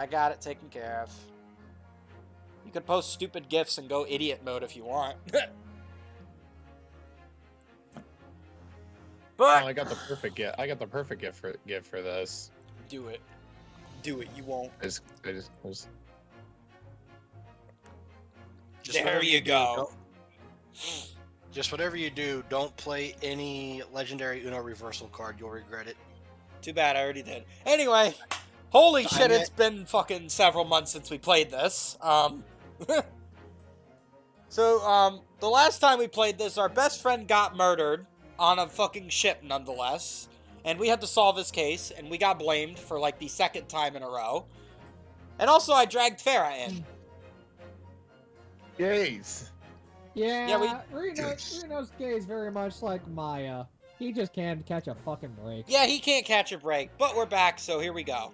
I got it taken care of. You could post stupid gifs and go idiot mode if you want. But Oh, I got the perfect gift. I got the perfect gift for this. do it. Do it. You won't. I just There whatever you do, go. Just whatever you do, don't play any legendary Uno reversal card. You'll regret it. Too bad, I already did. Anyway, holy shit, meant- it's been fucking several months since we played this. So, the last time we played this, our best friend got murdered on a fucking ship, nonetheless. And we had to solve his case, and we got blamed for, like, the second time in a row. And also, I dragged Farah in. Gaze. Yeah, Reno's gay is very much like Maya. He just can't catch a fucking break. Yeah, he can't catch a break, but we're back, so here we go.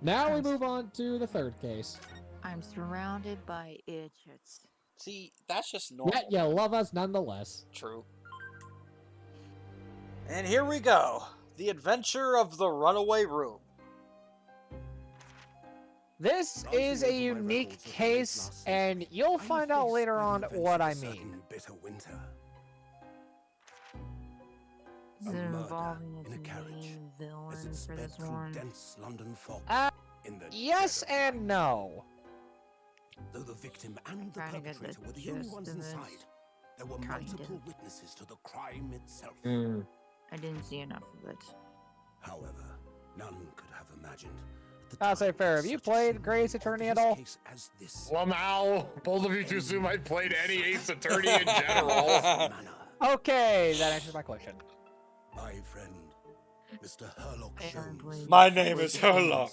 Now we move on to the third case. I'm surrounded by idiots. See, that's just normal. Yet you love us nonetheless. True. And here we go. The Adventure of the Runaway Room. This is a unique case, and you'll find out later on what I mean. Is it involving its main villain for this one? Yes and no. Though the victim and the Trying to get the perpetrator were the only gist ones of this. inside, there were Kinda. multiple witnesses to the crime itself. I didn't see enough of it. However, none could have imagined. at the I'll say time fair. Have you such a played scene Grace of Attorney this at all? case as this Well, now both of you too soon. I played any Ace Attorney in general. manner. Okay, that answers my question. My friend, Mr. Herlock I haven't Sholmes. played My this. name is Herlock.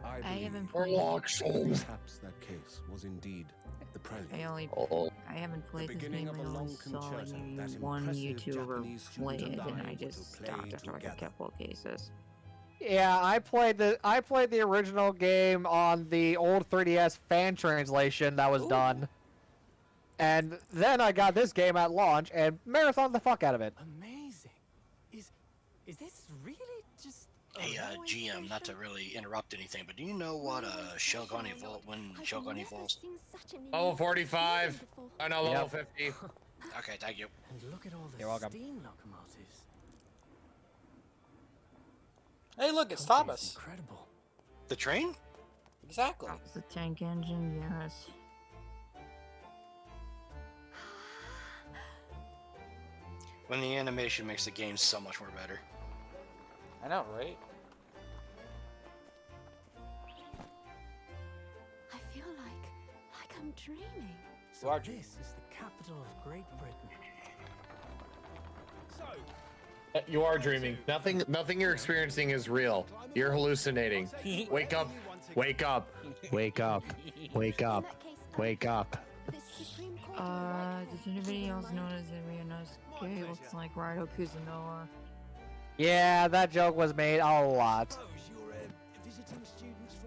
I I haven't believe played. Herlock Sholmes. perhaps that case was indeed the prelude. I haven't played this beginning game. of I a only long saw concerto you that one impressive YouTuber Japanese play it, student and I alive just to play stopped after like a together. couple of cases. Yeah, I played the original game on the old 3DS fan translation that was done. And then I got this game at launch and marathoned the fuck out of it. Amazing. Is this really just Hey, GM, not to really interrupt anything, but do you know what Shogun Evolve when Shogun evolves? Level 45. I know level 50. Okay, thank you. And look at all the You're welcome. steam locomotives. Hey, look, it's Country is Thomas. Incredible. The train? Exactly. That's the tank engine, yes. When the animation makes the game so much more better. I know, right? I feel like I'm dreaming. So are this is the capital of Great Britain. You are dreaming. Nothing you're experiencing is real. You're hallucinating. Wake up. Wake up. Wake up. Wake up. Wake up. Does anybody else notice that Ryunosuke looks like Raido Kuzunoa? Yeah, that joke was made a lot.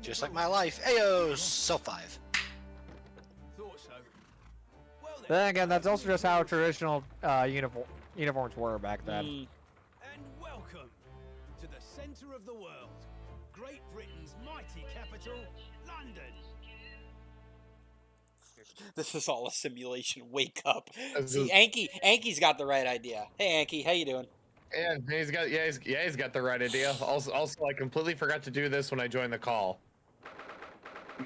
Just like my life. Ayo, so 5. Then again, that's also just how traditional uniforms were back then. Mm. And welcome to the center of the world, Great Britain's mighty capital, London. This is all a simulation. Wake up. This See, is- Anki's got the right idea. Hey, Anki, how you doing? And he's got the right idea. Also, I completely forgot to do this when I joined the call.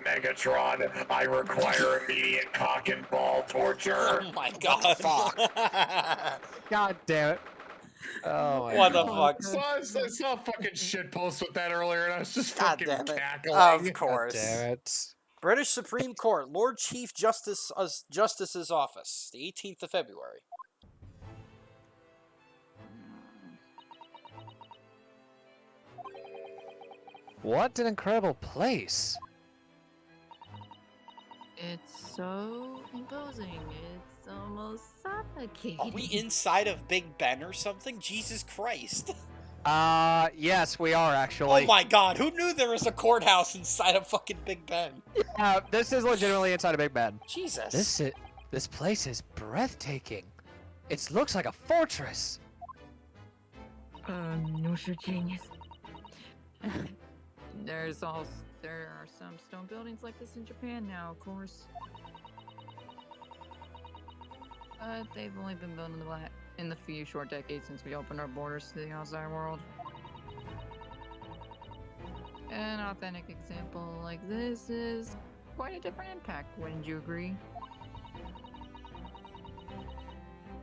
Megatron, I require immediate cock and ball torture. Oh my god. fuck? God damn it. Oh my What the God. fuck? I saw a fucking shit post with that earlier, and I was just God fucking damn it. cackling. Of course. Damn it. British Supreme Court, Lord Chief Justice's office, the 18th of February. What an incredible place. It's so imposing. It's almost suffocating. Are we inside of Big Ben or something? Jesus Christ. Yes, we are actually. Oh my god, who knew there was a courthouse inside of fucking Big Ben? This is legitimately inside of Big Ben. Jesus. This place is breathtaking. It looks like a fortress. No such genius. There are some stone buildings like this in Japan now, of course. But they've only been built in the few short decades since we opened our borders to the outside world. An authentic example like this is quite a different impact, wouldn't you agree?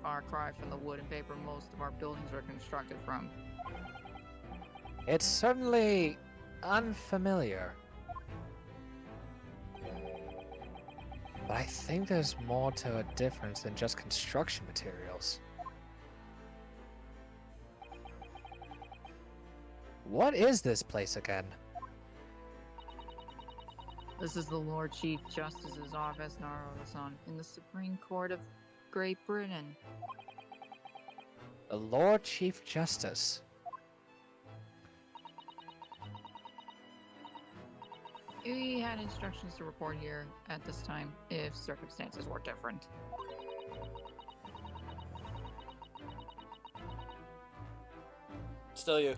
Far cry from the wood and paper most of our buildings are constructed from. It's certainly unfamiliar. But I think there's more to a difference than just construction materials. What is this place again? This is the Lord Chief Justice's office, Naruto-san, in the Supreme Court of Great Britain. The Lord Chief Justice. We had instructions to report here at this time if circumstances were different. Still you.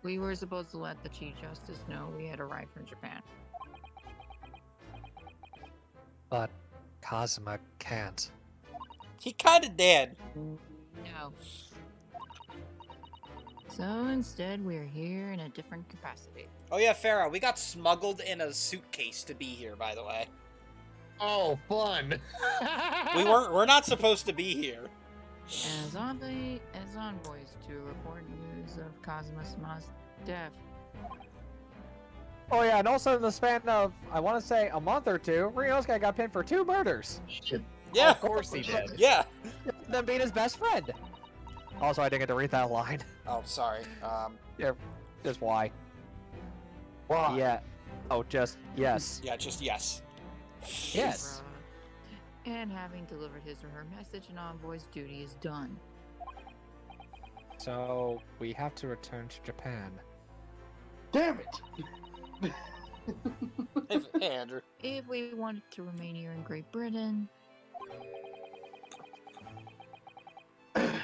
We were supposed to let the Chief Justice know we had arrived from Japan. But Kazuma can't. He kinda did. No. So instead, we're here in a different capacity. Oh yeah, Farah, we got smuggled in a suitcase to be here, by the way. Oh, fun. We're not supposed to be here. As envoys to report news of Kazuma-sama's death. Oh yeah, and also in the span of, I want to say, a month or two, Ryunosuke got pinned for 2 murders. Yeah. Of course he did. Yeah. Then being his best friend. Also, I didn't get to read that line. Oh, sorry. Yeah, just why? Why? Yeah. Oh, just yes. Yeah, just yes. Yes. And having delivered his or her message, an envoy's duty is done. So we have to return to Japan. Damn it! Hey, Andrew. If we wanted to remain here in Great Britain,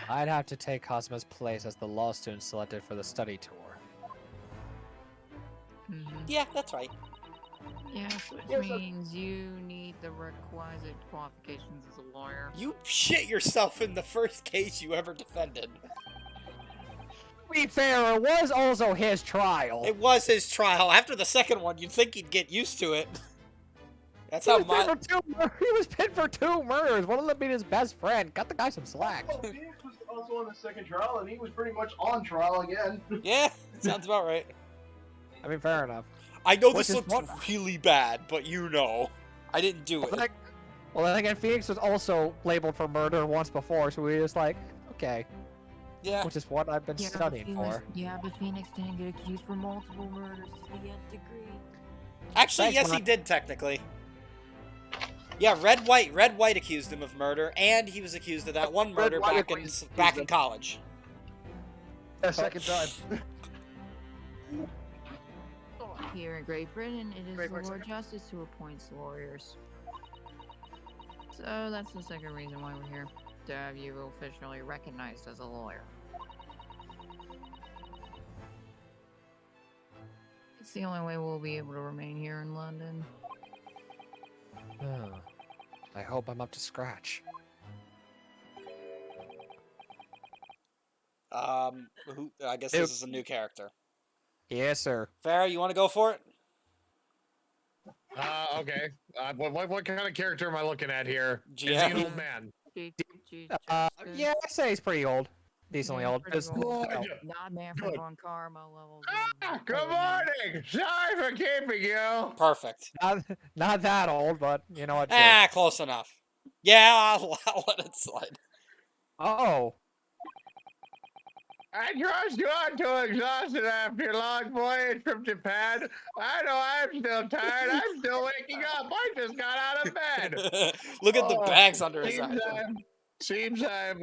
I'd have to take Kazuma's place as the law student selected for the study tour. Yeah, that's right. yes, which means you need the requisite qualifications as a lawyer. You shit yourself in the first case you ever defended. To be fair, it was also his trial. It was his trial. After the second one, you'd think he'd get used to it. That's He how was, he was pinned for 2 murders. One of them being his best friend. Cut the guy some slack. Well, Phoenix was also on the second trial, and he was pretty much on trial again. Yeah, sounds about right. I mean, fair enough. I know Which this is looks what- really bad, but you know. I didn't do it. Well, then again, Phoenix was also labeled for murder once before, so we were just like, okay. Yeah. Which is what I've been Yeah, studying for. Yeah, but Phoenix didn't get accused for multiple murders to the nth degree. Actually, Thanks, yes, he Mark. did technically. Yeah, Red White accused him of murder, and he was accused of that one murder White back in college. A second time. Here in Great Britain, it is Wait, the wait a Lord second. Justice who appoints lawyers. So that's the second reason why we're here, to have you officially recognized as a lawyer. It's the only way we'll be able to remain here in London. Oh, I hope I'm up to scratch. I guess this is a new character. Yes, sir. Farrah, you want to go for it? Okay. What kind of character am I looking at here? Is he GM. an old man? Yeah, I'd say he's pretty old. Decently Yeah, old. pretty Just- old. no. Not Manfred Good. von Karma levels. Good morning! Sorry for keeping you! Perfect. Not that old, but you know what? Ah, close enough. Yeah, I'll let it slide. Oh. I trust you aren't too exhausted after your long voyage from Japan. I know I'm still tired. I'm still waking up. I just got out of bed. Look at the Oh, bags under his seems eyes. Seems I'm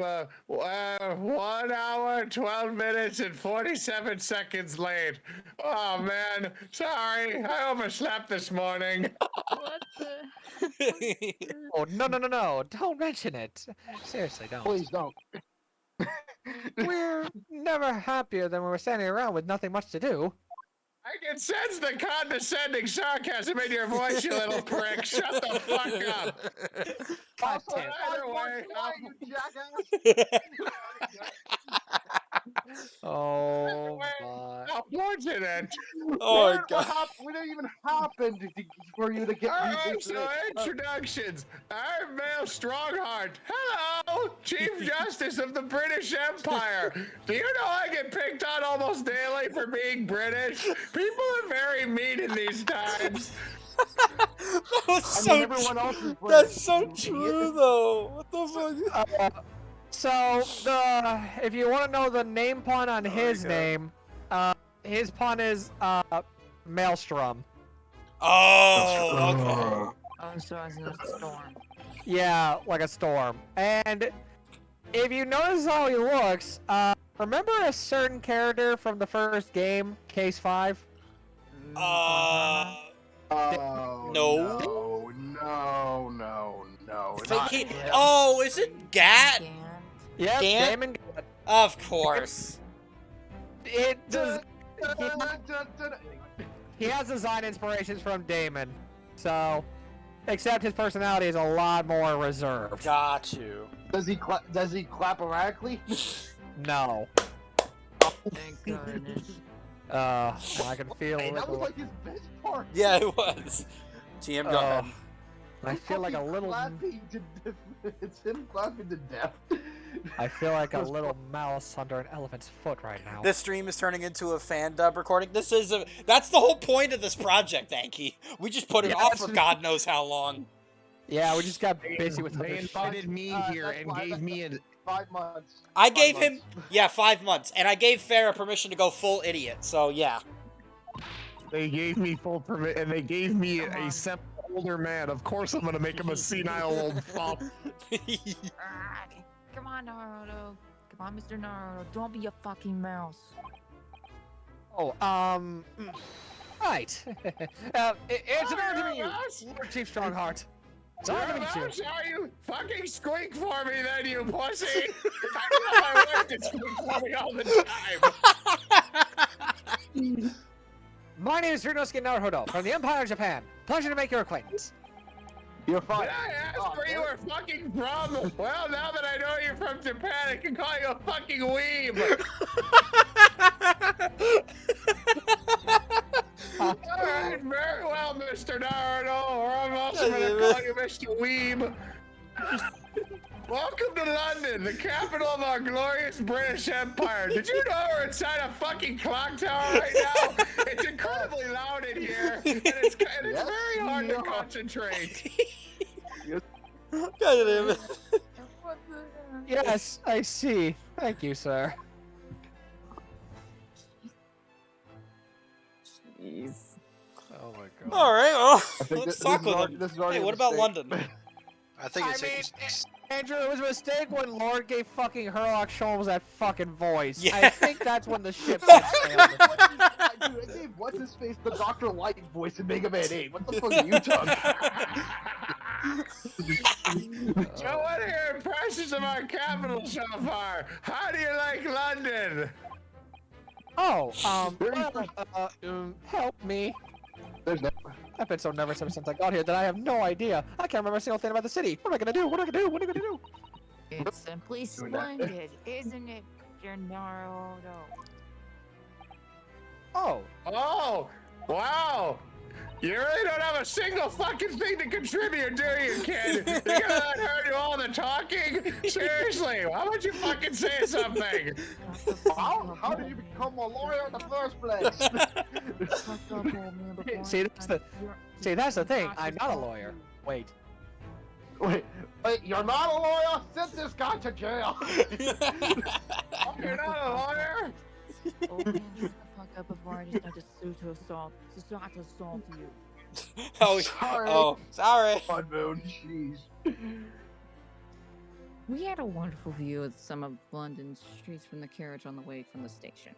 1 hour, 12 minutes, and 47 seconds late. Oh man, sorry. I overslept this morning. What the? Oh, no. Don't mention it. Seriously, don't. Please don't. We're never happier than when we're standing around with nothing much to do. I can sense the condescending sarcasm in your voice, you little prick. Shut the fuck up. God Also, damn. Either way, why, you jackass? Oh my. unfortunate. Oh my What god. happened? We didn't even happen for you to get Alright, this. so introductions. I'm Male Strongheart. Hello, Chief Justice of the British Empire. Do you know I get picked on almost daily for being British? People are very mean in these times. That was I mean, everyone else is that's so British, you true idiot. though. What the fuck? So if you want to know the name pun on his name, his pun is Maelstrom. Oh, Oh, so as a storm. Yeah, like a storm. And if you notice how he looks, remember a certain character from the first game, Case 5? okay. Oh, No. no. Think he- oh, is it Gat? Yep, Gant? Damon. Of course. It does. He has design inspirations from Damon, so except his personality is a lot more reserved. Got you. Does he clap erratically? No. Thank goodness. I can feel Hey, it. that was like his best part. Yeah, it was. TM, go ahead. I feel like a Fucking little. clapping to death. It's him clapping to death. I feel like a little mouse under an elephant's foot right now. This stream is turning into a fan dub recording. That's the whole point of this project, Anki. We just put it Yeah, off that's for just- God knows how long. Yeah, we just got busy with They other shit. invited me here that's and why- gave me an 5 months. I 5 gave him, months. yeah, 5 months, and I gave Farrah permission to go full idiot. So yeah. They gave me full permit, and they gave me a older man. Of course, I'm gonna make him a senile old fop. Ah, come on, Naruto. Come on, Mr. Naruto. Don't be a fucking mouse. Oh, right. It's an honor to meet you, Lord Chief Strongheart. It's an honor to meet you. Are you fucking squeak for me then, you pussy? I know my wife to squeak for me all the time. My name is Ryunosuke Naruhodo from the Empire of Japan. Pleasure to make your acquaintance. You're Did fine. I ask where you were fucking from? Well, now that I know you're from Japan, I can call you a fucking weeb. Alright, very well, Mr. Naruto. Or I'm also gonna call you Mr. Weeb. Welcome to London, the capital of our glorious British Empire. Did you know we're inside a fucking clock tower right now? It's incredibly loud in here, and it's very hard to concentrate. God damn it. Yes, I see. Thank you, sir. Jeez. Oh my god. All right, well, think let's this talk is with already- him. this is already Hey, a what about mistake. London? I think it's. I mean, Andrew, it was a mistake when Lord gave fucking Herlock Sholmes that fucking voice. Yeah. I think that's when the ship got sailed. I gave what's his face the Dr. Light voice in Mega Man 8. What the fuck are you talking? So what are your impressions of our capital so far? How do you like London? Oh, help me. There's no. I've been so nervous ever since I got here that I have no idea. I can't remember a single thing about the city. What am I gonna do? What am I gonna do? What am I gonna do? It's simply Doing that. splendid, isn't it, Mr. Naruto? Oh, Oh, wow. You really don't have a single fucking thing to contribute, do you, kid? You're gonna let her do all the talking? Seriously, why don't you fucking say something? How did you become a lawyer in the first place? See, that's the thing. I'm not a lawyer. Wait. Wait, you're not a lawyer? Send this guy to jail. Oh, you're not a lawyer? Oh, man, shut the fuck up before I decide to sue to assault. To assault you. Oh, Sorry. oh, sorry. Fun moon, jeez. We had a wonderful view of some of London's streets from the carriage on the way from the station.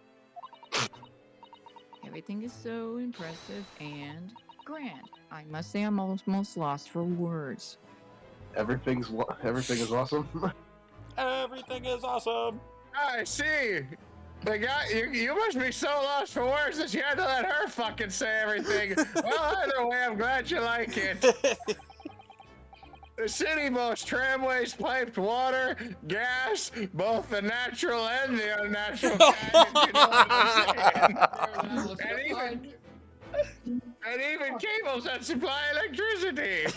Everything is so impressive and grand. I must say I'm almost lost for words. Everything is awesome. Everything is awesome. I see. The guy, you must be so lost for words that you had to let her fucking say everything. Well, either way, I'm glad you like it. The city boasts tramways, piped water, gas, both the natural and the unnatural kind, if you know what I'm saying. And even cables that supply electricity.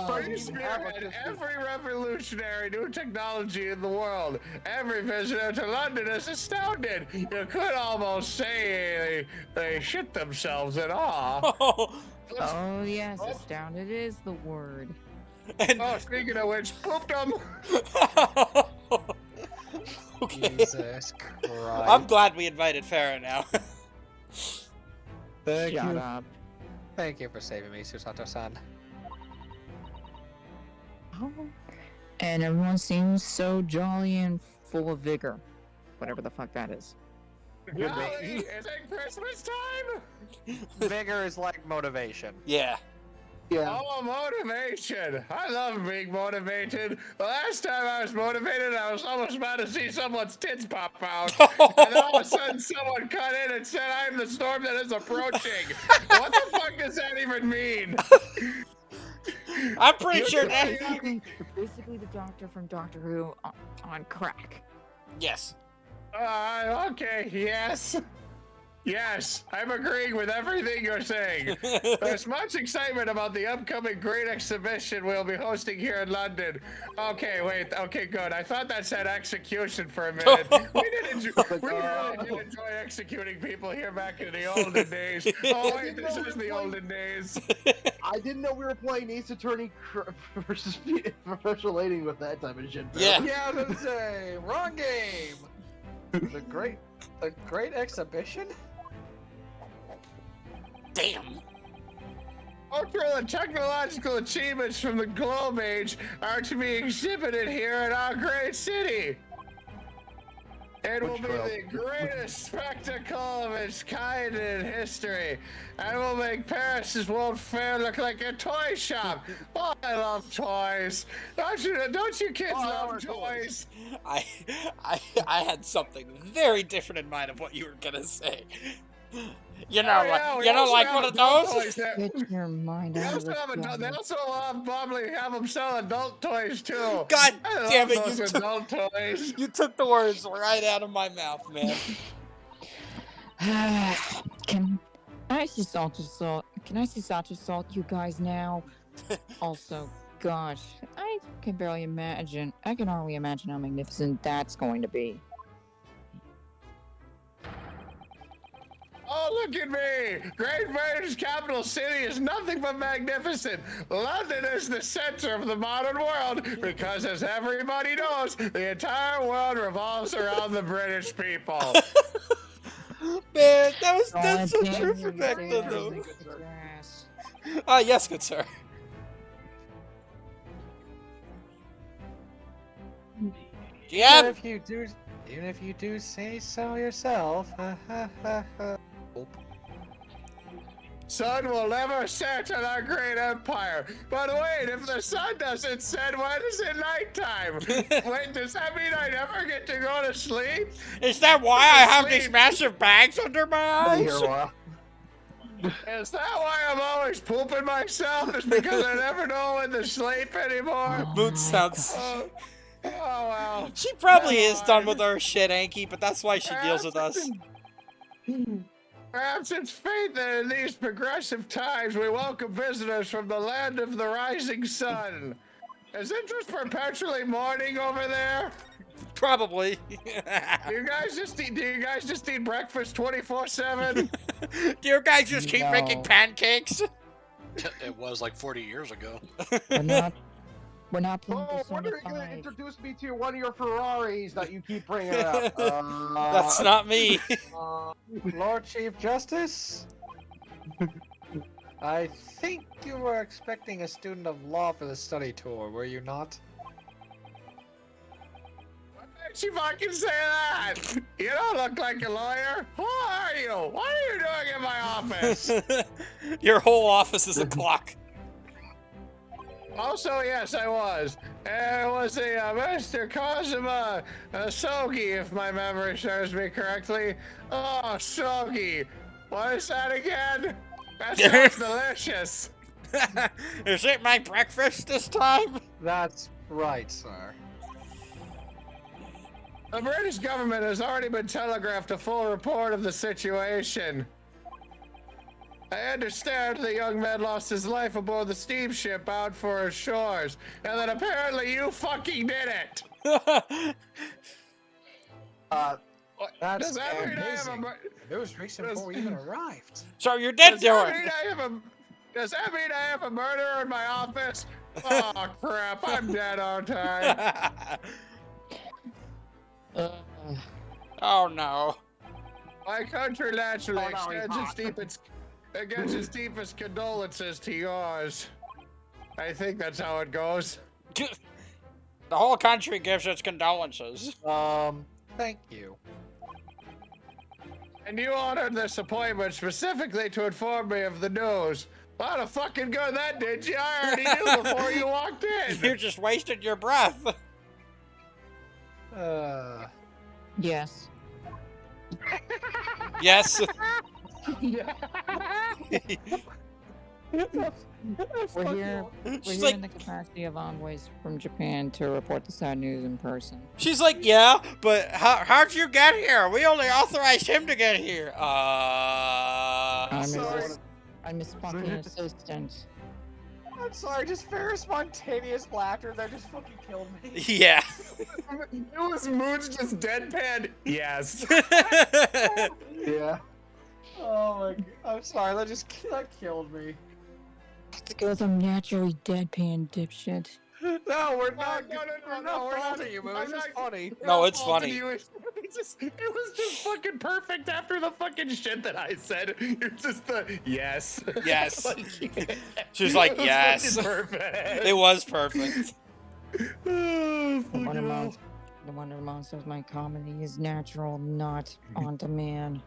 Free Spirit had every revolutionary new technology in the world. Every visitor to London is astounded. You could almost say they shit themselves in awe. Oh yes, astounded is the word. Oh, speaking of which, pooped them. Okay. Jesus Christ. I'm glad we invited Farah now. Thank Shut you. up. Thank you for saving me, Susato-san. Oh. And everyone seems so jolly and full of vigor. Whatever the fuck that is. Golly, is it Christmas time? Vigor is like motivation. Yeah. Yeah. Oh, motivation. I love being motivated. The last time I was motivated, I was almost about to see someone's tits pop out. And all of a sudden, someone cut in and said, I'm the storm that is approaching. What the fuck does that even mean? I'm pretty sure that. Basically the doctor from Doctor Who on crack. Yes. Okay, yes. Yes, I'm agreeing with everything you're saying. There's much excitement about the upcoming great exhibition we'll be hosting here in London. Okay, wait. Okay, good. I thought that said execution for a minute. We really did enjoy executing people here back in the olden days. Oh, wait, this is the olden days. I didn't know we were playing Ace Attorney versus Professional Layton with that type of shit. Yeah. Yeah, I was gonna say, wrong game. The great exhibition? Damn. Cultural and technological achievements from the Globe Age are to be exhibited here in our great city. It will be the greatest spectacle of its kind in history, and will make Paris's World Fair look like a toy shop. Oh, I love toys. Don't you kids love toys? I had something very different in mind of what you were gonna say. You know, like one of those. Get your mind out of the They also probably have them sell adult toys too. God I damn love it! those adult toys. You took the words right out of my mouth, man. Can I see Salt? Can I see Salt, you guys now? Also, gosh, I can barely imagine. I can hardly imagine how magnificent that's going to be. Oh, look at me! Great Britain's capital city is nothing but magnificent. London is the center of the modern world because, as everybody knows, the entire world revolves around the British people. Man, that's so true for back then, though. Yes, good sir. Yeah. Even if you do say so yourself. Sun will never set in our great empire. But wait, if the sun doesn't set, when is it nighttime? Wait, does that mean I never get to go to sleep? Is that why I have these massive bags under my eyes? Is that why I'm always pooping myself? It's because I never know when to sleep anymore? Boot sounds. Oh well. She probably is done with her shit, Anki, but that's why she deals with us. Perhaps it's fate that in these progressive times we welcome visitors from the land of the rising sun. Is it just perpetually morning over there? Probably. Do you guys just eat breakfast 24/7? Do you guys just keep making pancakes? It was like 40 years ago. We're not playing Oh, when are you gonna introduce me to one of your Ferraris that you keep bringing up? That's not me. Lord Chief Justice? I think you were expecting a student of law for the study tour, were you not? What makes you fucking say that? You don't look like a lawyer. Who are you? What are you doing in my office? Your whole office is a clock. Also, yes, I was. It was a Mr. Kazuma Sogi, if my memory serves me correctly. Oh, Sogi. What is that again? That sounds delicious. Is it my breakfast this time? That's right, sir. The British government has already been telegraphed a full report of the situation. I understand the young man lost his life aboard the steamship bound for his shores, and that apparently you fucking did it. That's Does that mean I have a amazing. It was recent before we even arrived. So you're dead, Does that Dylan. mean does that mean I have a murderer in my office? Oh crap! I'm dead on time. Oh no. My country naturally Oh, no, he's extends its deepest condolences to yours. I think that's how it goes. The whole country gives its condolences. Thank you. And you honored this appointment specifically to inform me of the news. A lot of fucking good that did you? I already knew before you walked in. You just wasted your breath. Yes. Yes. We're here She's in like, the capacity of envoys from Japan to report the sad news in person. she's like, yeah, but how'd you get here? We only authorized him to get here. I'm his fucking assistant. I'm sorry, just very spontaneous laughter that just fucking killed me. Yeah. It was Moon's just deadpan. Yes. Yeah. Oh my god. I'm sorry, that killed me. It's because I'm naturally deadpan, dipshit. No, we're not. No, We're no, not we're not. faulting you, Moon. It's just funny. No, it's faulting funny. you. It was just fucking perfect after the fucking shit that I said. It's just the yes. Yes. Like, She was like, it was yes. fucking perfect. It was perfect. Oh, The Wonder fucking hell. Monster. The Wonder Monster of my comedy is natural, not on demand.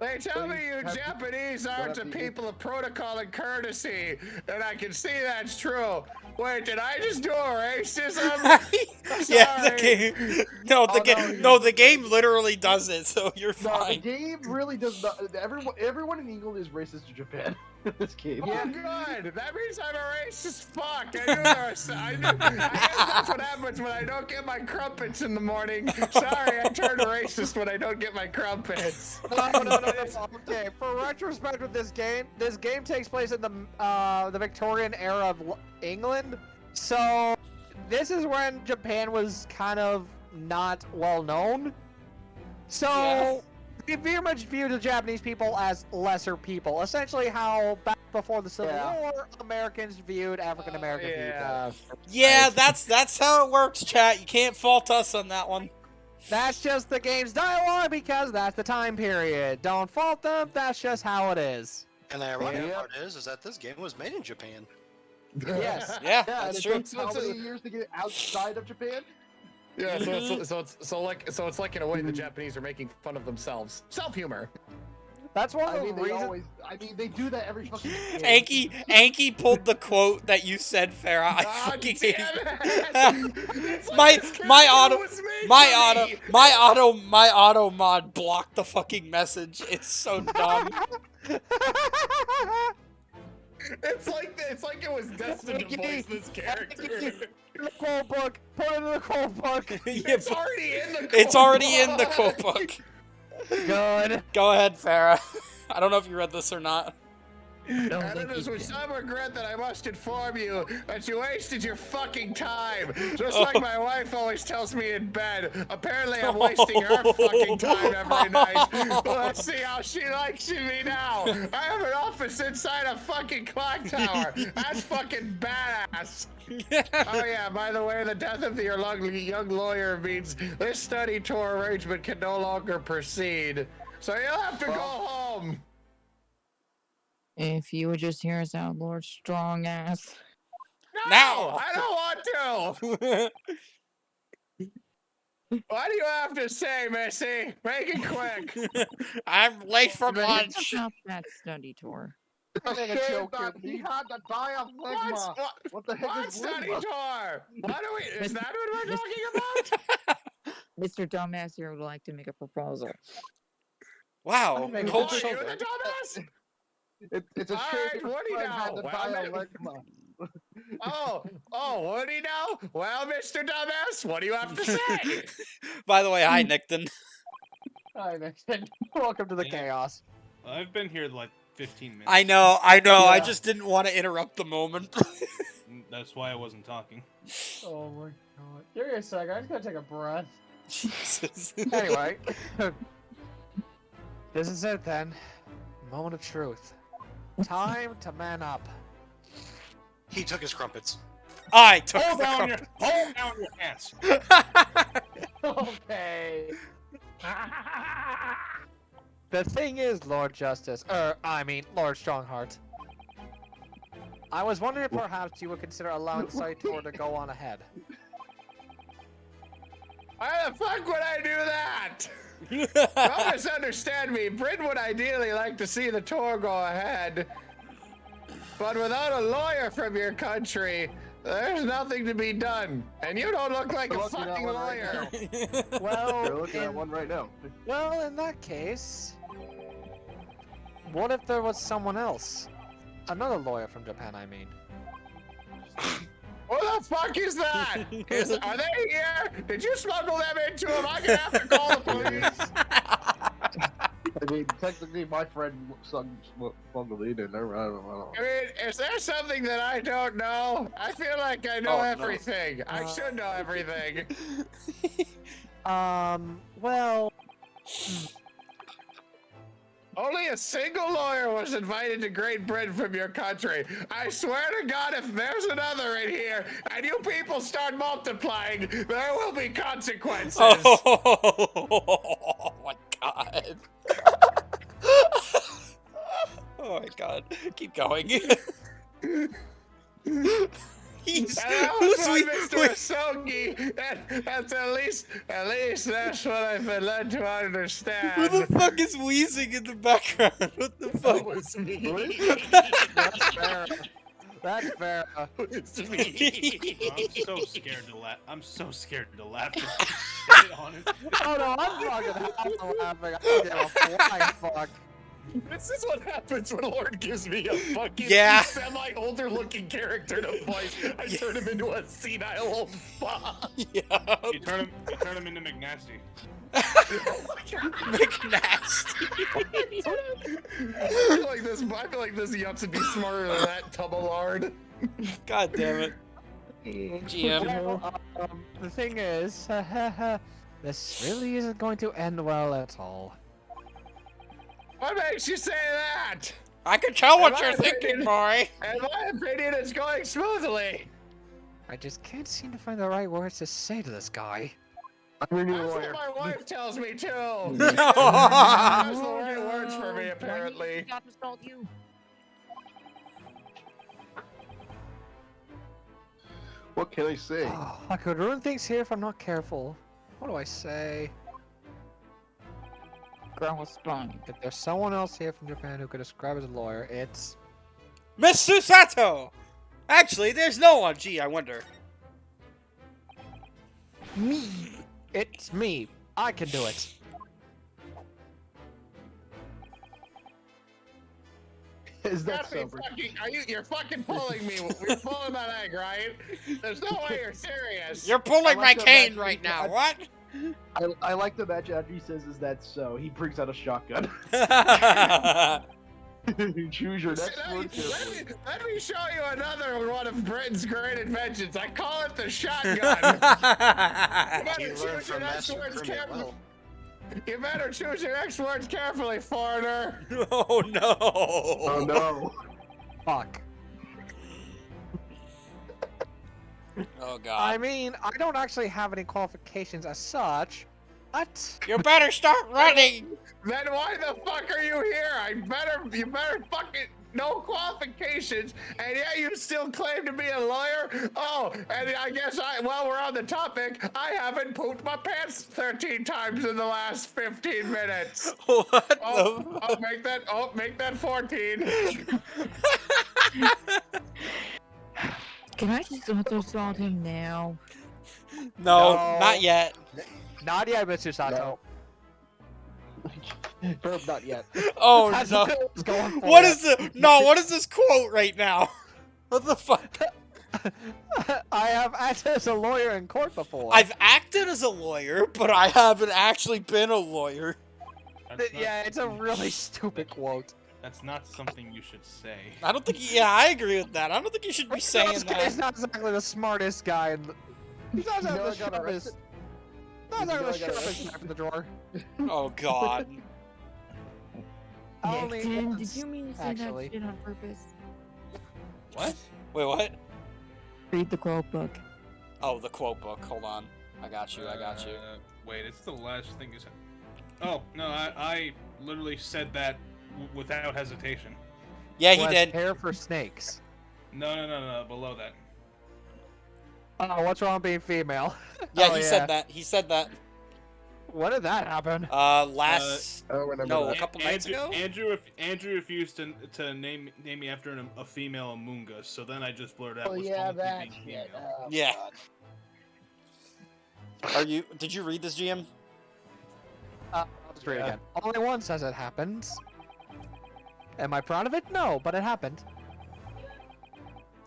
They tell me you Have- Japanese aren't a have you- people of protocol and courtesy, and I can see that's true. Wait, did I just do a racism? Yeah, the Sorry. game. No, the Oh, no, game. you- No, the game literally does it. So you're No, the fine. game really does not. Everyone in England is racist to Japan in this game. Oh, good. That means I'm a racist fuck. I guess that's what happens when I don't get my crumpets in the morning. Sorry, I turn racist when I don't get my crumpets. No. Okay, for retrospect with this game takes place in the Victorian era of England. So this is when Japan was kind of not well known. So Yeah. we very much view the Japanese people as lesser people. Essentially how back before the Civil Yeah. War, Americans viewed African American people. Yeah, that's how it works, chat. You can't fault us on that one. That's just the game's dialogue because that's the time period. Don't fault them, that's just how it is. And the ironic Yeah. part is that this game was made in Japan. Yes. Yeah, Yeah, and that's it true. takes how many years to get outside of Japan? Yeah, so it's like in a way the Japanese are making fun of themselves. Self-humor. That's one of I the mean, reasons. they do that every fucking game. Anki pulled the quote that you said, Farah. I Ah, fucking damn hate it. It's like my this my character auto was made my for me. auto mod blocked the fucking message. It's so dumb. It's like it was destined to voice this character. In the quote book. Put it in the quote book. Yeah, It's but already in the. it's already in the quote quote book. Good. Go ahead, Farah. I don't know if you read this or not. And it is with some regret that I must inform you that you wasted your fucking time. Just like my wife always tells me in bed. Apparently I'm wasting her fucking time every night. Let's see how she likes me now. I have an office inside a fucking clock tower. That's fucking badass. Oh yeah, by the way, the death of your young lawyer means this study tour arrangement can no longer proceed. So you'll have to go home. If you would just hear us out, Lord Strong Ass. No, Now! I don't want to. What do you have to say, Missy? Make it quick. I'm late for What lunch. about that study tour? It's a Mega shame Choku. that he had to die of ligma. What the heck What is study ligma? tour? What are we? Is that what we're talking about? Mr. Dumbass here would like to make a proposal. Wow, Make cold Oh, you shoulder. the dumbass? It's a All shame right, his Woody friend now. had to Well, die maybe- of ligma. Oh, Woody now? Well, Mr. Dumbass, what do you have to say? By the way, hi, Nickton. Hi, Nixon. Welcome to the Yeah. chaos. I've been here like 15 minutes. I know. I Yeah. just didn't want to interrupt the moment. That's why I wasn't talking. Oh my god. Give me a sec. I just gotta take a breath. Jesus. Anyway. This is it then. Moment of truth. Time to man up. He took his crumpets. I took Hold the down cup. your pants. Okay. The thing is, Lord Justice, Lord Strongheart. I was wondering if perhaps you would consider allowing Saitama to go on ahead. Why the fuck would I do that? Don't misunderstand me. Bryn would ideally like to see the tour go ahead. But without a lawyer from your country, there's nothing to be done. And you don't look like a You're looking at fucking one right lawyer. Well, You're looking at one right now. well, in that case, what if there was someone else? Another lawyer from Japan, I mean. Who the fuck is that? Are they here? Did you smuggle them into him? I'm gonna have to call the police. I mean, technically, my friend smuggled in, and I don't know. I mean, is there something that I don't know? I feel like I know Oh, no. everything. I should know everything. Well, Only a single lawyer was invited to Great Britain from your country. I swear to God, if there's another in here and you people start multiplying, there will be consequences. Oh my god. Oh my god. Keep going. He's, And that who's was we, on Mr. Asogi. That's at least that's what I've been led to understand. who the fuck is wheezing in the background? What the fuck? was me. that's fair. That's fair. It's me. I'm so scared to laugh. I'm so scared to laugh. At this shit, honestly. Oh no, I'm fucking laughing. I don't give a flying fuck. This is what happens when Lord gives me a fucking Yeah. semi-older looking character to voice. I turn him into a senile old fuck. Yeah. You turn him into McNasty. McNasty. I feel like this Yups would be smarter than that tub of lard. God damn it. GM. Well, the thing is, this really isn't going to end well at all. What makes you say that? I can tell what In you're my thinking, opinion- boy. In my opinion, it's going smoothly. I just can't seem to find the right words to say to this guy. I'm your new That's lawyer. what my wife tells me too. She No. has the right words for me, apparently. Got to start you. What can I say? Oh, I could ruin things here if I'm not careful. What do I say? Grow a spine. If there's someone else here from Japan who could describe as a lawyer, it's... Miss Susato! Actually, there's no one. Gee, I wonder. me. It's me. I can do it. Is that Gotta be so? fucking, you're fucking pulling me. You're pulling my leg, right? There's no way you're serious. You're pulling I my like the cane fact right that- now. What? I like the match after he says, "Is that so?" He brings out a shotgun. Choose your next word carefully. Let me show you another one of Britain's great inventions. I call it the shotgun. You learned from Master Criminal. Well, You better choose your next words carefully, foreigner. Oh no. Oh no. Fuck. Oh I god. mean, I don't actually have any qualifications as such, but... You better start running. Then why the fuck are you here? I You better fucking no qualifications, and yet you still claim to be a lawyer? Oh, and I guess while we're on the topic, I haven't pooped my pants 13 times in the last 15 minutes. What? Make that 14. Can I just auto-assault him now? No, No. not yet. Not yet, Mr. Sato. Verb, not yet. Oh That's no. what I was going for. What is this quote right now? What the fuck? I have acted as a lawyer in court before. I've acted as a lawyer, but I haven't actually been a lawyer. That's not, Yeah, it's a really stupid quote. that's not something you should say. I don't think. Yeah, I agree with that. I don't think you should be saying He's that. not exactly the smartest guy in the... He's not You know the I got sharpest... arrested? Not You know the I got sharpest arrested? knife in the drawer. Oh God. Only Nixon, once, did you mean to say actually. that shit on purpose? What? Wait, what? Read the quote book. Oh, the quote book. Hold on. I got you. Wait, it's the last thing you said. Oh, no, I literally said that without hesitation. Yeah, he Was did. hair for snakes. No, below that. Oh, what's wrong with being female? Yeah, Oh, he said that. He said that. When did that happen? Last. I don't remember No, that. a couple nights ago. Andrew refused to name me after a female Amoonga, so then I just blurted out. Oh "What's yeah, wrong with you that being shit. female?" Oh, Yeah. God. Did you read this, GM? I'll just read it again. Only one says it happened. Am I proud of it? No, but it happened.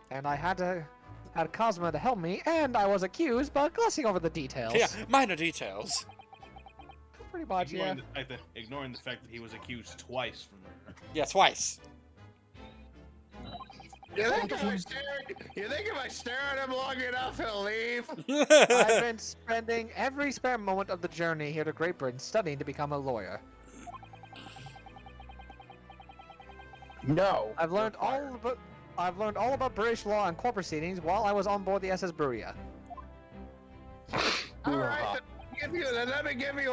And I had Cosmo to help me, and I was accused, but glossing over the details. Yeah, minor details. Pretty much, yeah. Ignoring the fact that he was accused twice for murder. Yeah, twice. You think if I stare at him long enough, he'll leave? I've been spending every spare moment of the journey here to Great Britain studying to become a lawyer. No. I've learned all about British law and court proceedings while I was on board the SS Bruria. All right, let me give you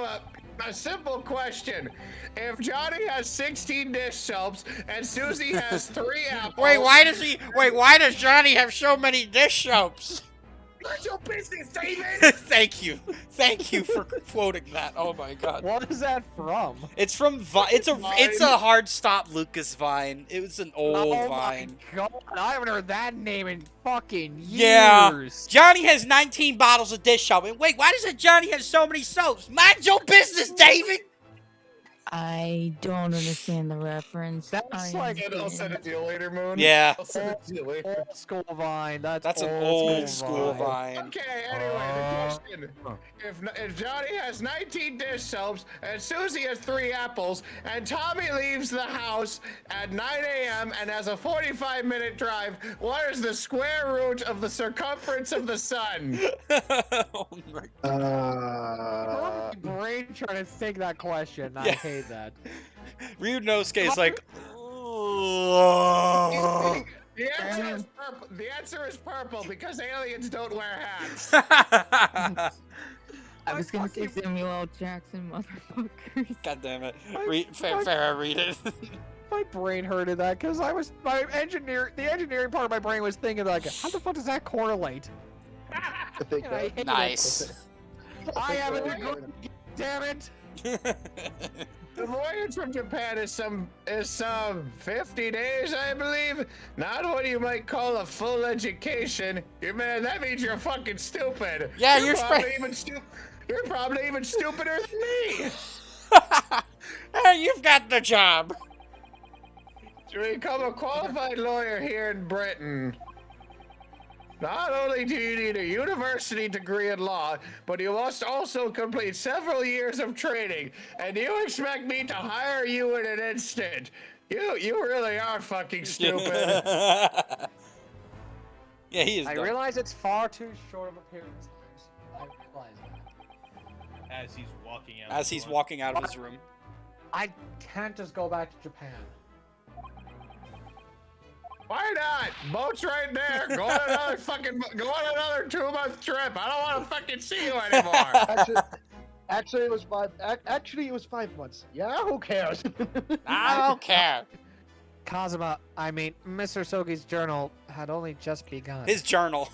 a simple question. If Johnny has 16 dish soaps and Susie has 3 apples... Why does Johnny have so many dish soaps? That's your business, David! Thank you for quoting that. Oh my God. What is that from? It's from it's a hard stop Lucas Vine. It was an old Oh Vine. my God, I haven't heard that name in fucking years. Yeah. Johnny has 19 bottles of dish soap. And wait, why does Johnny have so many soaps? Mind your business, David! I don't understand the reference. That's I like- I'll send it to you later, Moon. Yeah. I'll send it to you later. Old school Vine. That's an old school Vine. Okay, anyway, the question. If Johnny has 19 dish soaps, and Susie has 3 apples, and Tommy leaves the house at 9 a.m. and has a 45-minute drive, what is the square root of the circumference of the sun? Oh my My brain trying to think that question. I Yeah. hate that. Ryunosuke is like, The answer is purple because aliens don't wear hats. I was gonna say Samuel L. Jackson, motherfuckers. God damn it. Farrah, read it. My brain hurted that because the engineering part of my brain was thinking like, how the fuck does that correlate? I think I hate Nice. I haven't degree, damn it. The voyage from Japan is some 50 days, I believe. Not what you might call a full education. Man, that means you're fucking stupid. Yeah, you're probably even stupider than me. Hey, you've got the job. To become a qualified lawyer here in Britain, not only do you need a university degree in law, but you must also complete several years of training. And you expect me to hire you in an instant? You really are fucking stupid. Yeah, he is. I dumb. realize it's far too short of a period of time. I realize that. As he's walking out. As he's walking out of his room. I can't just go back to Japan. Why not? Boat's right there. Go on another 2-month trip. I don't want to fucking see you anymore. Actually, it was 5 months. Yeah, who cares? I don't care. Kazuma, I mean, Mr. Sogi's journal had only just begun. His journal.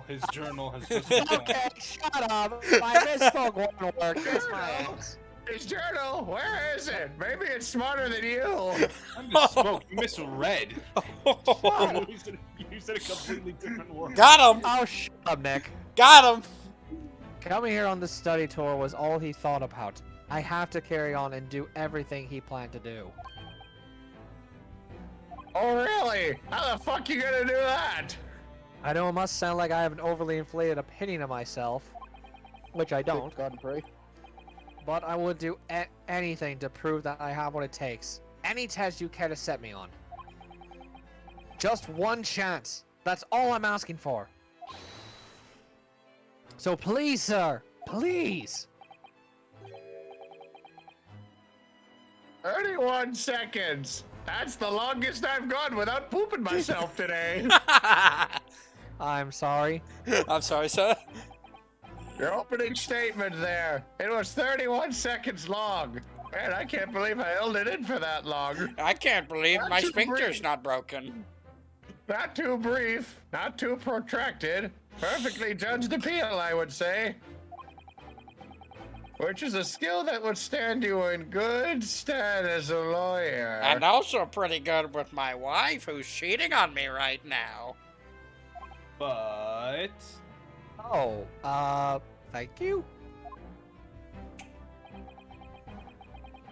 His journal has just begun. Okay, shut up. I misspoke one word. Kiss my ass. His journal, where is it? Maybe it's smarter than you. I misspoke. You misread. You said a completely different word. Got him. Oh, shut up, Nick. Got him. Coming here on the study tour was all he thought about. I have to carry on and do everything he planned to do. Oh, really? How the fuck you gonna do that? I know it must sound like I have an overly inflated opinion of myself, which I don't. God and pray. But I would do anything to prove that I have what it takes. Any test you care to set me on. Just one chance. That's all I'm asking for. So please, sir, please. 31 seconds. That's the longest I've gone without pooping myself today. I'm sorry. I'm sorry, sir. Your opening statement there. It was 31 seconds long. Man, I can't believe I held it in for that long. I can't believe Not my too sphincter's brief. not broken. Not too brief, not too protracted. Perfectly judged appeal, I would say. Which is a skill that would stand you in good stead as a lawyer. And also pretty good with my wife, who's cheating on me right now. But Oh, thank you.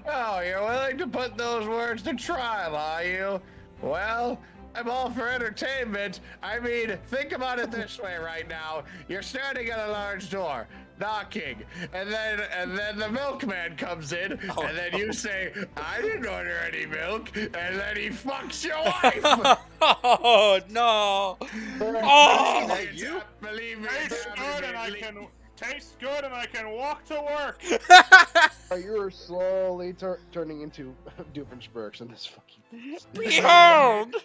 Oh, you're willing to put those words to trial, are you? Well, I'm all for entertainment. I mean, think about it this way right now. You're standing at a large door, knocking, and then the milkman comes in, and then you say, I didn't order any milk, and then he fucks your wife. Oh, no. Oh, you believe me? tastes good and I can walk to work. You're slowly turning into Doofenshmirtz in this fucking. behold.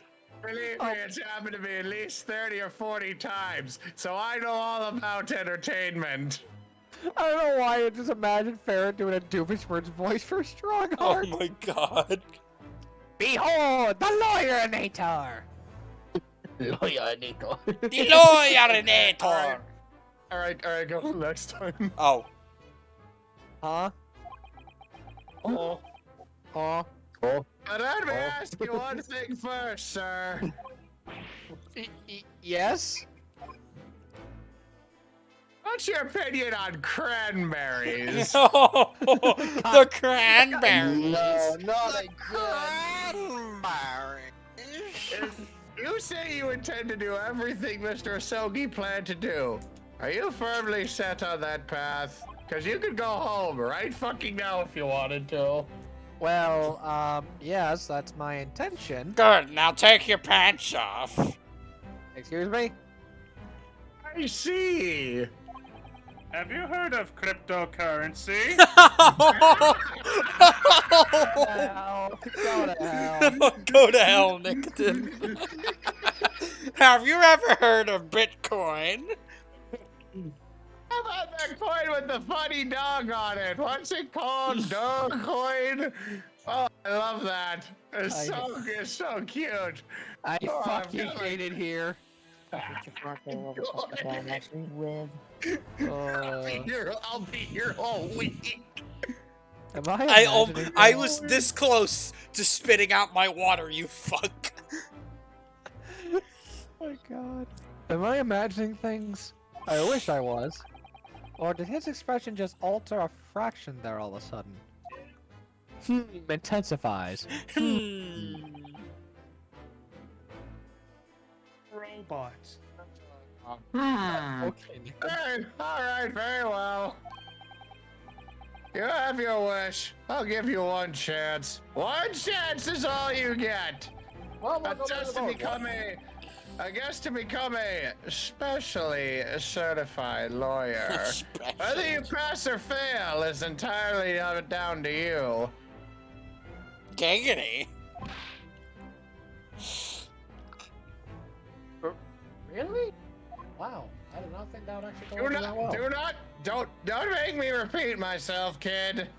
Believe me, it's happened to me at least 30 or 40 times, so I know all about entertainment. I don't know why I just imagined Farrah doing a Doofenshmirtz voice for Oh Strongheart. my god. Behold, the lawyer-nator! The lawyerinator. All right, go next time. Oh. Huh? Oh. Huh? Oh. But let me ask you one thing first, sir. Yes? What's your opinion on cranberries? Oh, the cranberries. No, not If you say you intend to do everything Mr. Asogi planned to do, are you firmly set on that path? Because you could go home right fucking now if you wanted to. Well, yes, that's my intention. Good, now take your pants off. Excuse me? I see. Have you heard of cryptocurrency? Go to hell. Go to hell, Nickton. Have you ever heard of Bitcoin? How about that coin with the funny dog on it? What's it called? Dog coin? Oh, I love that. It's so cute. I Oh, fucking I'm hate it here. I'll be here all week. Am I I was this close to spitting out my water, you fuck. Oh my god. Am I imagining things? I wish I was. Or did his expression just alter a fraction there all of a sudden? Intensifies. Robots. Okay. Hey, all right, very well. You have your wish. I'll give you one chance. One chance is all you get. Well, I guess to become a specially certified lawyer. Whether you pass or fail is entirely down to you. Gangany. Really? Wow, I did not don't think that would actually go over that well. Don't make me repeat myself, kid.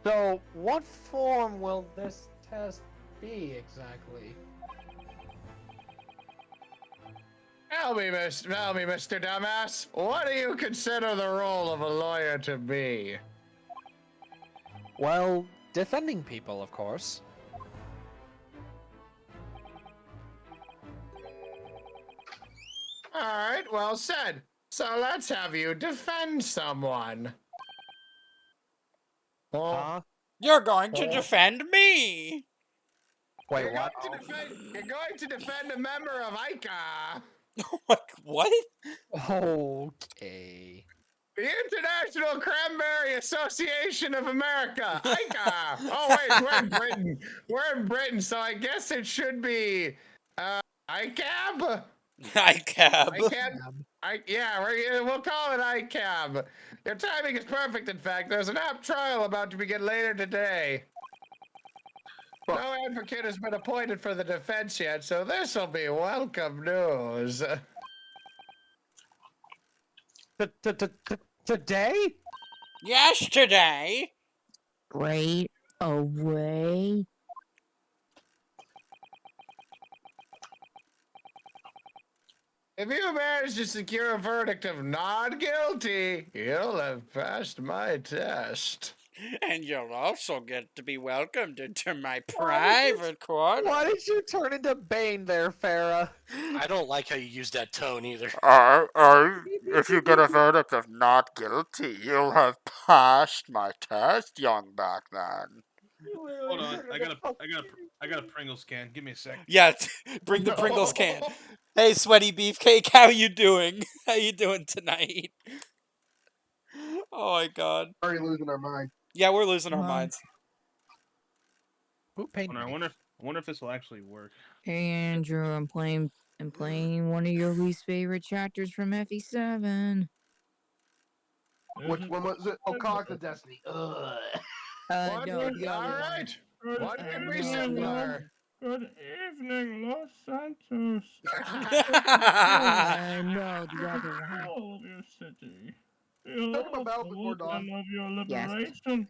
So, what form will this test be exactly? Tell me, Mr. Dumbass. What do you consider the role of a lawyer to be? Well, defending people, of course. All right, well said. So let's have you defend someone. Well, You're going to defend me. Wait, you're what? You're going to defend a member of ICA. What? Okay. The International Cranberry Association of America, ICA. Oh wait, we're in Britain. We're in Britain, so I guess it should be ICAB. ICAB. We'll call it ICAB. Your timing is perfect. In fact, there's an app trial about to begin later today. No advocate has been appointed for the defense yet, so this will be welcome news. Today? Yesterday. Right away. If you manage to secure a verdict of not guilty, you'll have passed my test. And you'll also get to be welcomed into my private court. Why did you turn into Bane there, Farah? I don't like how you use that tone either. If you get a verdict of not guilty, you'll have passed my test, young Batman. Hold on, I got a Pringles can. Give me a sec. Yeah, bring the Pringles can. Hey, Sweaty Beefcake, how you doing? How you doing tonight? Oh my god. Already losing our mind. Yeah, we're losing our minds. Who painted I wonder if this will actually work. Hey Andrew, I'm playing one of your least favorite chapters from FE7. Which one was it? Oh, Cogs of Destiny. Ugh. What No, would- the other all one. right. What could be no, simpler? Good evening, Los Santos. I know the other one. All of your city. Talk about Battle Before Dawn. Of your Yes. liberation.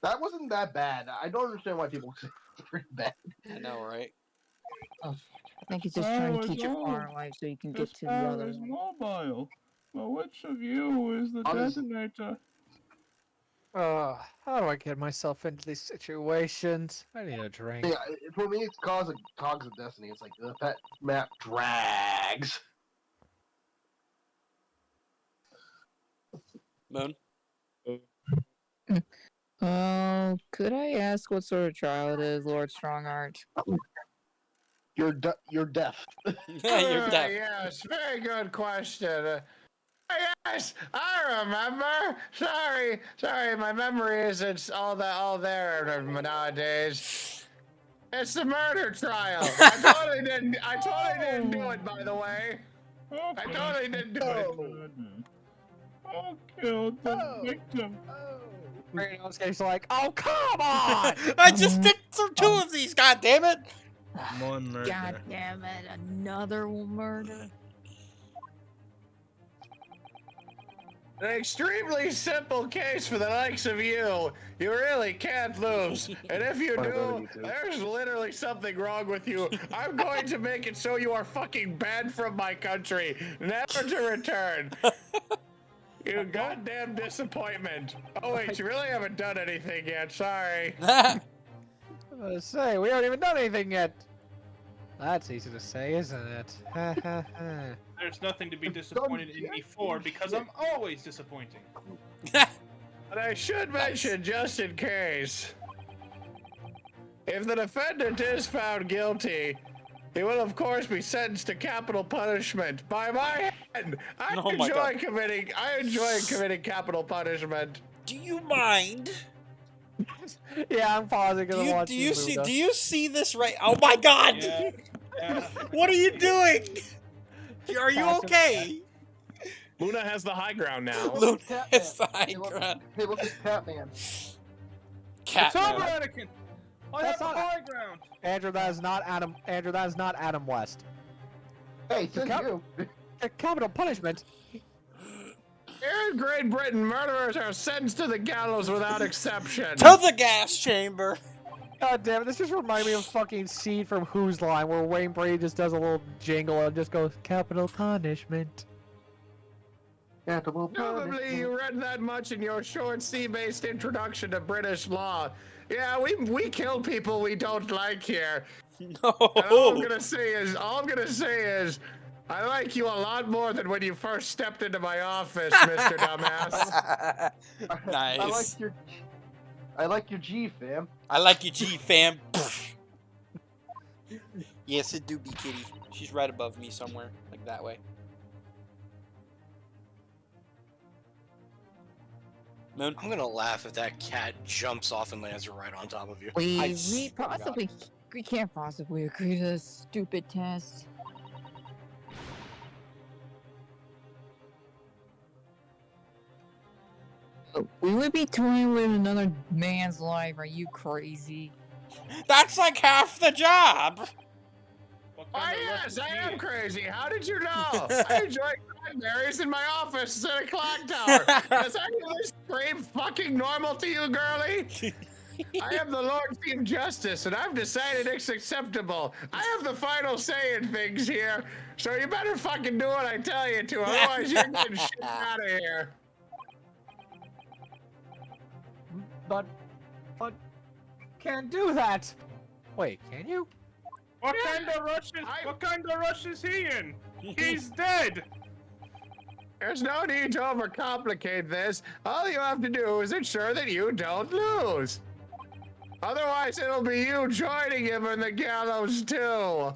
That wasn't that bad. I don't understand why people say it's pretty bad. I know, right? I think he's just trying to keep your car alive so you can get to the other is one. mobile. But which of you is the detonator? How do I get myself into these situations? I need a drink. Yeah, for me, it's Cogs of Destiny. It's like that map drags. Moon? Could I ask what sort of trial it is, Lord Strongheart? You're deaf. You're deaf. Yes, very good question. Yes, I remember. Sorry, my memory isn't all there nowadays. It's the murder trial. I totally didn't do it, by the way. I totally didn't do it. Who killed the victim? Radio's case like, oh come on! I just did two of these, god damn it! One murder. God damn it, another murder. An extremely simple case for the likes of you. You really can't lose. And if you do, there's literally something wrong with you. I'm going to make it so you are fucking banned from my country, never to return. You goddamn disappointment. Oh wait, you really haven't done anything yet, sorry. I was gonna say, we haven't even done anything yet. That's easy to say, isn't it? There's nothing to be disappointed in me for because I'm always disappointing. But I should mention, just in case, if the defendant is found guilty, he will of course be sentenced to capital punishment by my hand. I enjoy committing capital punishment. Do you mind? Yeah, I'm pausing because I'm watching Do you see this right? Oh my god! Yeah. What are you doing? Are you okay? Luna has the high ground now. Luna Catman. is the high Hey, look, ground. hey, look at Catman. It's over, Catman. Anakin. I That's have the not- high ground. Andrew, that is not Adam. Andrew, that is not Adam West. Hey, says cap- you. The capital punishment. Here in Great Britain, murderers are sentenced to the gallows without exception. To the gas chamber. God damn it! This just reminded me of fucking scene from Who's Line, where Wayne Brady just does a little jingle and just goes capital punishment. Capital Probably punishment. you read that much in your short C-based introduction to British law. Yeah, we kill people we don't like here. No. And all I'm gonna say is, I like you a lot more than when you first stepped into my office, Mr. Dumbass. Nice. I like your G, fam. I like you, G fam. Yes, it do be Kitty. She's right above me somewhere, like that way. Moon. I'm gonna laugh if that cat jumps off and lands right on top of you. We swear to God. possibly we can't possibly agree to this stupid test. We would be toying with another man's life. Are you crazy? That's like half the job. What Oh kind of yes, luck I is am he? crazy. How did you know? I enjoy cranberries in my office at a clock tower. Does any of this scream fucking normal to you, girly? I am the Lord Chief Justice, and I've decided it's acceptable. I have the final say in things here, so you better fucking do what I tell you to, otherwise you're getting shit out of here. But can't do that. Wait, can you? What kind of rush is he in? He's dead. There's no need to overcomplicate this. All you have to do is ensure that you don't lose. Otherwise, it'll be you joining him in the gallows too.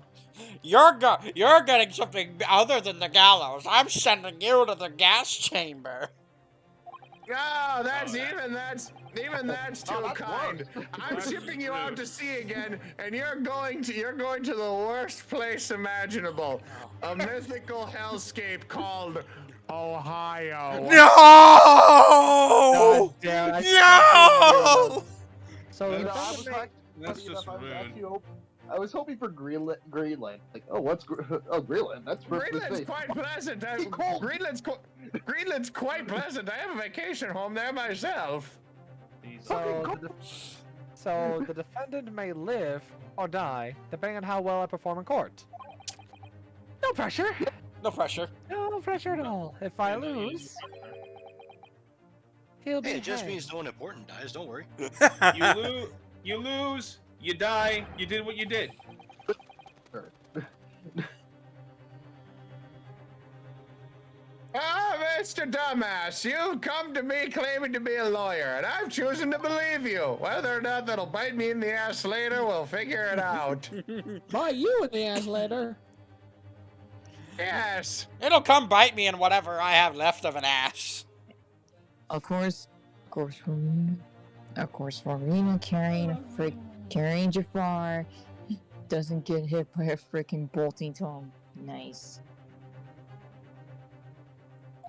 You're getting something other than the gallows. I'm sending you to the gas chamber. Oh, that's too that's kind. I'm shipping you out to sea again, and you're going to the worst place imaginable, a mythical hellscape called Ohio. No! God damn it, No! So You the know, I was defendant That's funny just enough, rude. I was hoping for Greenland. Like, oh, what's Greenland? That's for Greenland's space. quite pleasant. cold. Greenland's quite pleasant. I have a vacation home there myself. so the defendant may live or die depending on how well I perform in court. No pressure. No pressure. No pressure at all. If I lose, he'll be Hey, it just hanged. means no one important dies. Don't worry. You lose, you die, you did what you did. Ah, Mr. Dumbass, you've come to me claiming to be a lawyer, and I've chosen to believe you. Whether or not that'll bite me in the ass later, we'll figure it out. Bite you in the ass later. Yes. It'll come bite me in whatever I have left of an ass. Of course, Farina carrying Jafar doesn't get hit by a freaking bolting tongue. Nice.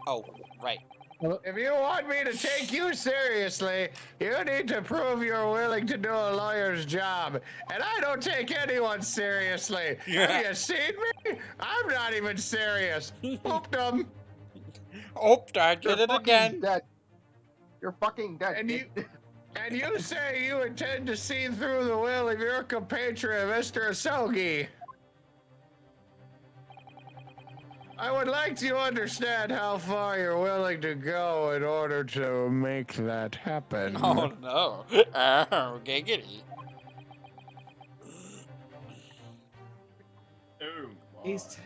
Oh, right. If you want me to take you seriously, you need to prove you're willing to do a lawyer's job. And I don't take anyone seriously. Have you seen me? I'm not even serious. Pooped them. Oh, I did You're it fucking again. Dead. You're fucking dead. And you say you intend to see through the will of your compatriot, Mr. Asogi. I would like to understand how far you're willing to go in order to make that happen. Oh no. Oh, giggity. He's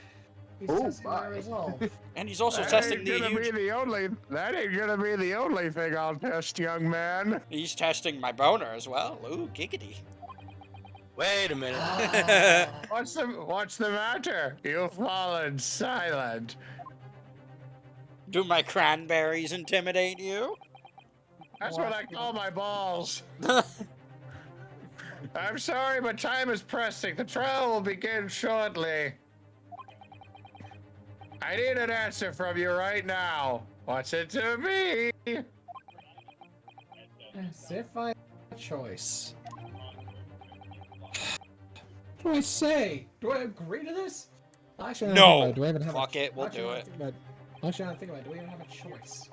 Oh, testing my my. resolve. And he's also That testing ain't the gonna huge... be the only. That ain't gonna be the only thing I'll test, young man. He's testing my boner as well. Ooh, giggity. Wait a minute. What's the matter? You've fallen silent. Do my cranberries intimidate you? That's what I call my balls. I'm sorry, but time is pressing. The trial will begin shortly. I need an answer from you right now. What's it to be? As if I had a choice. What do I say? Do I agree to this? Actually, I don't No! think about it. Do I even have Fuck it, we'll actually, do I it. don't think about- Actually, I don't think about it. Do we even have a choice?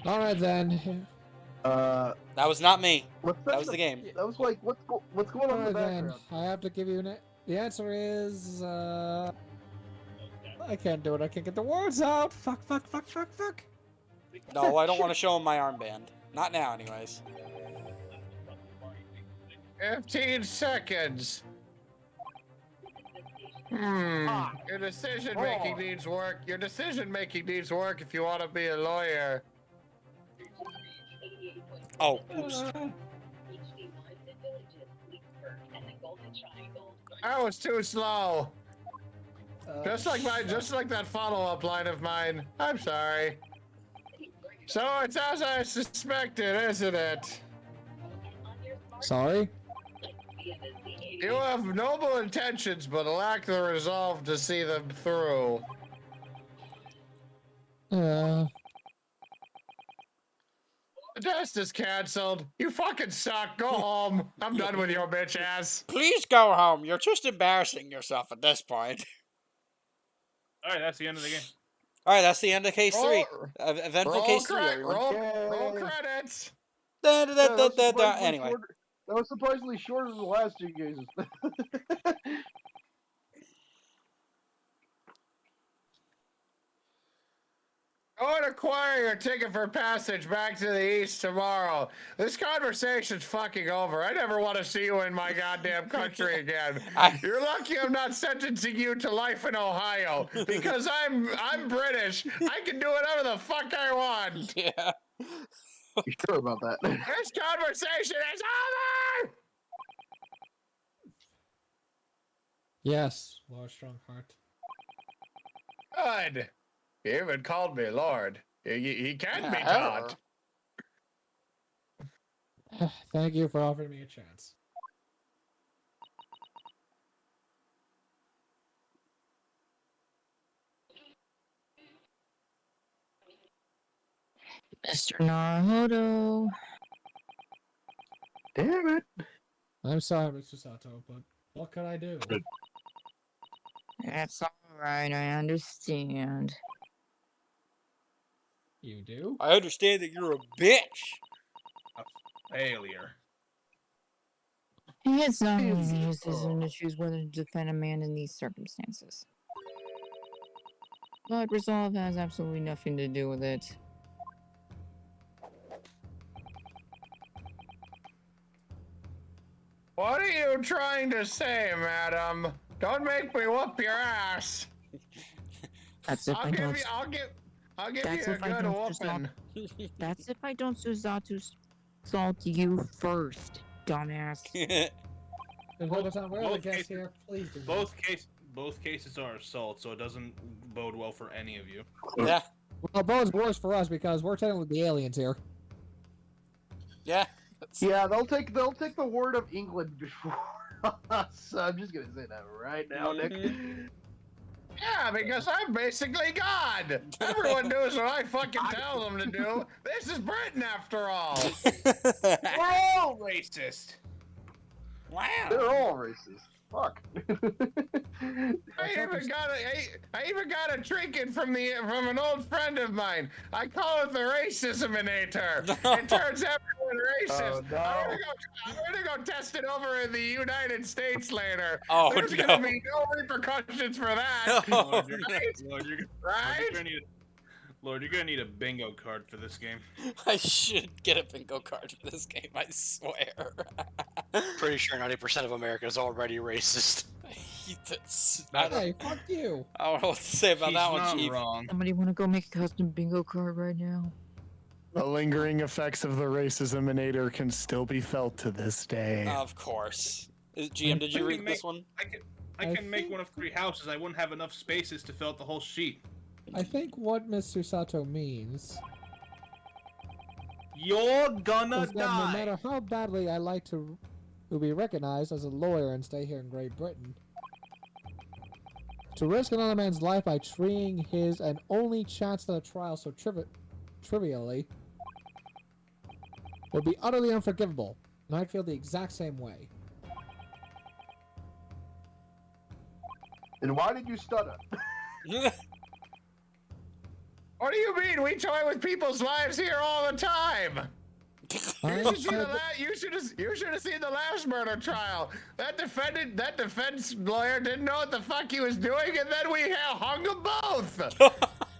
Alright then. Uh, That was not me. what's That was the game. That was like, what's going on in the Alright then. background? I have to give you the answer is, I can't do it. I can't get the words out. Fuck. No, I don't want to show him my armband. Not now, anyways. 15 seconds. Your decision making needs work. Your decision making needs work if you want to be a lawyer. Oh, oops. That was too slow. Just like that follow-up line of mine. I'm sorry. So it's as I suspected, isn't it? Sorry? You have noble intentions, but lack the resolve to see them through. The test is canceled. You fucking suck. Go home. I'm done with your bitch ass. Please go home. You're just embarrassing yourself at this point. All right, that's the end of the game. All right, that's the end of case 3. Roll- Eventful case 3, everyone. roll credits. Anyway. That was surprisingly shorter than the last 2 cases. Go and acquire your ticket for passage back to the east tomorrow. This conversation's fucking over. I never want to see you in my goddamn country again. You're lucky I'm not sentencing you to life in Ohio because I'm British. I can do whatever the fuck I want. Yeah. You sure about that? This conversation is over. Yes, Lord Strongheart. Good. He even called me Lord. He can be taught. Thank you for offering me a chance. Mr. Naruto. Damn it. I'm sorry, Mr. Sato, but what can I do? That's alright, I understand. You do? I understand that you're a bitch. Failure. It's not really a decision to choose whether to defend a man in these circumstances. But resolve has absolutely nothing to do with it. What are you trying to say, madam? Don't make me whoop your ass. That's if I don't. I'll give That's you a if I good don't just whooping. That's if I don't Suzato salt you first, dumbass. And hold us on, we're the Both guests cases- here. Please do. Both cases are assault, so it doesn't bode well for any of you. Yeah. Well, bodes worse for us because we're technically the aliens here. Yeah. Yeah, they'll take the word of England before us. I'm just gonna say that right now, Nick. Yeah, because I'm basically God. Everyone does what I fucking tell them to do. This is Britain, after all. We're all racist. Wow. They're all racist. Fuck. I even got a trinket from an old friend of mine. I call it the racisminator. It turns everyone racist. Oh, no. I'm gonna go test it over in the United States later. Oh, There's no. gonna be no repercussions for that. Oh, Lord, you're gonna need a bingo card for this game. I should get a bingo card for this game, I swear. Pretty sure 90% of America is already racist. Hey, fuck you. I don't know what to say about He's that one, not Chief. wrong. Somebody want to go make a custom bingo card right now? The lingering effects of the racisminator can still be felt to this day. Of course. GM, did you read this one? I can make one of 3 houses. I wouldn't have enough spaces to fill out the whole sheet. I think what Mr. Sato means You're gonna is that no die. matter how badly I like to be recognized as a lawyer and stay here in Great Britain, to risk another man's life by treating his and only chance at a trial so trivially would be utterly unforgivable, and I feel the exact same way. And why did you stutter? What do you mean? We toy with people's lives here all the time. You should have seen the last murder trial. That defense lawyer didn't know what the fuck he was doing, and then we hung them both.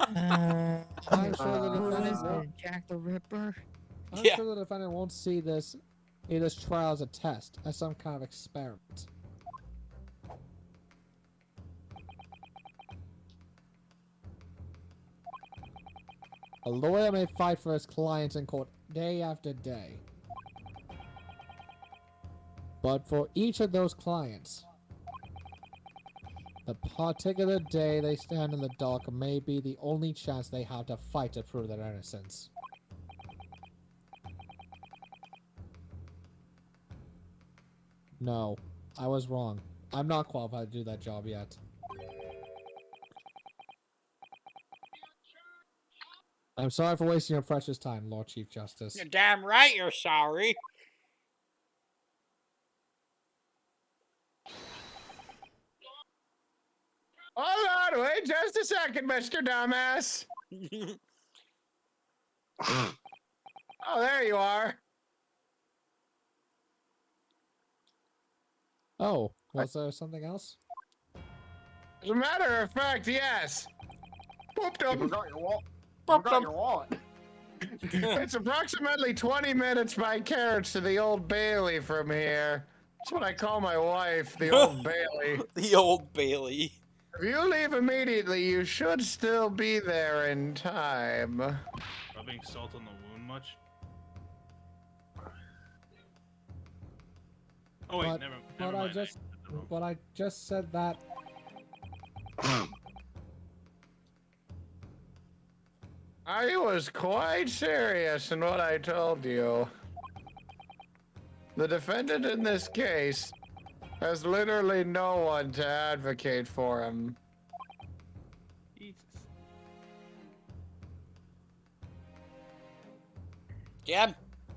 I'm sure the What is defendant. it, Jack the Ripper? I'm Yeah. sure the defendant won't see this trial as a test, as some kind of experiment. A lawyer may fight for his clients in court day after day. But for each of those clients, the particular day they stand in the dock may be the only chance they have to fight to prove their innocence. No, I was wrong. I'm not qualified to do that job yet. I'm sorry for wasting your precious time, Lord Chief Justice. You're damn right you're sorry. Hold on, wait just a second, Mr. Dumbass. Oh, there you are. Oh, was there something else? As a matter of fact, yes. Pooped You him. forgot your wallet. You forgot your wallet. It's approximately 20 minutes by carriage to the Old Bailey from here. That's what I call my wife, the Old Bailey. The Old Bailey. If you leave immediately, you should still be there in time. Rubbing salt on the wound much? Oh wait, never mind. But I just said that. I was quite serious in what I told you. The defendant in this case has literally no one to advocate for him. Jesus. Jim,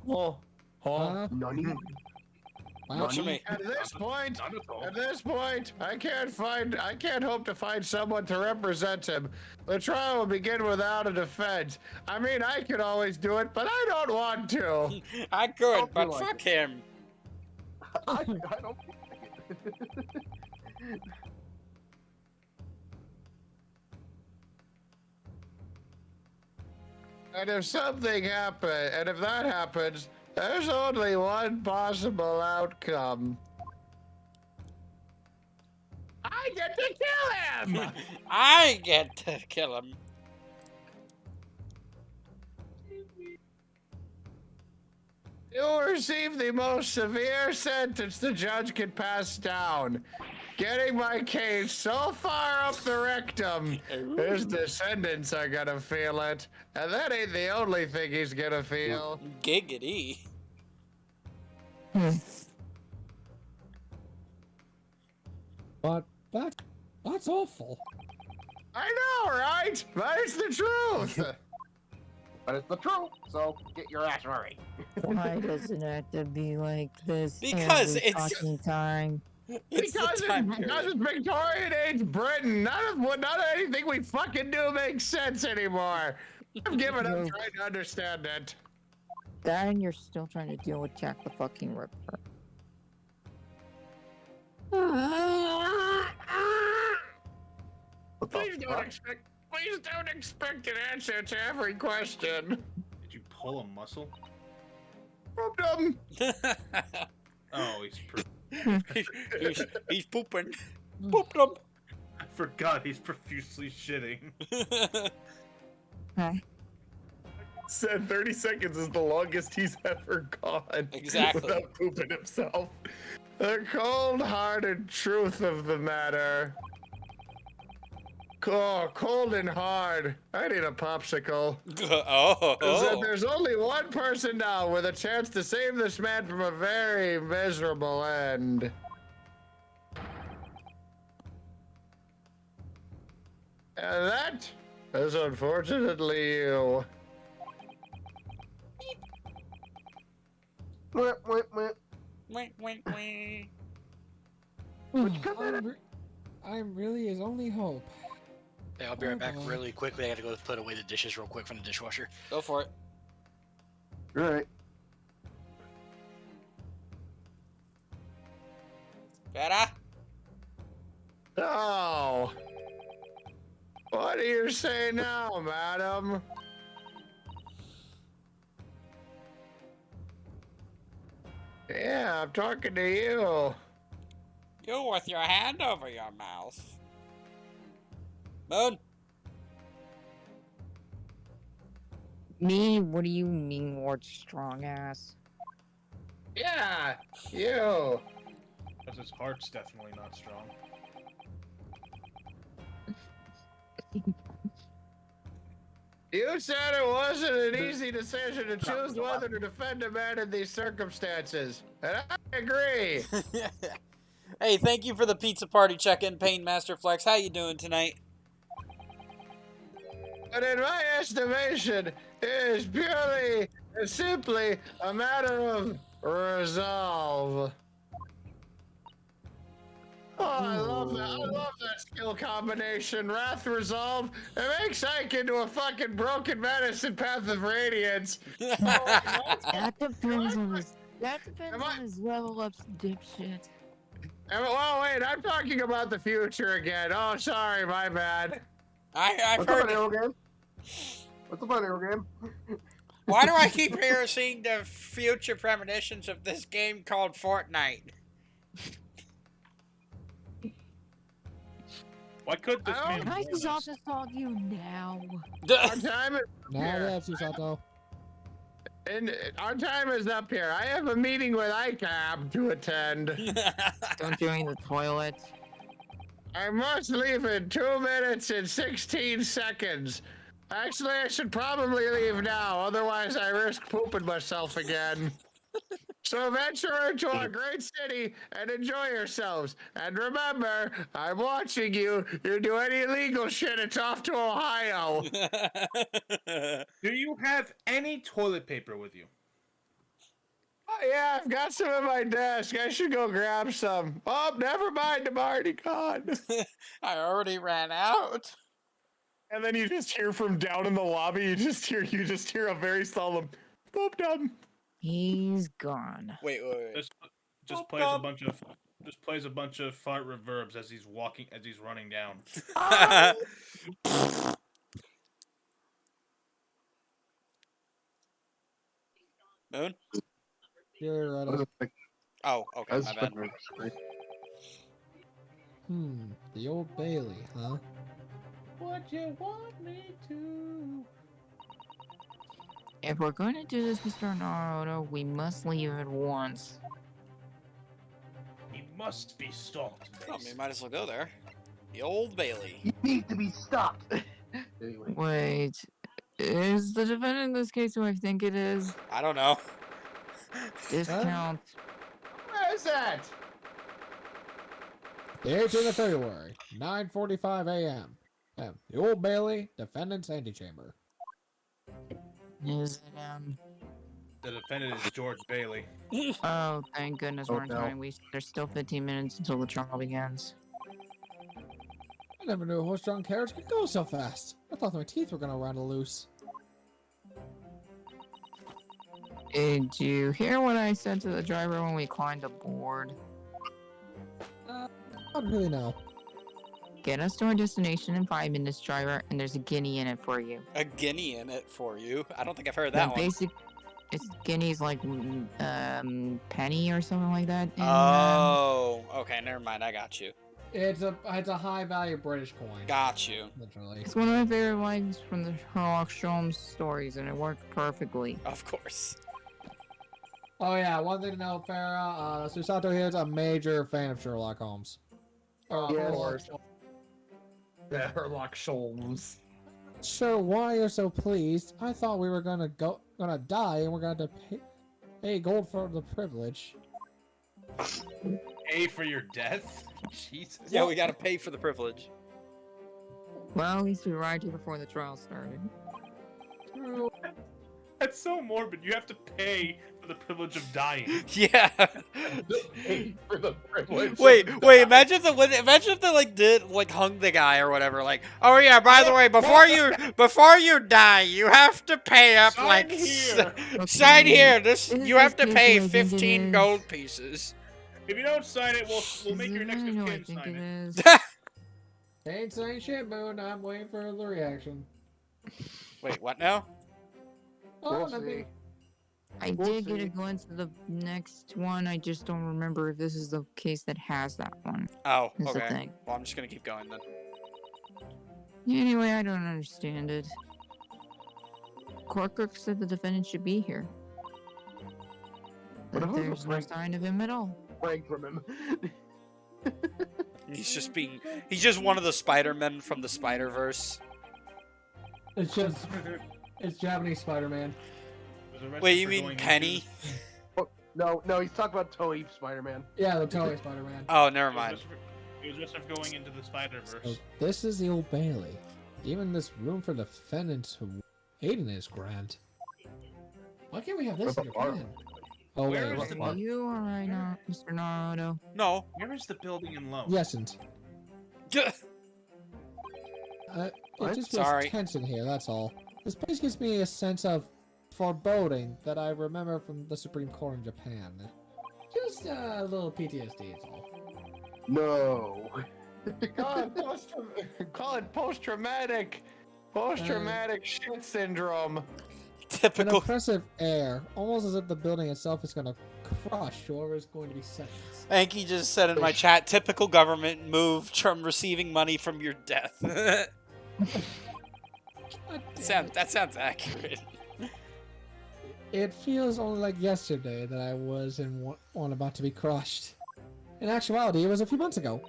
Oh, Nani? answer me. At this point, I can't hope to find someone to represent him. The trial will begin without a defense. I mean, I could always do it, but I don't want to. I could, Don't but be like fuck it. him. I don't. And if something happens, and if that happens, there's only one possible outcome. I get to kill him! I get to kill him. You'll receive the most severe sentence the judge could pass down. Getting my case so far up the rectum, his descendants are gonna feel it. And that ain't the only thing he's gonna feel. Giggity. But that's awful. I know, right? But it's the truth. But it's the truth, so get your ass right. Why doesn't it have to be like this Because every it's- fucking time? It's Because the time it's period. Victorian age Britain. None of anything we fucking do makes sense anymore. I've given up No. trying to understand it. That and you're still trying to deal with Jack the fucking Ripper. What the Please fuck? don't expect an answer to every question. Did you pull a muscle? Problem. Oh, he's pooping. Pooped him. I forgot he's profusely shitting. Huh? Said 30 seconds is the longest he's ever gone. Exactly. Without pooping himself. The cold-hearted truth of the matter. Cold and hard. I need a popsicle. Oh. Is that there's only one person now with a chance to save this man from a very miserable end. And that is unfortunately you. Wait, wait, wait. Wait, wait, wait. Which come in I'm really his only hope. Hey, I'll be right back boy. really quickly. I gotta go put away the dishes real quick from the dishwasher. Go for it. Right. Better? Oh. What do you say now, madam? Yeah, I'm talking to you. You with your hand over your mouth. Moon? Me? What do you mean, Lord Strong Ass? Yeah, you. Because his heart's definitely not strong. You said it wasn't an easy decision to choose whether to defend a man in these circumstances, and I agree. Hey, thank you for the pizza party check-in, Pain Master Flex. How you doing tonight? But in my estimation, it is purely and simply a matter of resolve. Oh, I love that. I love that skill combination. Wrath, resolve. It makes Ike into a fucking broken medicine path of radiance. That depends on his. That depends on his level up, dipshit. Well, wait, I'm talking about the future again. Oh, sorry, my bad. I've What's up, heard. video game? What's up, video game? Why do I keep hearing the future premonitions of this game called Fortnite? Why could this man Can I warn just us? also talk to you now? Our time is Now here. that's Susato. And our time is up here. I have a meeting with ICAB to attend. Don't you in the toilet? I must leave in 2 minutes and 16 seconds. Actually, I should probably leave now, otherwise I risk pooping myself again. So venture into our great city and enjoy yourselves. And remember, I'm watching you. You do any illegal shit, it's off to Ohio. Do you have any toilet paper with you? Oh, yeah, I've got some in my desk. I should go grab some. Oh, never mind. I'm already gone. I already ran out. And then you just hear from down in the lobby, you just hear a very solemn boop dum. He's gone. Wait. Just plays a bunch of fart reverbs as he's running down. Moon? You're right. Oh, okay, my bad. The Old Bailey, huh? What you want me to? If we're going to do this, Mr. Naruto, we must leave at once. He must be stopped. Oh, we might as well go there. The Old Bailey. You need to be stopped. Anyway. Wait, is the defendant in this case who I think it is? I don't know. Discount. Where is that? The 18th of February, 9:45 a.m. The Old Bailey, defendant's antechamber. Is it, The defendant is George Bailey. Oh, thank goodness we're in no. time. There's still 15 minutes until the trial begins. I never knew a horse-drawn carriage could go so fast. I thought my teeth were gonna rattle loose. Did you hear what I said to the driver when we climbed aboard? I don't really know. Get us to our destination in 5 minutes, driver, and there's a guinea in it for you. A guinea in it for you. I don't think I've heard that one. It's guinea's like penny or something like that. And, Oh, okay, never mind. I got you. It's a high-value British coin. Got you. Literally. it's one of my favorite lines from the Sherlock Holmes stories, and it worked perfectly. Of course. Oh yeah, one thing to know, Farah, Susato here is a major fan of Sherlock Holmes. Yes. Sherlock Holmes. Sure, why you're so pleased? I thought we were gonna die, and we're gonna pay gold for the privilege. A for your death? Jesus. Yeah, we gotta pay for the privilege. Well, at least we arrived here before the trial started. At That's so morbid. You have to pay for the privilege of dying. Yeah. For the privilege. Wait. Imagine if they like did like hung the guy or whatever. Like, oh yeah. By the way, before you die, you have to pay up Sign like here. sign here. This Is you have this to case pay what I think it 15 is? gold pieces. If you don't sign it, we'll make Is your it? next I of know I kin think sign it it. is. Ain't saying shit, Moon. I'm waiting for the reaction. Wait, what now? Oh, We'll nothing. see. I We'll did get see. a glimpse of the next one. I just don't remember if this is the case that has that one. Oh, Is the okay. thing. Well, I'm just gonna keep going then. Anyway, I don't understand it. Corcook said the defendant should be here. But But who's the there's no prank- sign of him at all. Prank from him. He's just one of the Spider-Men from the Spider-Verse. It's Japanese Spider-Man. Was arrested Wait, you for mean going Penny? No, he's talking about Toei Spider-Man. Yeah, the Toei Spider-Man. Oh, never He was mind. arrested for- He was arrested for going into the Spider-Verse. So this is the Old Bailey. Even this room for defendants who Aiden is grand. Why can't we have this in What the fuck? Japan? Oh Where wait, is what the the Are fuck? you alright, Mr. Naruto? No. Where is the building in Lowe? Yesn't. It What? just feels Sorry. tense in here, that's all. This place gives me a sense of foreboding that I remember from the Supreme Court in Japan. Just a little PTSD, is all. No. Call it post-traumatic shit syndrome. An Typical. oppressive air, almost as if the building itself is gonna crush whoever is going to be sentenced. Anki just said in my chat, typical government move from receiving money from your death. God damn it. that sounds accurate. It feels only like yesterday that I was in one about to be crushed. In actuality, it was a few months ago.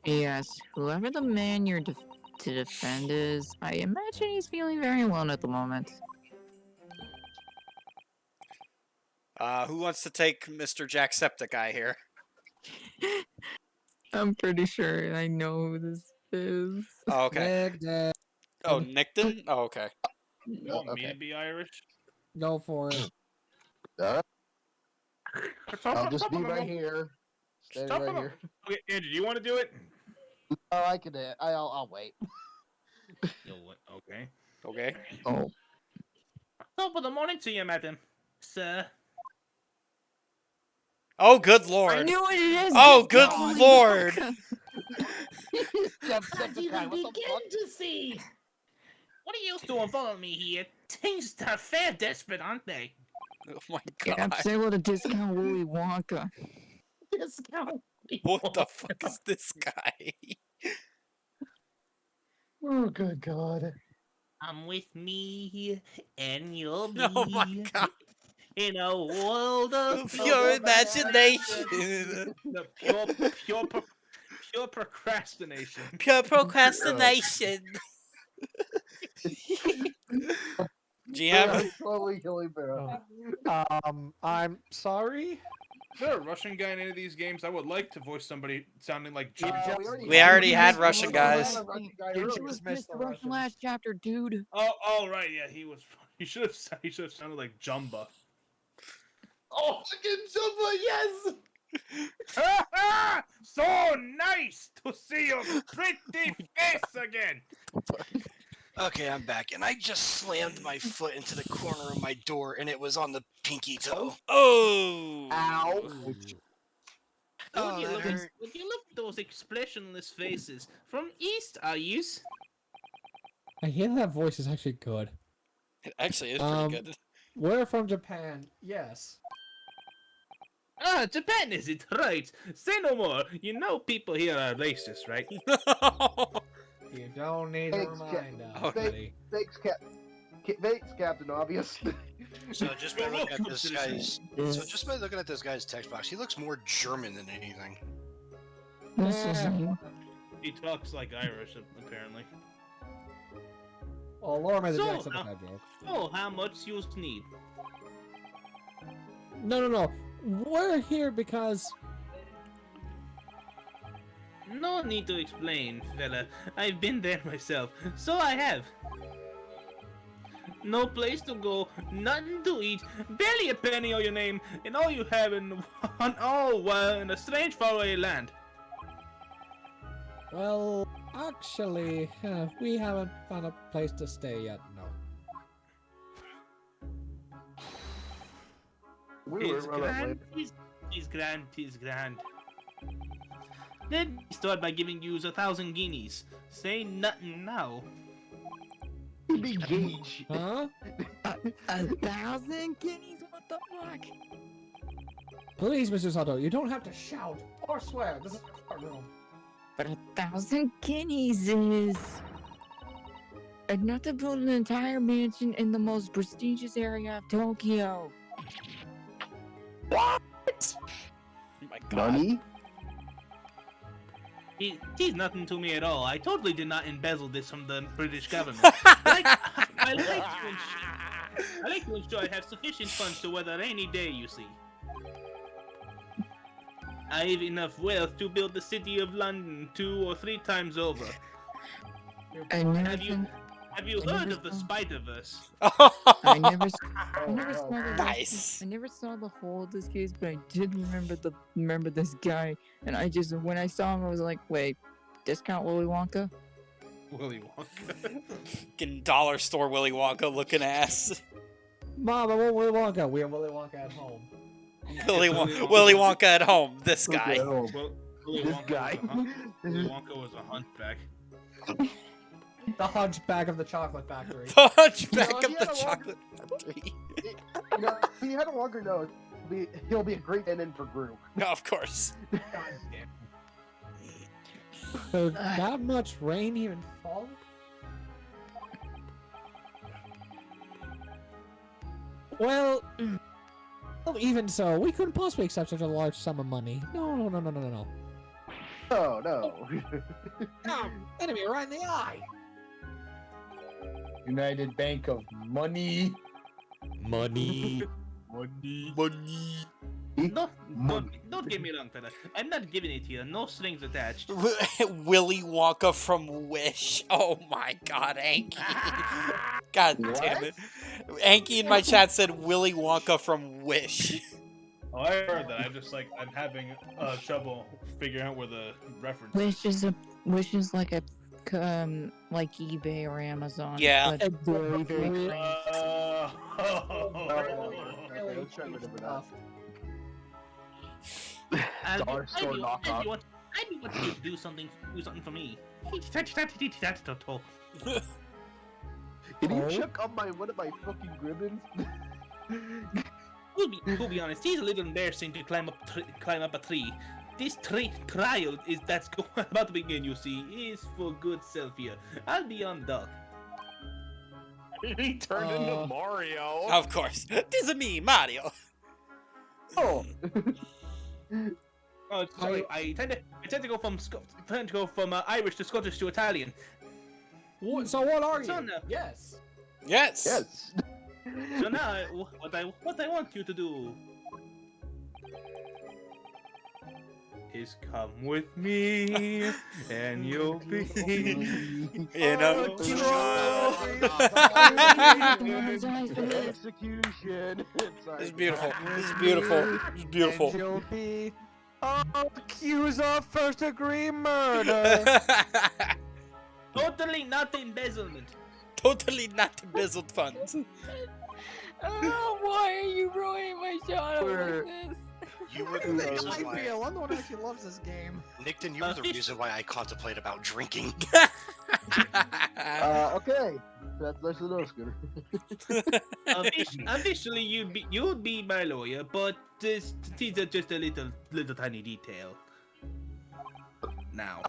Yes, whoever the man you're to defend is, I imagine he's feeling very alone at the moment. Who wants to take Mr. Jacksepticeye here? I'm pretty sure I know who this is. Oh, okay. Nick, Dad, Oh, Nickton? Oh, okay. You want me Okay. to be Irish? go for it. I'll just be right here. Standing right here. Okay, Andrew, do you want to do it? Oh, I can. I'll wait. Okay. Okay. Oh. Top of the morning to you, madam. Sir. Oh, good I lord. knew what it is! Oh, just good holy lord. fuck. Jacksepticeye, what the fuck? to see. What are you doing following me here? Things are fair desperate, aren't they? Oh my Yeah, god. I'm able to discount Willy Wonka. Discount. What the fuck is this guy? Oh, good God. Come with me, and you'll be Oh my god. in a world of Pure imagination. No, pure procrastination. Pure procrastination. GM? Slowly killing Barrow. I'm sorry. Is there a Russian guy in any of these games? I would like to voice somebody sounding like Jim. We already had Missed Russian the guys. Russian- You You just just missed missed the the Russian Russians. last chapter, dude. Oh, right, yeah, he was. He should have sounded like Jumba. Oh, fucking Jumba, yes! So nice to see your pretty face again. Okay, I'm back, and I just slammed my foot into the corner of my door, and it was on the pinky toe. Oh. Ow. Oh, Would you that look hurt. would you look at those expressionless faces? From East, are yous? I hear that voice is actually good. It actually is pretty good. We're from Japan, yes. Ah, Japan is it? Right. Say no more. You know people here are racist, right? You don't need to Thanks, remind us, Okay. buddy. Thanks, Captain Obvious. So just by looking at this guy's, Yes. so just by looking at this guy's text box, he looks more German than anything. This is He talks like Irish, apparently. Oh, Laura made the So, Jacksepticeye joke. Oh, how much you need? No. We're here because No need to explain, fella. I've been there myself, so I have. no place to go, nothing to eat, barely a penny on your name, and all you have in in a strange faraway land. Well, actually, we haven't found a place to stay yet, no. Tis grand, tis grand, tis grand. Let me start by giving you 1,000 guineas. Say nothing now. Big gauge. Huh? 1,000 guineas? What the fuck? Please, Mr. Sato, you don't have to shout or swear. This is our room. But 1,000 guineas is enough to build an entire mansion in the most prestigious area of Tokyo. Oh my god. Nani? He's nothing to me at all. I totally did not embezzle this from the British government. I like to ensure I have sufficient funds to weather any day, you see. I have enough wealth to build the city of London 2 or 3 times over. Have you heard of the Spider-Verse? I never saw the Nice. I never saw the whole of this case, but I did remember this guy, and I just when I saw him, I was like, wait, discount Willy Wonka? Willy Wonka. Fucking dollar store Willy Wonka looking ass. Mom, I want Willy Wonka. We have Willy Wonka at home. Willy Wonka at home. This guy. Willy This Wonka guy. Willy Wonka was a hunchback. The hunchback of the chocolate factory. The hunchback You know, of he the had a chocolate factory. You know, if he had a longer nose, he'll be a great stand-in for Gru. No, of course. So that much rain even fall? Well, even so, we couldn't possibly accept such a large sum of money. No. Oh, no. Enemy right in the eye. United Bank of Money. Money. Don't get me wrong, fella. I'm not giving it to you. No strings attached. Willy Wonka from Wish. Oh my god, Anki. God damn it. Anki in my chat said Willy Wonka from Wish. Oh, I heard that. I'm having trouble figuring out where the reference. Wish is like a like eBay or Amazon. Yeah. But very crazy. Let's try to remember that. I Dollar store knockoff. want you to do something for me. Did you check on one of my fucking ribbons? To be honest, it's a little embarrassing to climb up a tree. This trial that's about to begin, you see, is for good self here. I'll be on dock. He turned into Mario. Of course. This is me, Mario. Oh. Oh, sorry. I tend to go from Irish to Scottish to Italian. So what are you? So now, Yes. Yes. Yes. so now, what I want you to do is come with me, and you'll be In a Execution. This is beautiful. This is beautiful. This is beautiful. And you'll be accused of first-degree murder. totally not embezzlement. Totally not embezzled funds. Oh, why are you ruining my shot We're- like this? You were the I reason why, feel I'm the one who actually loves this game. Nickton, you were the reason why I contemplate about drinking. Okay. That's the nose scooter. Officially, you'd be my lawyer, but these are just a little tiny detail. Now,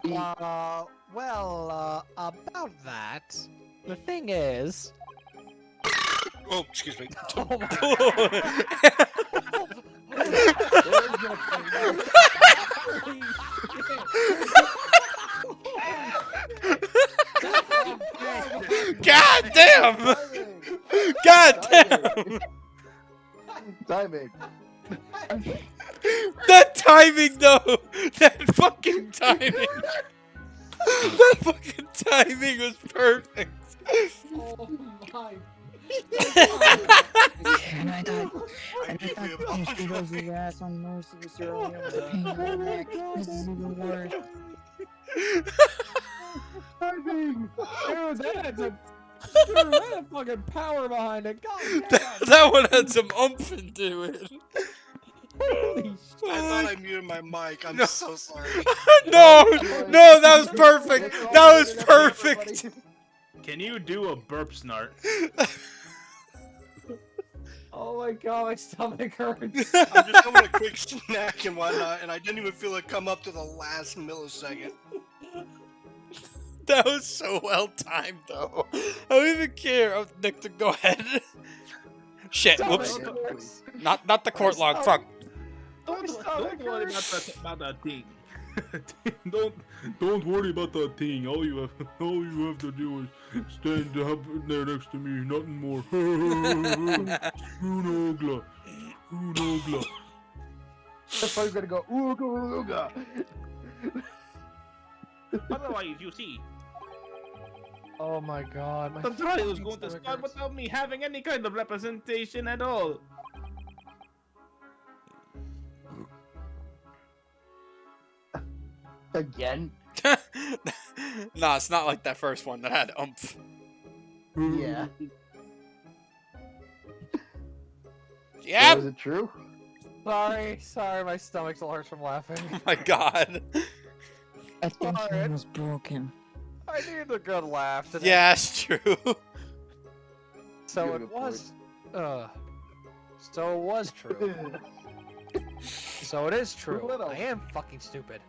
About that, the thing is... Oh, excuse me. God damn! God damn! Timing. That timing though! That fucking timing! That fucking timing was perfect! Oh my And I thought she goes his ass on merciless earlier with a pain in the neck. This is even worse. Timing! Dude, that had fucking power behind it. God damn. That one had some oomph into it. Holy I thought I muted my mic. I'm No. so sorry. No, no, that was perfect. That was perfect. Can you do a burp snort? Oh my god, my stomach hurts. I'm just having a quick snack and whatnot, and I didn't even feel it come up to the last millisecond. That was so well timed, though. I don't even care. Oh, Nick, go ahead. Shit, whoops. Not the court log. Fuck. Don't worry about that thing. don't worry about that thing. All you have to do is stand up there next to me. Nothing more. Unogla. That's why you're gonna go ooga ooga. Otherwise, you see, Oh my god. My the trial is fucking going to stomach start hurts. without me having any kind of representation at all. Again? Nah, it's not like that first one that had oomph. Yeah. Yep. Is it true? Sorry, my stomach still hurts from laughing. Oh my god. I think he Alright. was broken. I needed a good laugh today. Yeah, it's true. So Good it was. So it was true. So it is true. Little. I am fucking stupid.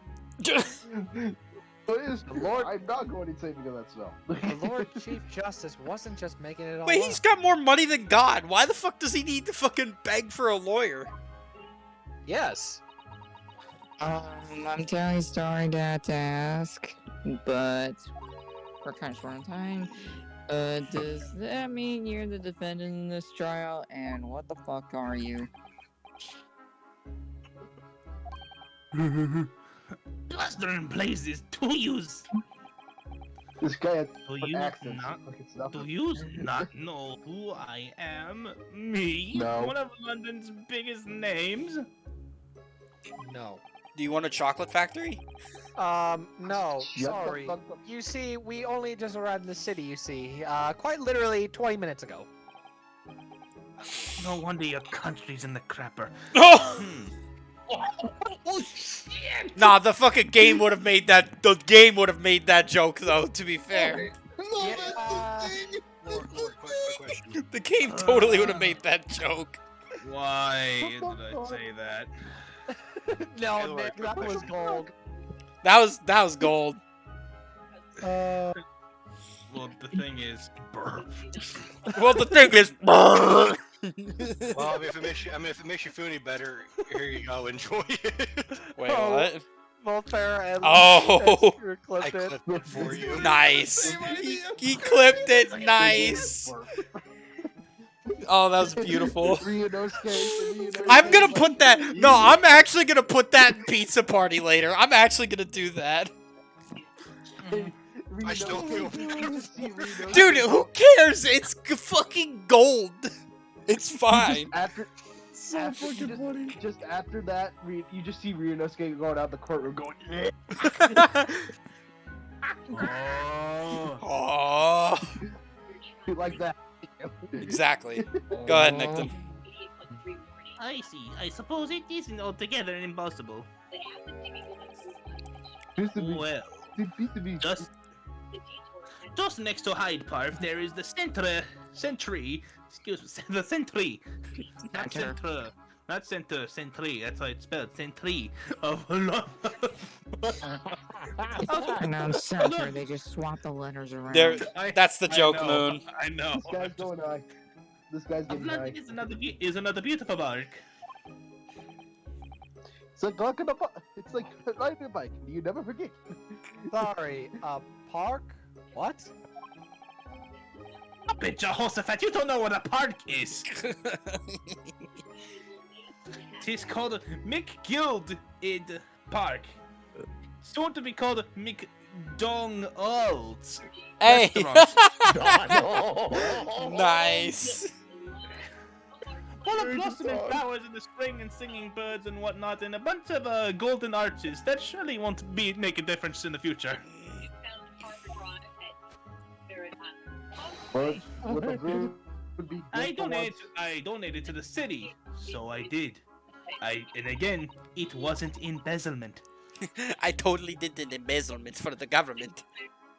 It is The true. Lord- I'm not going insane because of that smell. The Lord Chief Justice wasn't just making it all Wait, up. he's got more money than God. Why the fuck does he need to fucking beg for a lawyer? Yes. I'm terribly sorry to have to ask, but we're kind of short on time. Does that mean you're the defendant in this trial? And what the fuck are you? Plaster in places to use. This guy has Do you accents. not? Fucking stuff. Do you not know who I am? Me? No. One of London's biggest names? No. Do you want a chocolate factory? No. Yep. Sorry. You see, we only just arrived in the city, you see. Quite literally 20 minutes ago. No wonder your country's in the crapper. Oh! Oh shit! Nah, the fucking game would have made that. The game would have made that joke, though. To be fair, Lord, quick question. the game totally would have made that joke. Why did I say that? No, Either way, Nick, quick that was question. gold. That was gold. Well, the thing is, burp. Well, the thing is, Well, if it makes you feel any better, here you go. Enjoy it. wait, Oh. what? Voltaire and Oh. you I clipped it. clipped it for you. Nice. He clipped it. Nice. Oh, that was beautiful. I'm gonna put that. No, I'm actually gonna put that in Pizza Party later. I'm actually gonna do that. I still feel Dude, who cares? It's fucking gold. It's fine. After just after that, you just see Ryunosuke going out the courtroom going, "Eh." Oh, like that. exactly. Go ahead, Nickton. I see. I suppose it isn't altogether impossible. Well, just next to Hyde Park, there is the Sentry. Excuse me, the Sentry. Not Centre. Not Center. Sentry. That's how it's spelled. Sentry of London. And I'm censor, they just swap the letters around. There. That's the joke, I know, Moon. I know. This guy's going high. This guy's getting high. London is another beautiful park. It's like riding a bike. You never forget. Sorry, park? What? Bitch, Jehoshaphat, you don't know what a park is. It's called McGild Park. Soon to be called McDonald's. Hey! Donald. Nice. Full of blossoming flowers in the spring and singing birds and whatnot, and a bunch of golden arches that surely won't make a difference in the future. But what the good would be I good for donated to the city, so I did. And again, it wasn't embezzlement. I totally did an embezzlement for the government.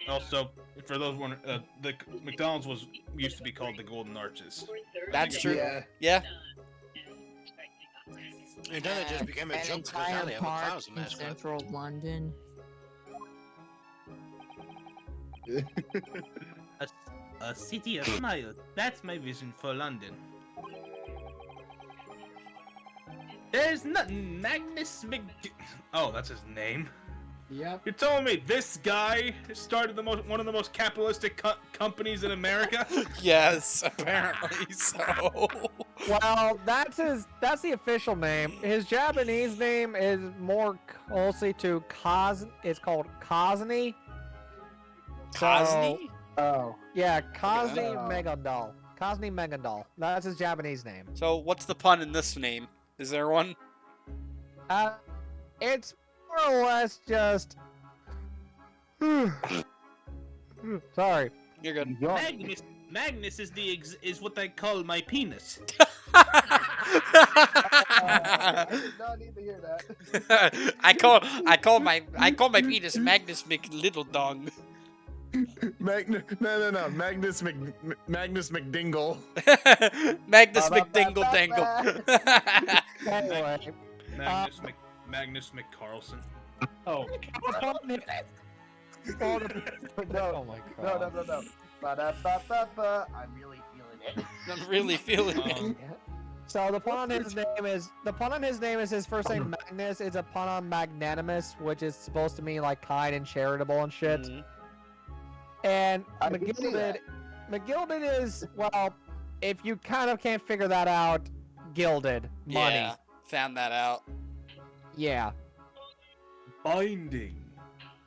Also, for those wondering, the McDonald's used to be called the Golden Arches. That's true. Yeah. Yeah. And then it just became a An joke to the entire valley of a park clown's in mascot. central London. A city of smiles. That's my vision for London. There's nothing. Magnus Oh, that's his name. Yep. You're telling me this guy started one of the most capitalistic companies in America? Yes, apparently so. Well, that's the official name. His Japanese name is more closely to It's called Cosney. Cosney? Oh. Yeah, Cosney Oh. Megandal. Cosney Megandal. That's his Japanese name. So what's the pun in this name? Is there one? It's more or less just. Sorry. You're good. Magnus is what I call my penis. I did not need to hear that. I call my penis Magnus McLittledong. No. Magnus McDingle. Magnus McDingle Dangle. Anyway. Magnus McCarlson. Oh. No. Oh my god. No. Ba-da-ba-ba-ba. I'm really feeling it. I'm really feeling it. So the pun on his name is his first name Magnus. It's a pun on magnanimous, which is supposed to mean like kind and charitable and shit. Mhm. And I can see that. McGilded is, well, if you kind of can't figure that out, gilded money. Yeah, found that out. Yeah. Binding.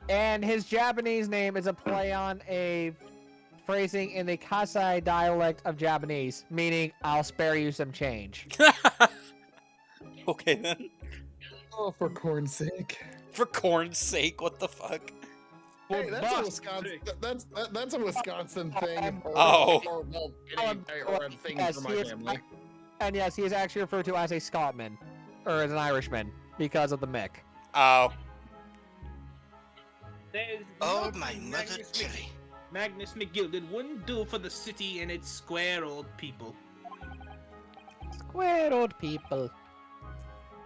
And his Japanese name is a play on a phrasing in the Kasai dialect of Japanese, meaning I'll spare you some change. Okay then. Oh, for corn's sake. For corn's sake, what the fuck? Hey, that's a Wisconsin. That's a Wisconsin thing. Oh. Or a thing Yes, for my he is- family. And yes, he is actually referred to as a Scotsman, or as an Irishman, because of the Mick. Oh. There's Oh nothing my mother chili. Magnus McGilded wouldn't do for the city and its square old people. Square old people.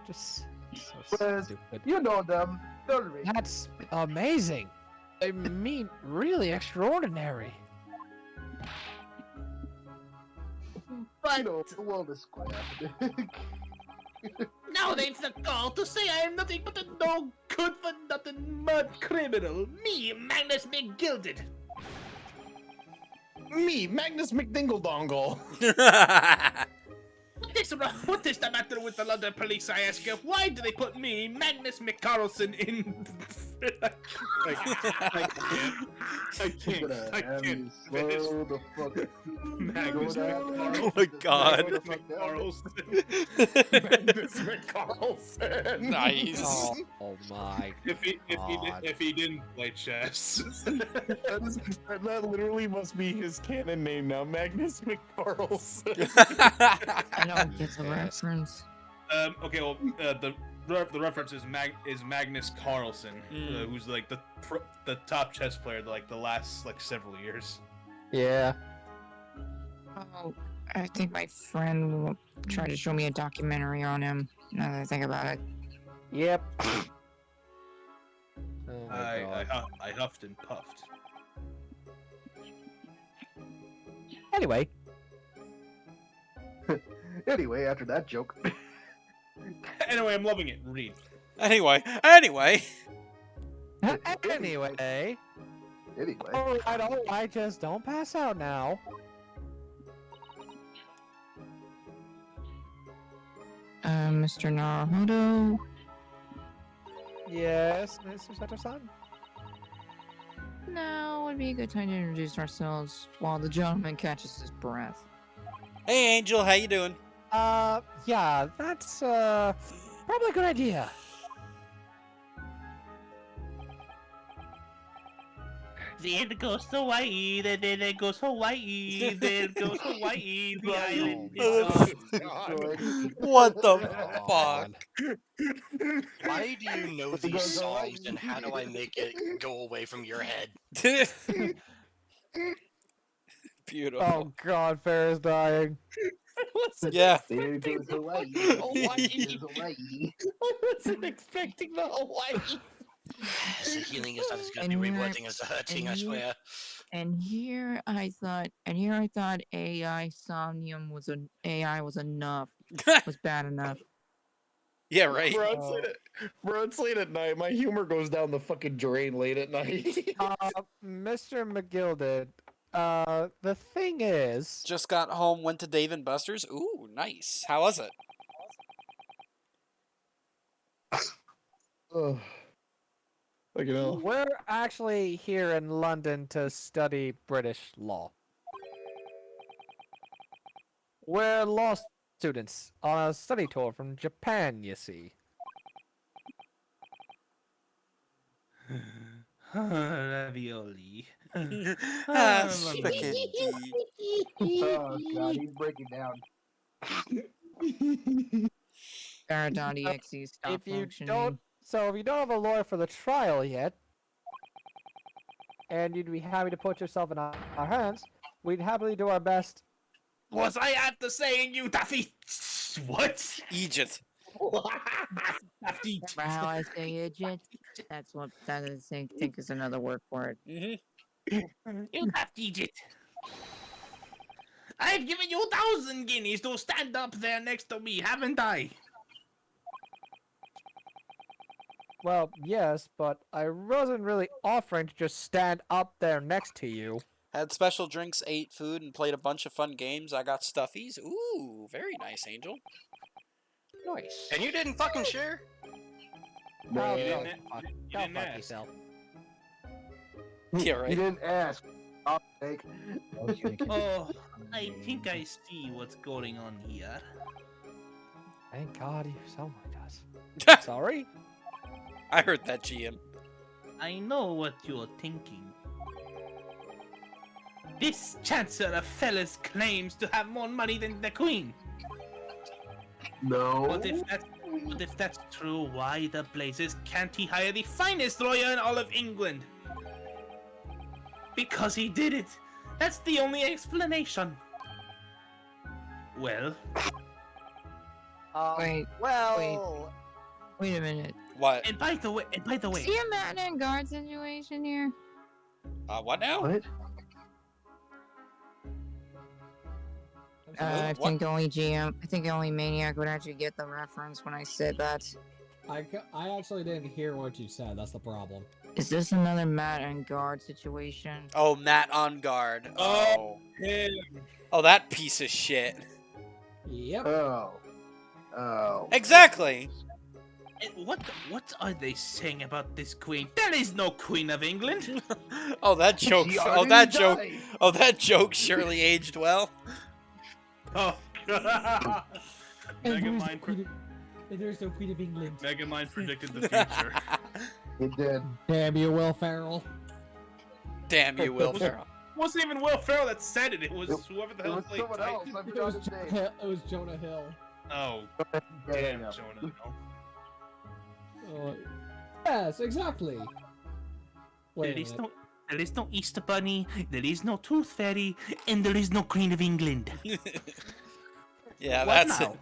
Just so Yes. stupid. You know them. Don't read. That's amazing. I mean, really extraordinary. I know the world is square. Now they've the gall to say I am nothing but a no good for nothing mud criminal. Me, Magnus McGilded. Me, Magnus McDingle-Dongle. What is the matter with the London police, I ask you? Why do they put me, Magnus McCarlson, in... I can't. Slow the fuck Magnus down. Oh my god. Magnus McCarlson. Nice. Oh my. If he didn't play chess. That literally must be his canon name now, Magnus McCarlson. I don't get the reference. Okay, well, the reference is Magnus Carlsen, who's like the top chess player like the last like several years. Yeah. Oh, I think my friend tried to show me a documentary on him. Now that I think about it. Yep. Oh my I God. huffed and puffed. Anyway. Anyway, after that joke. Anyway, I'm loving it. Read. Anyway. Anyway. Anyway. Alright, just don't pass out now. Mr. Naruhodo? Yes, Mr. Sato-san? Now would be a good time to introduce ourselves while the gentleman catches his breath. Hey, Angel, how you doing? Yeah, that's probably a good idea. There goes Hawaii, there goes Hawaii, there goes Hawaii, the island is gone. What the fuck? Why do you know these songs, and how do I make it go away from your head? Beautiful. Oh God, Farrah's dying. Yeah. There goes Hawaii. Hawaii. There's Hawaii. I wasn't expecting the Hawaii. The healing is not as good to be rewarding as the hurting, I swear. And here I thought AI Somnium was was enough. Was bad enough. Yeah, right. Bro, late at night. My humor goes down the fucking drain late at night. Mr. McGilded, the thing is, Just got home, went to Dave and Buster's. Ooh, nice. How was it? Ugh. Like, you know. we're actually here in London to study British law. We're law students on a study tour from Japan, you see. Ravioli. Spaghetti. Oh God, he's breaking down. Paradon.exe stop If you functioning. don't, so if you don't have a lawyer for the trial yet, and you'd be happy to put yourself in our hands, we'd happily do our best. Was I at the saying, you daffy? What? Egypt. Daffy. Remember how I say idiot? That's what that is. I think is another word for it. You daffy idiot. I've given you 1,000 guineas to stand up there next to me, haven't I? Well, yes, but I wasn't really offering to just stand up there next to you. Had special drinks, ate food, and played a bunch of fun games. I got stuffies. Ooh, very nice, Angel. Nice. And you didn't fucking share? No, You no, didn't- fuck, you go didn't fuck ask. yourself. Yeah, You right. didn't ask. I'll take. Oh, I think I see what's going on here. Thank God you sound like us. Sorry? I heard that, GM. I know what you're thinking. This Chancellor of Fellas claims to have more money than the Queen. No. But if that's true, why the blazes can't he hire the finest lawyer in all of England? Because he did it. That's the only explanation. Well, Wait, Well, wait a minute. What? and by the way, See a man and guard situation here? What now? What? I What? think only Maniac would actually get the reference when I said that. I actually didn't hear what you said. That's the problem. Is this another Matt and guard situation? Oh, Matt on guard. Oh. Oh, that piece of shit. Yep. Oh. Oh. Exactly. what are they saying about this Queen? There is no Queen of England. Oh, that joke. She Oh, already that joke. died. Oh, that joke surely aged well. Oh. Megamind There's no Queen of England. Megamind predicted the future. It did. Damn you, Will Ferrell. Damn you, Will Ferrell. It wasn't even Will Ferrell that said it. It was whoever the It hell was played someone else. Titan. I It forgot was, his name. it was Jonah Hill. Oh, Yeah, damn, yeah. Jonah. No. Yes, exactly. Wait a There is minute. there is no Easter Bunny, there is no Tooth Fairy, and there is no Queen of England. Yeah, What that's now? it.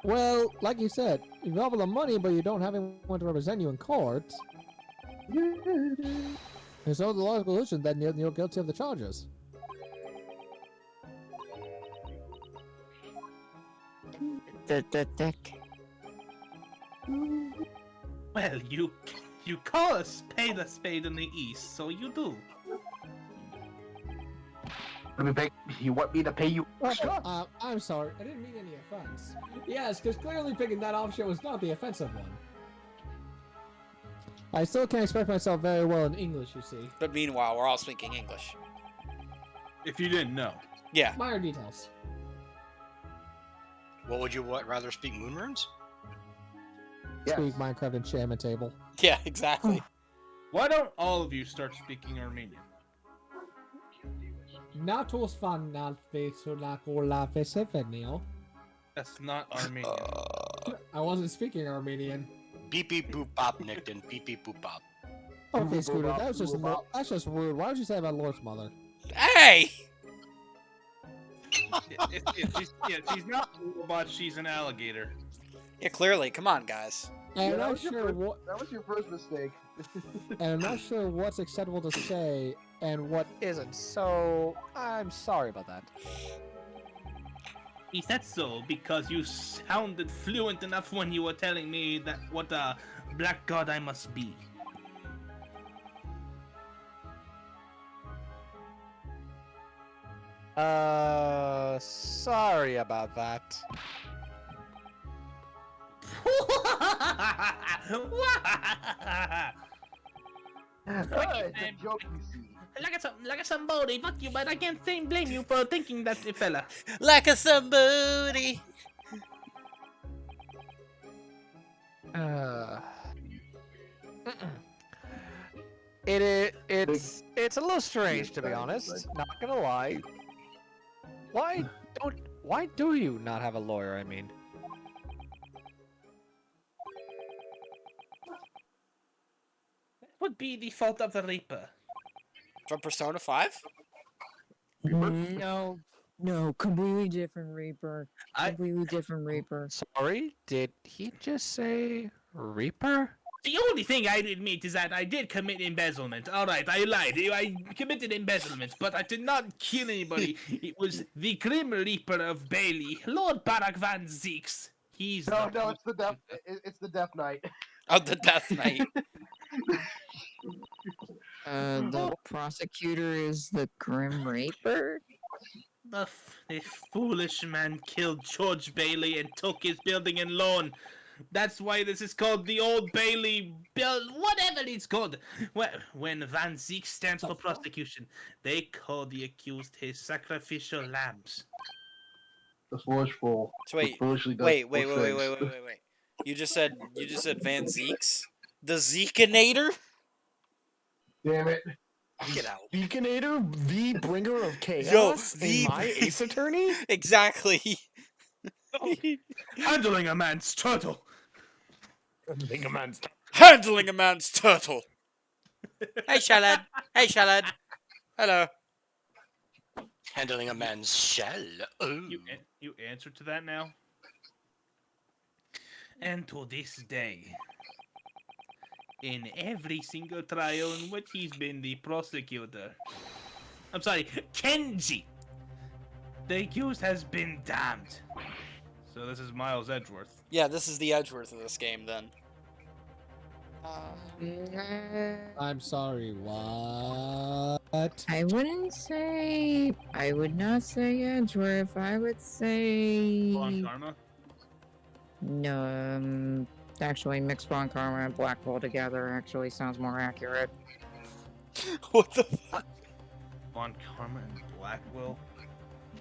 Well, like you said, you have all the money, but you don't have anyone to represent you in court. And so the logical solution, then you're guilty of the charges. Well, you call a spade in the East, so you do. You want me to pay you extra? I'm sorry, I didn't mean any offense. Yes, because clearly picking that option was not the offensive one. I still can't express myself very well in English, you see. But meanwhile, we're all speaking English. If you didn't know. Yeah. Minor details. What would you rather speak moon runes? Yes. Speak Minecraft enchantment table. Yeah, exactly. Why don't all of you start speaking Armenian? Natos fan nalfesulakula fesevenio. That's not Armenian. I wasn't speaking Armenian. Beep beep boop bop, Nickton. Beep beep boop bop. Okay, Scooter, that's just rude. Why would you say about Lord's mother? Hey! if she's not a robot, she's an alligator. Yeah, clearly. Come on, guys. And Yeah, I'm that not was your sure first- what. That was your first mistake. And I'm not sure what's acceptable to say and what Isn't. So I'm sorry about that. Is that so? Because you sounded fluent enough when you were telling me that what a black god I must be. Sorry about that. It's a joke, you see. Like a somebody, fuck you, but I can't blame you for thinking that, fella. Like a somebody. It's a little strange, to be honest. Not gonna lie. Why do you not have a lawyer? I mean, Would be the fault of the Reaper. From Persona 5? No, completely different Reaper. Completely different Reaper. sorry, did he just say Reaper? The only thing I admit is that I did commit embezzlement. Alright, I lied. I committed embezzlement, but I did not kill anybody. It was the Grim Reaper of Bailey, Lord Barak Van Zeeks. He's No, the... no, it's the deaf. It's the Death Knight. Oh, the Death Knight. The prosecutor is the Grim Reaper? The foolish man killed George Bailey and took his building and lawn. That's why this is called the Old Bailey whatever it's called. When Van Zeek stands for prosecution, they call the accused his sacrificial lambs. The foolish fool. So wait, Foolishly does wait. foolish things. You just said Van Zeeks? The Zeekinator? Damn it. Get out. Beaconator, the bringer of chaos, Yo, and my ace attorney? Exactly. Handling a man's turtle. Handling a man's Handling a man's turtle. Hey, Shalad. Hey, Shalad. Hello. Handling a man's shell. Ooh. You answer to that now? And to this day, in every single trial in which he's been the prosecutor, I'm sorry, Kenji, the accused has been damned. So this is Miles Edgeworth. Yeah, this is the Edgeworth of this game, then. I'm sorry, what? I would not say Edgeworth. I would say... Von Karma? No, actually, mixed Von Karma and Blackwell together actually sounds more accurate. What the fuck? Von Karma and Blackwell?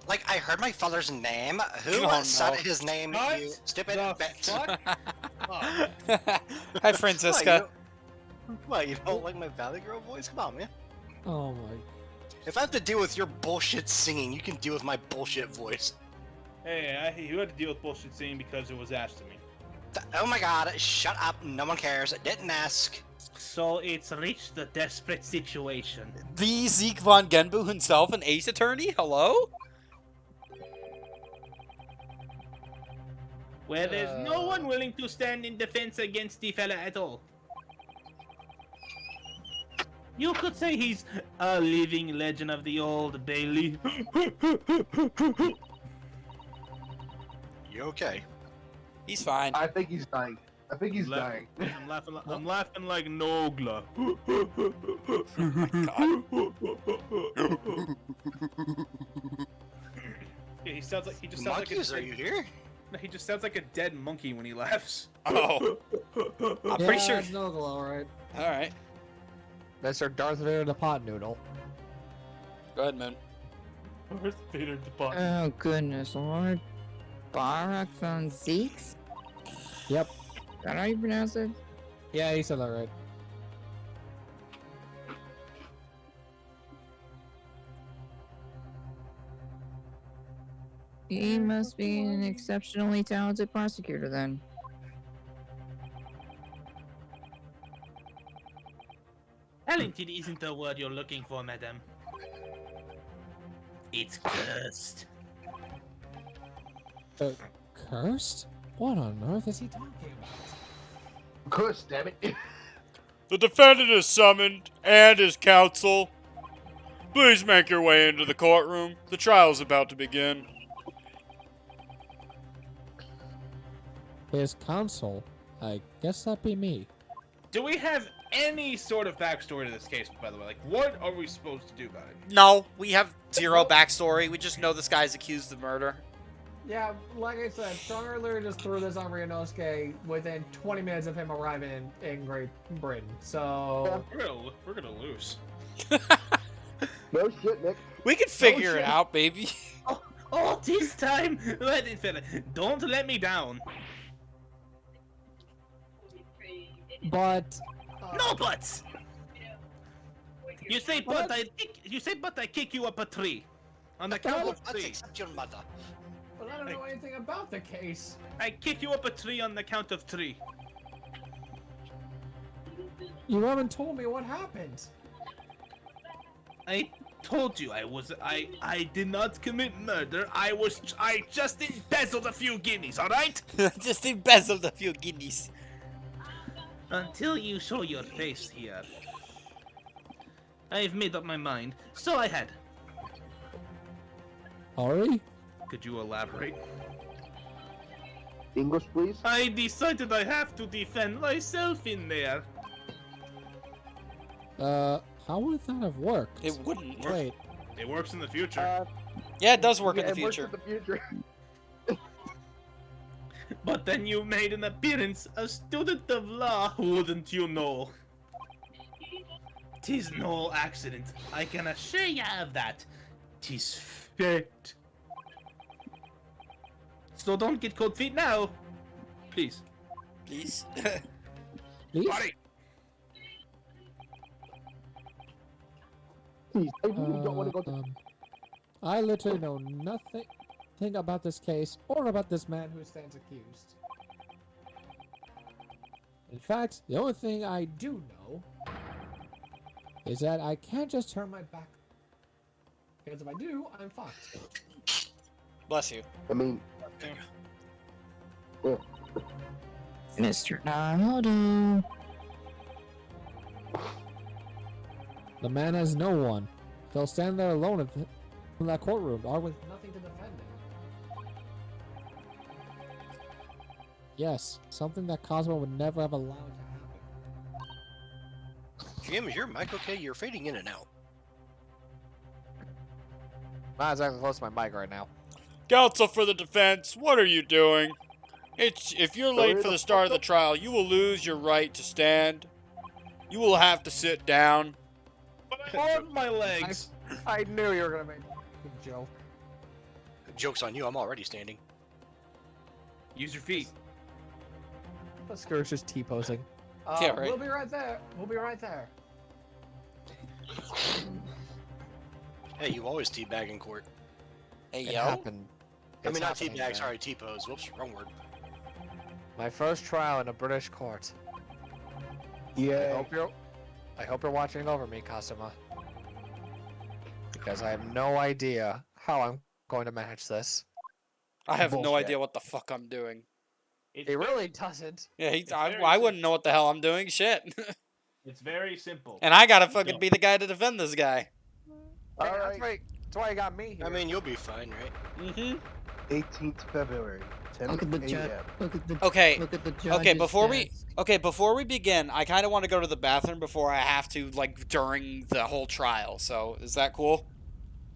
Like, I heard my father's name. Who Oh, said no. his name? What You stupid the bitch. fuck? Hi, Francisca. What, you don't like my Valley Girl voice? Come on, man. Oh my. If I have to deal with your bullshit singing, you can deal with my bullshit voice. Hey, you had to deal with bullshit saying because it was asked to me. Oh my god, shut up, no one cares, didn't ask. So it's reached the desperate situation. The Zeke Von Genbu himself, an ace attorney? Hello? Where there's no one willing to stand in defense against the fella at all. You could say he's a living legend of the Old Bailey. You okay? He's fine. I think he's dying. I think he's dying. I'm laughing like Nogla. Yeah, he sounds like just sounds Monkeys, like are you here? No, he just sounds like a dead monkey when he laughs. Oh. I'm pretty sure. It's no glow, right? All right. Mr. Darth Vader the pot noodle. Go ahead, Moon. Darth Vader the pot. Oh, goodness, Lord. Barack von Zeeks? Yep. Is that how you pronounce it? Yeah, you said that right. He must be an exceptionally talented prosecutor, then. Talented isn't the word you're looking for, madam. It's cursed. Cursed? What on earth is he talking about? Cuss, damn it. The defendant is summoned, and his counsel. Please make your way into the courtroom. The trial is about to begin. His counsel? I guess that'd be me. Do we have any sort of backstory to this case, by the way? Like, what are we supposed to do about it? No, we have zero backstory. We just know this guy's accused of murder. Yeah, like I said, Stronger literally just threw this on Ryunosuke within 20 minutes of him arriving in Great Britain. So We're gonna lose. No shit, Nick. We can figure it out, baby. Oh, this time! Don't let me down. But No buts. You say but I kick you up a tree. On the count of Let's three. accept your mother. but I don't know anything about the case. I kick you up a tree on the count of 3. You haven't told me what happened. I told you I did not commit murder. I just embezzled a few guineas, alright? Just embezzled a few guineas. Until you show your face here. I've made up my mind. So I had. Ari? Could you elaborate? English, please. I decided I have to defend myself in there. How would that have worked? It wouldn't work. Wait, It works in the future. Yeah, it does work in Yeah, the it works future. in the future. But then you made an appearance, a student of law, wouldn't you know? 'Tis no accident. I can assure you of that. 'Tis fate. So don't get cold feet now. Please. Please. please? Buddy. Please, I really don't want to go to. I literally know nothing about this case or about this man who stands accused. In fact, the only thing I do know is that I can't just turn my back. Because if I do, I'm fucked. Bless you. I mean, Mr. Naruto. The man has no one. He'll stand there alone in that courtroom, or with nothing to defend him. Yes, something that Cosmo would never have allowed to happen. Jim, is your mic okay? You're fading in and out. Not exactly close to my mic right now. Counsel for the defense, what are you doing? If you're late for the start of the trial, you will lose your right to stand. You will have to sit down. On my legs. I knew you were gonna make a joke. Joke's on you, I'm already standing. Use your feet. The Scourge just T-posing. Yeah, right. We'll be right there. We'll be right there. Hey, you always teabag in court. Hey, It yo. happened. I mean, It's not happening, teabag, man. sorry, T-pose. Whoops, wrong word. My first trial in a British court. yeah. I hope you're watching over me, Kasuma. Because I have no idea how I'm going to manage this. I have no Bullshit. idea what the fuck I'm doing. He really doesn't. Yeah, It's I very wouldn't know what the hell I'm doing. Shit. It's very simple. And I gotta fucking be the guy to defend this guy. Hey, Alright. that's why you got me here. I mean, you'll be fine, right? Mm-hmm. 18th February, 10 Look at the judge. a.m. Look at the. Okay. Look at the judge. Okay, before we begin, I kind of want to go to the bathroom before I have to, like, during the whole trial. So, is that cool?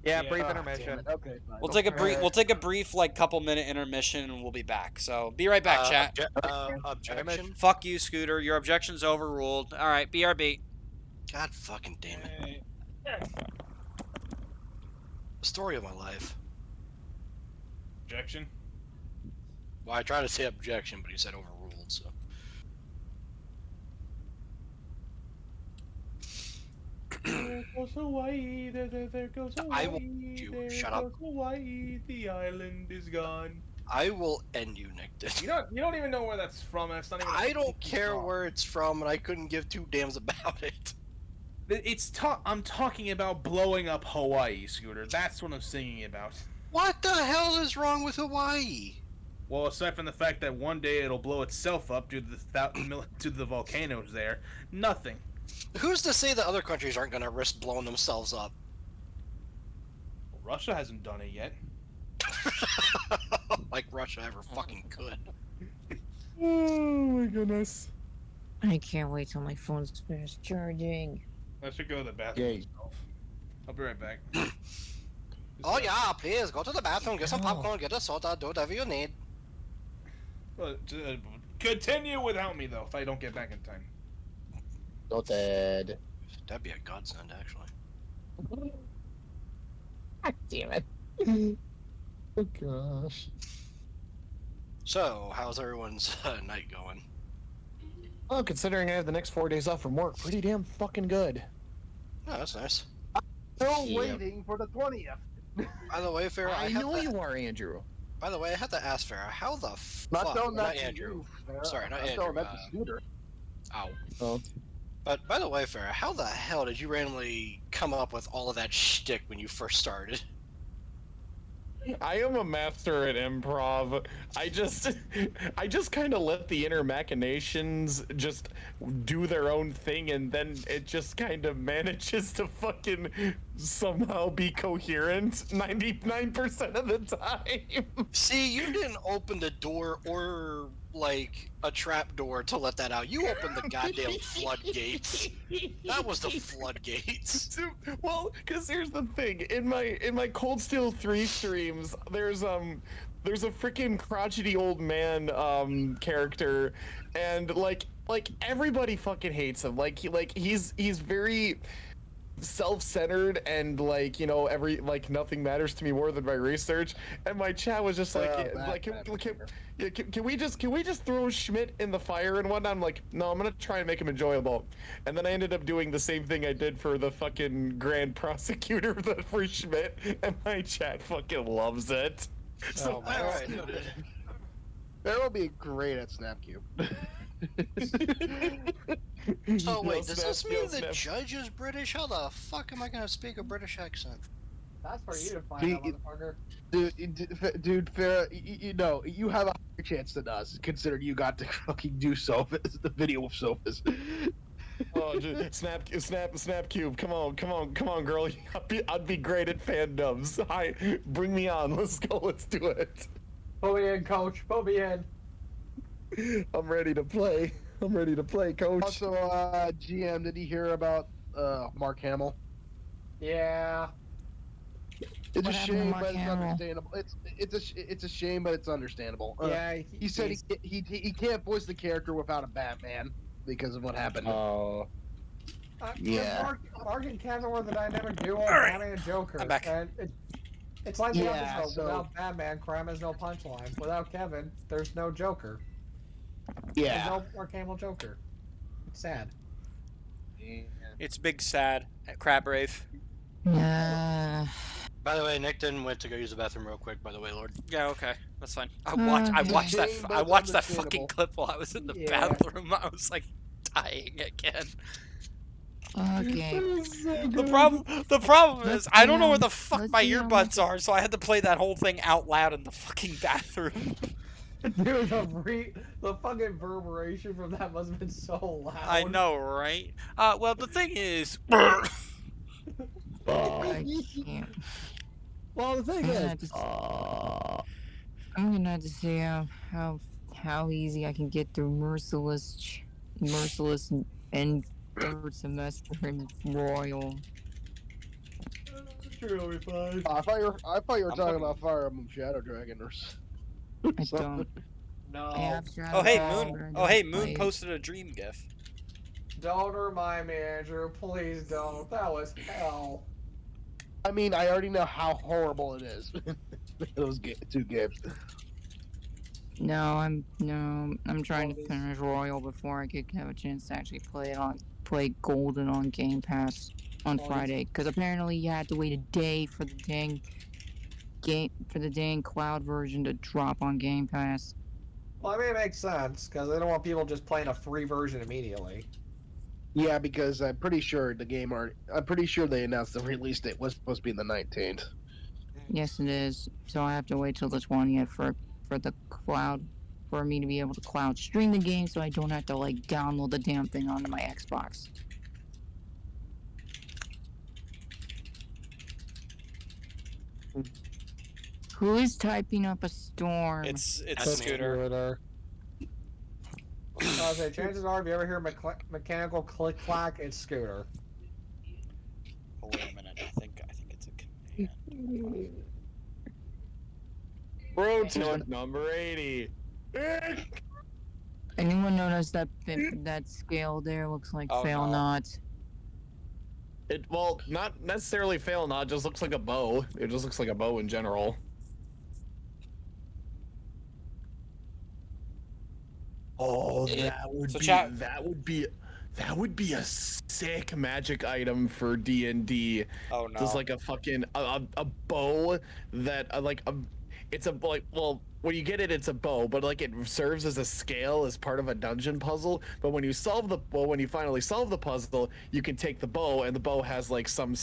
Yeah, Yeah. brief Ah, intermission. damn it. Okay, fine. We'll take a brief. We'll take a brief like couple-minute intermission, and we'll be back. So be right back, chat. Objection. Fuck you, Scooter. Your objection's overruled. All right, BRB. God fucking damn it. The story of my life. Objection. Well, I tried to say objection, but he said overruled, so. There goes Hawaii, there goes Hawaii. I will. You shut up. Hawaii, the island is gone. I will end you, Nick. You don't even know where that's from. That's not even. I don't care where it's from, and I couldn't give two damns about it. I'm talking about blowing up Hawaii, Scooter. That's what I'm singing about. What the hell is wrong with Hawaii? Well, aside from the fact that one day it'll blow itself up due to the volcanoes there, nothing. Who's to say that other countries aren't going to risk blowing themselves up? Russia hasn't done it yet. Like Russia ever fucking could. Oh my goodness. I can't wait till my phone's finished charging. I should go to the bathroom Yay. myself. I'll be right back. Oh yeah, please go to the bathroom, get some popcorn, get a soda, do whatever you need. Continue without me though, if I don't get back in time. Noted. That'd be a godsend, actually. God damn it. Oh gosh. So, how's everyone's night going? Oh, considering I have the next 4 days off from work, pretty damn fucking good. Oh, that's nice. Still waiting for the 20th. By the way, Farrah, I know you are, Andrew. By the way, I have to ask Farrah, how the fuck? Not telling that to Andrew. you, Farrah. Sorry, not I'm Andrew. telling that to Scooter. Ow. Oh. But by the way, Farrah, how the hell did you randomly come up with all of that shtick when you first started? I am a master at improv. I just kind of let the inner machinations just do their own thing, and then it just kind of manages to fucking somehow be coherent 99% of the time. See, you didn't open the door or like a trap door to let that out. You opened the goddamn floodgates. That was the floodgates. Well, because here's the thing: in my Cold Steel 3 streams, there's a freaking crotchety old man character, and like everybody fucking hates him. He's very self-centered, and nothing matters to me more than my research. And my chat was just can we just throw Schmidt in the fire and whatnot? I'm like, no, I'm gonna try and make him enjoyable. And then I ended up doing the same thing I did for the fucking grand prosecutor for Schmidt, and my chat fucking loves it. So All right. That will be great at Snapcube. So wait, does this mean the snap. judge is British? How the fuck am I gonna speak a British accent? That's for you to find out, motherfucker. Dude, Farrah, you know, you have a higher chance than us, considering you got to fucking do the video with Sophus. Oh, snap cube! Come on, girl! I'd be great at fandoms. Hi, bring me on. Let's go. Let's do it. Put me in, coach. Put me in. I'm ready to play. Coach. Also, GM, did you hear about Mark Hamill? Yeah. It's What a happened to shame, Mark but it's Hamill? understandable. It's a shame, but it's understandable. Yeah. He said he can't voice the character without a Batman because of what happened. Oh. Yeah. Mark and Kevin were the dynamic duo of right. Batman and Joker. I'm back. And it's like the Yeah, episode, so- without Batman, crime has no punchline. Without Kevin, there's no Joker. There's Yeah. no Mark Hamill Joker. It's sad. It's big sad at Crab Rave. By the way, Nick didn't went to go use the bathroom real quick. By the way, Lord. Yeah, okay, that's fine. I Okay. watched that. Shame, I but watched that understandable. fucking clip while I was in the Yeah. bathroom. I was like dying again. Okay. The problem Let's is I don't know be where the on- fuck let's my be on- earbuds are, so I had to play that whole thing out loud in the fucking bathroom. Dude, the fucking reverberation from that must have been so loud. I know, right? Well, the thing is, I can't. Well, the thing I'm gonna is, have to- I'm gonna have to see how easy I can get through merciless and third semester in Royal. sure it'll be fine. I thought you were I'm talking fucking- about Fire Emblem Shadow Dragon or I something. don't. No. I have Oh hey, Shadow Moon. Ball, Oh hey, but I Moon don't posted a dream gif. Don't remind me, Andrew. Please don't. That was hell. I mean, I already know how horrible it is. Those two games. No, I'm trying to finish Royal before I could have a chance to actually play Golden on Game Pass on Friday. Because apparently you had to wait a day for the dang cloud version to drop on Game Pass. Well, I mean, it makes sense because they don't want people just playing a free version immediately. Yeah, because I'm pretty sure I'm pretty sure they announced the release date was supposed to be the 19th. Yes, it is. So I have to wait till the 20th for the cloud, for me to be able to cloud stream the game, so I don't have to like download the damn thing onto my Xbox. Who is typing up a storm? It's That's Scooter. I was say, chances are, if you ever hear mechanical click clack, it's Scooter. Oh, wait a minute. I think it's a command. Protest number 80. Anyone notice that scale there looks like Oh, fail no. not? Well, not necessarily fail not, it just looks like a bow. It just looks like a bow in general. Oh, that would So be chat- that would be a sick magic item for D&D. Oh no. Just like a fucking a bow that it's a like, well, when you get it, it's a bow, but like it serves as a scale as part of a dungeon puzzle. But when you finally solve the puzzle, you can take the bow, and the bow has like some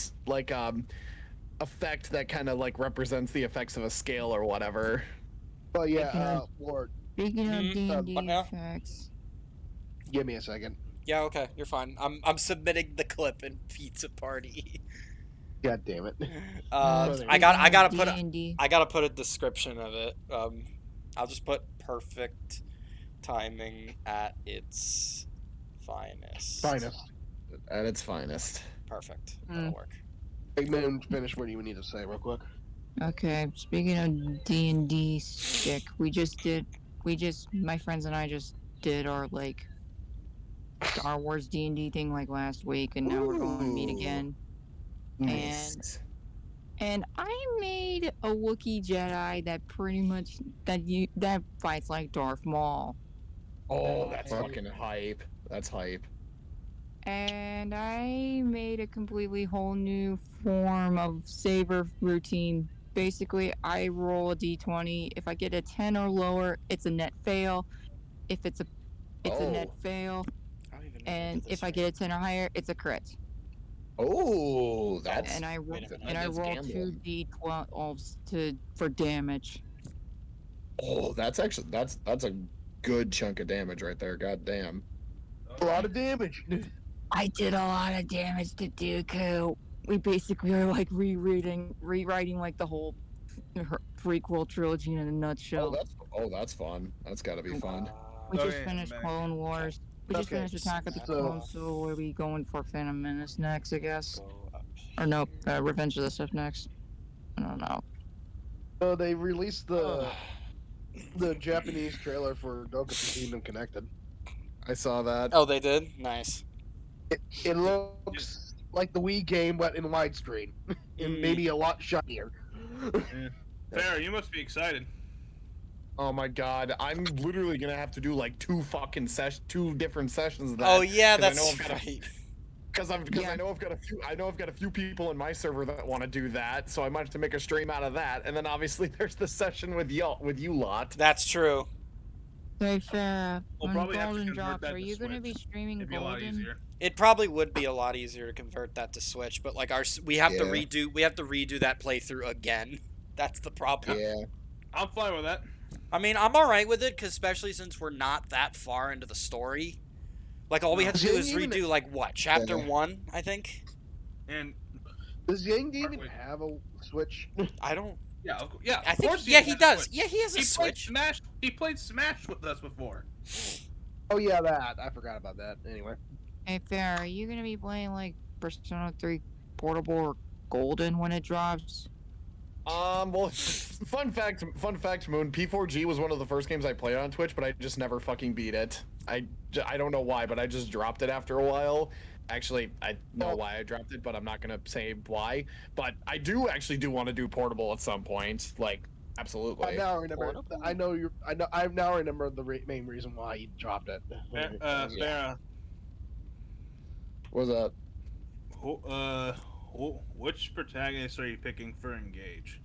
effect that kind of like represents the effects of a scale or whatever. But yeah, Okay. Lord, Speaking of D&D what now? effects, give me a second. Yeah, okay, you're fine. I'm submitting the clip in Pizza Party. God damn it. I gotta put D&D. I gotta put a description of it. I'll just put perfect timing at its finest. Finest. At its finest. Perfect. Mm. That'll work. Hey, man, finish what you need to say real quick. Okay, speaking of D&D stick, my friends and I just did our like Star Wars D&D thing like last week, and now we're going to meet again. Nice. And I made a Wookiee Jedi that pretty much that fights like Darth Maul. Oh, that's fucking hype. That's hype. And I made a completely whole new form of saber routine. Basically, I roll a d20. If I get a 10 or lower, it's a net fail. If it's a net fail. I don't even know And this if I right. get a 10 or higher, it's a crit. Oh, that's And I Wait a minute. that's roll gambling. 2d12s for damage. Oh, that's a good chunk of damage right there. God damn. A lot of damage. I did a lot of damage to Dooku. We basically are like rewriting like the whole prequel trilogy in a nutshell. That's fun. That's got to be fun. We just Okay, finished I'm back. Clone Wars. We just Okay, finished Attack of the so- Clones, so we'll be going for Phantom Menace next, I guess. Go up. Or no, Revenge of the Sith next. I don't know. So they released the Japanese trailer for Dokkan Kingdom Connected. I saw that. Oh, they did? Nice. It looks like the Wii game, but in widescreen, and maybe a lot shinier. Farrah, you must be excited. Oh my god, I'm literally gonna have to do like two different sessions of that. Oh yeah, 'cause I that's know I've got right. Because I know I've got a few people in my server that want to do that, so I might have to make a stream out of that. And then obviously there's the session with you lot. That's true. Hey, Farrah, We'll when probably have to Golden convert drops, that are to you going to be Switch. streaming It'd be a lot Golden? easier. It probably would be a lot easier to convert that to Switch, but like we have to Yeah. redo that playthrough again. That's the problem. Yeah. I'm fine with that. I mean, I'm all right with it, cause especially since we're not that far into the story. Like all we have to do is Even- redo like what, chapter Yeah. 1, I think. And Does Yang even have a Switch? I don't. yeah, yeah. I of think. course Yeah, has he a does. Switch. Yeah, he has a He played Switch. Smash. He played Smash with us before. Oh yeah, that. I forgot about that. Anyway. Hey, Farrah, are you going to be playing like Persona 3 Portable or golden when it drops? Well, fun fact, Moon. P4G was one of the first games I played on Twitch, but I just never fucking beat it. I don't know why, but I just dropped it after a while. Actually, I know why I dropped it, but I'm not gonna say why. But I do want to do Portable at some point. Like, absolutely. I now remember. I now remember the main reason why he dropped it. Farah, What's up? which protagonist are you picking for Engage?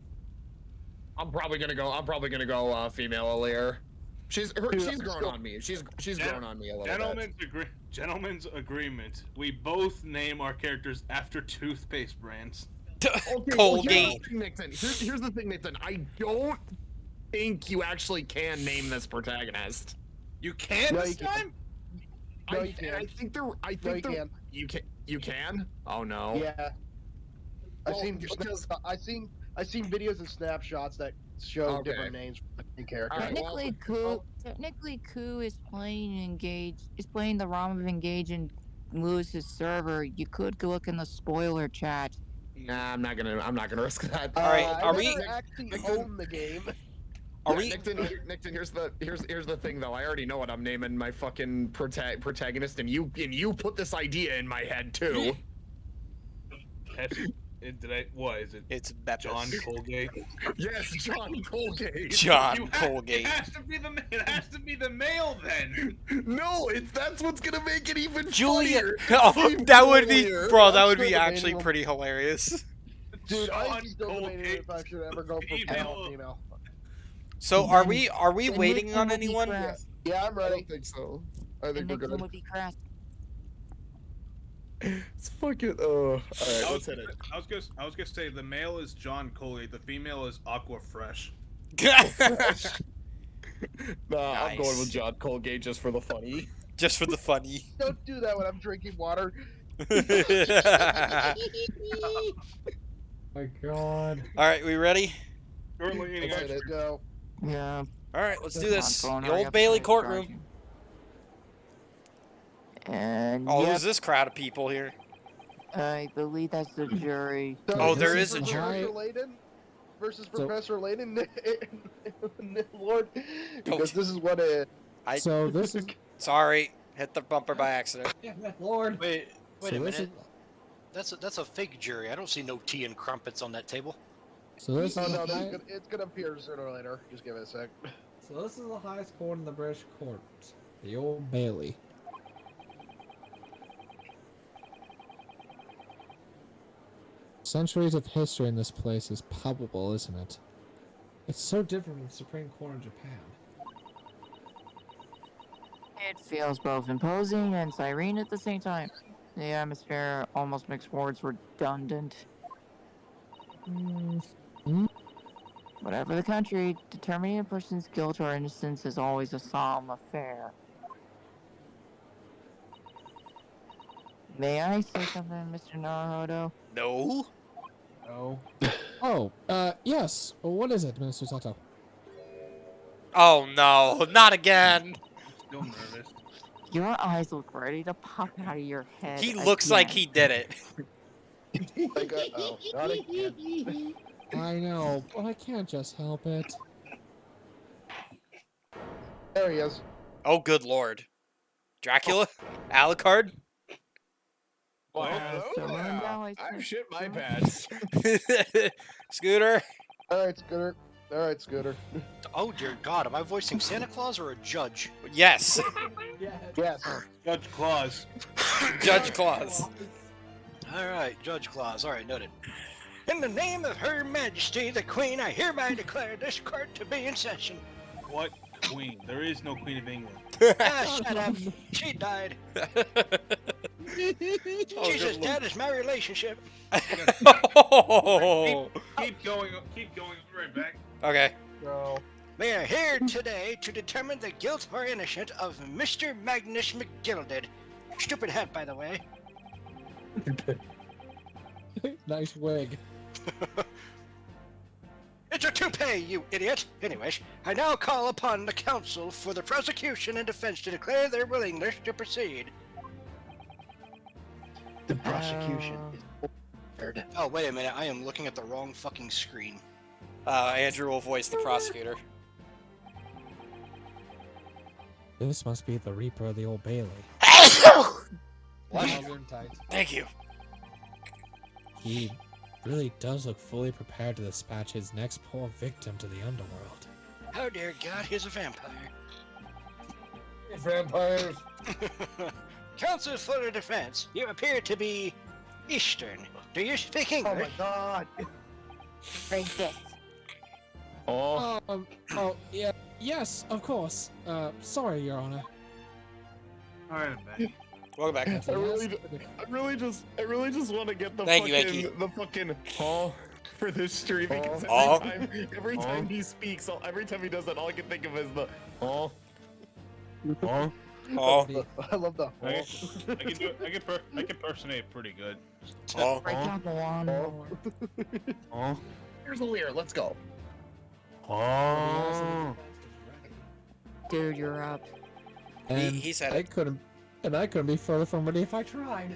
I'm probably gonna go female Alear. She's grown on me. She's grown on me a little bit. Gentlemen's agreement. We both name our characters after toothpaste brands. Okay, Colgate. Here's the thing, Nathan. I don't think you actually can name this protagonist. You can No, this you can't. time? No, you can't. I think there. you can. You can. Oh no. Yeah. Well, I've seen videos and snapshots that show Okay. different names for the main character. All right, well, Technically, Ku is playing Engage. Is playing the ROM of Engage in Lewis's server. You could go look in the spoiler chat. Nah, I'm not gonna risk that. All right, I are never we- actually own the game? Are we? Nixon, here's the thing though. I already know what I'm naming my fucking protagonist, and you put this idea in my head too. What is it? It's Beppis. John Colgate. Yes, John Colgate. John Colgate. It has to be the male then. No, that's what's gonna make it even Julia. funnier. Oh, Even that would be, funnier. bro. That would That's be still actually debatable. pretty hilarious. Dude, I'm John still debating Colgate. if I should ever go for male or female. So are we And waiting Nixon on would be anyone? Crass. Yeah, I'm I ready. don't think so. I And think we're Nixon good. would be Crass. It's fucking. All right, I let's was hit it. gonna say the male is John Colgate, the female is Aqua Fresh. Nah, I'm going Nice. with John Colgate just for the funny. Just for the funny. Don't do that when I'm drinking water. My God. All right, we ready? Currently eating Let's ice cream. go. Yeah. All right, let's do Come on, this. phone, The hurry Old up, Bailey I'm courtroom. charging. And Oh, yep, who's this crowd of people here? I believe that's the jury. So Oh, this there is a Professor jury. Layden versus So- Professor Layden, Lord, because this is what it. So this is. Sorry, hit the bumper by accident. Lord. Wait So a this minute. That's a fake jury. I don't see no tea and crumpets on that table. So this Oh is. no, the high- it's gonna appear sooner or later. Just give it a sec. So this is the highest court in the British court, the Old Bailey. Centuries of history in this place is palpable, isn't it? It's so different from the Supreme Court in Japan. It feels both imposing and serene at the same time. The atmosphere almost makes words redundant. Whatever the country, determining a person's guilt or innocence is always a solemn affair. May I say something, Mr. Naruhodo? No. No. Oh, yes. What is it, Minister Sato? Oh no, not again. Still nervous. Your eyes look ready to pop out of your head. He looks like he did it. Like, oh, not again. I know, but I can't just help it. There he is. Oh, good lord. Dracula? Alucard? Wow. so now I I've think- shit my pants. Scooter? All right, Scooter. All right, Scooter. Oh dear God, am I voicing Santa Claus or a judge? Yes. Yes. Judge Claus. Judge Claus. All right, Judge Claus. All right, noted. In the name of Her Majesty the Queen, I hereby declare this court to be in session. What queen? There is no Queen of England. Ah, shut up. She died. She's as dead as my relationship. Oh. Keep going. Keep going. I'll be right back. Okay. No. We are here today to determine the guilt or innocence of Mr. Magnus McGilded. Stupid hat, by the way. Nice wig. It's a toupee, you idiot! Anyways, I now call upon the counsel for the prosecution and defense to declare their willingness to proceed. The prosecution. Nerd. Oh, wait a minute. I am looking at the wrong fucking screen. Andrew will voice the prosecutor. This must be the Reaper of the Old Bailey. What? Thank you. He really does look fully prepared to dispatch his next poor victim to the underworld. Oh dear God, he's a vampire. Vampires. Counsel for the defense, you appear to be Eastern. Do you speak English? Oh my god. Drink this. Oh, Yeah. Yes, of course. Sorry, Your Honor. Alright, man. Welcome back. I really just want to get the Thank you, Eki. fucking hall for this stream because Aw. every time he speaks, every time he does that, all I can think of is the hall. Hall. Oh, I love the I can personate pretty good. oh, Break out the lawnmower. Hall. Here's the lyre. Let's go. Hall. Dude, you're up. And he said I it. couldn't be further from ready if I tried.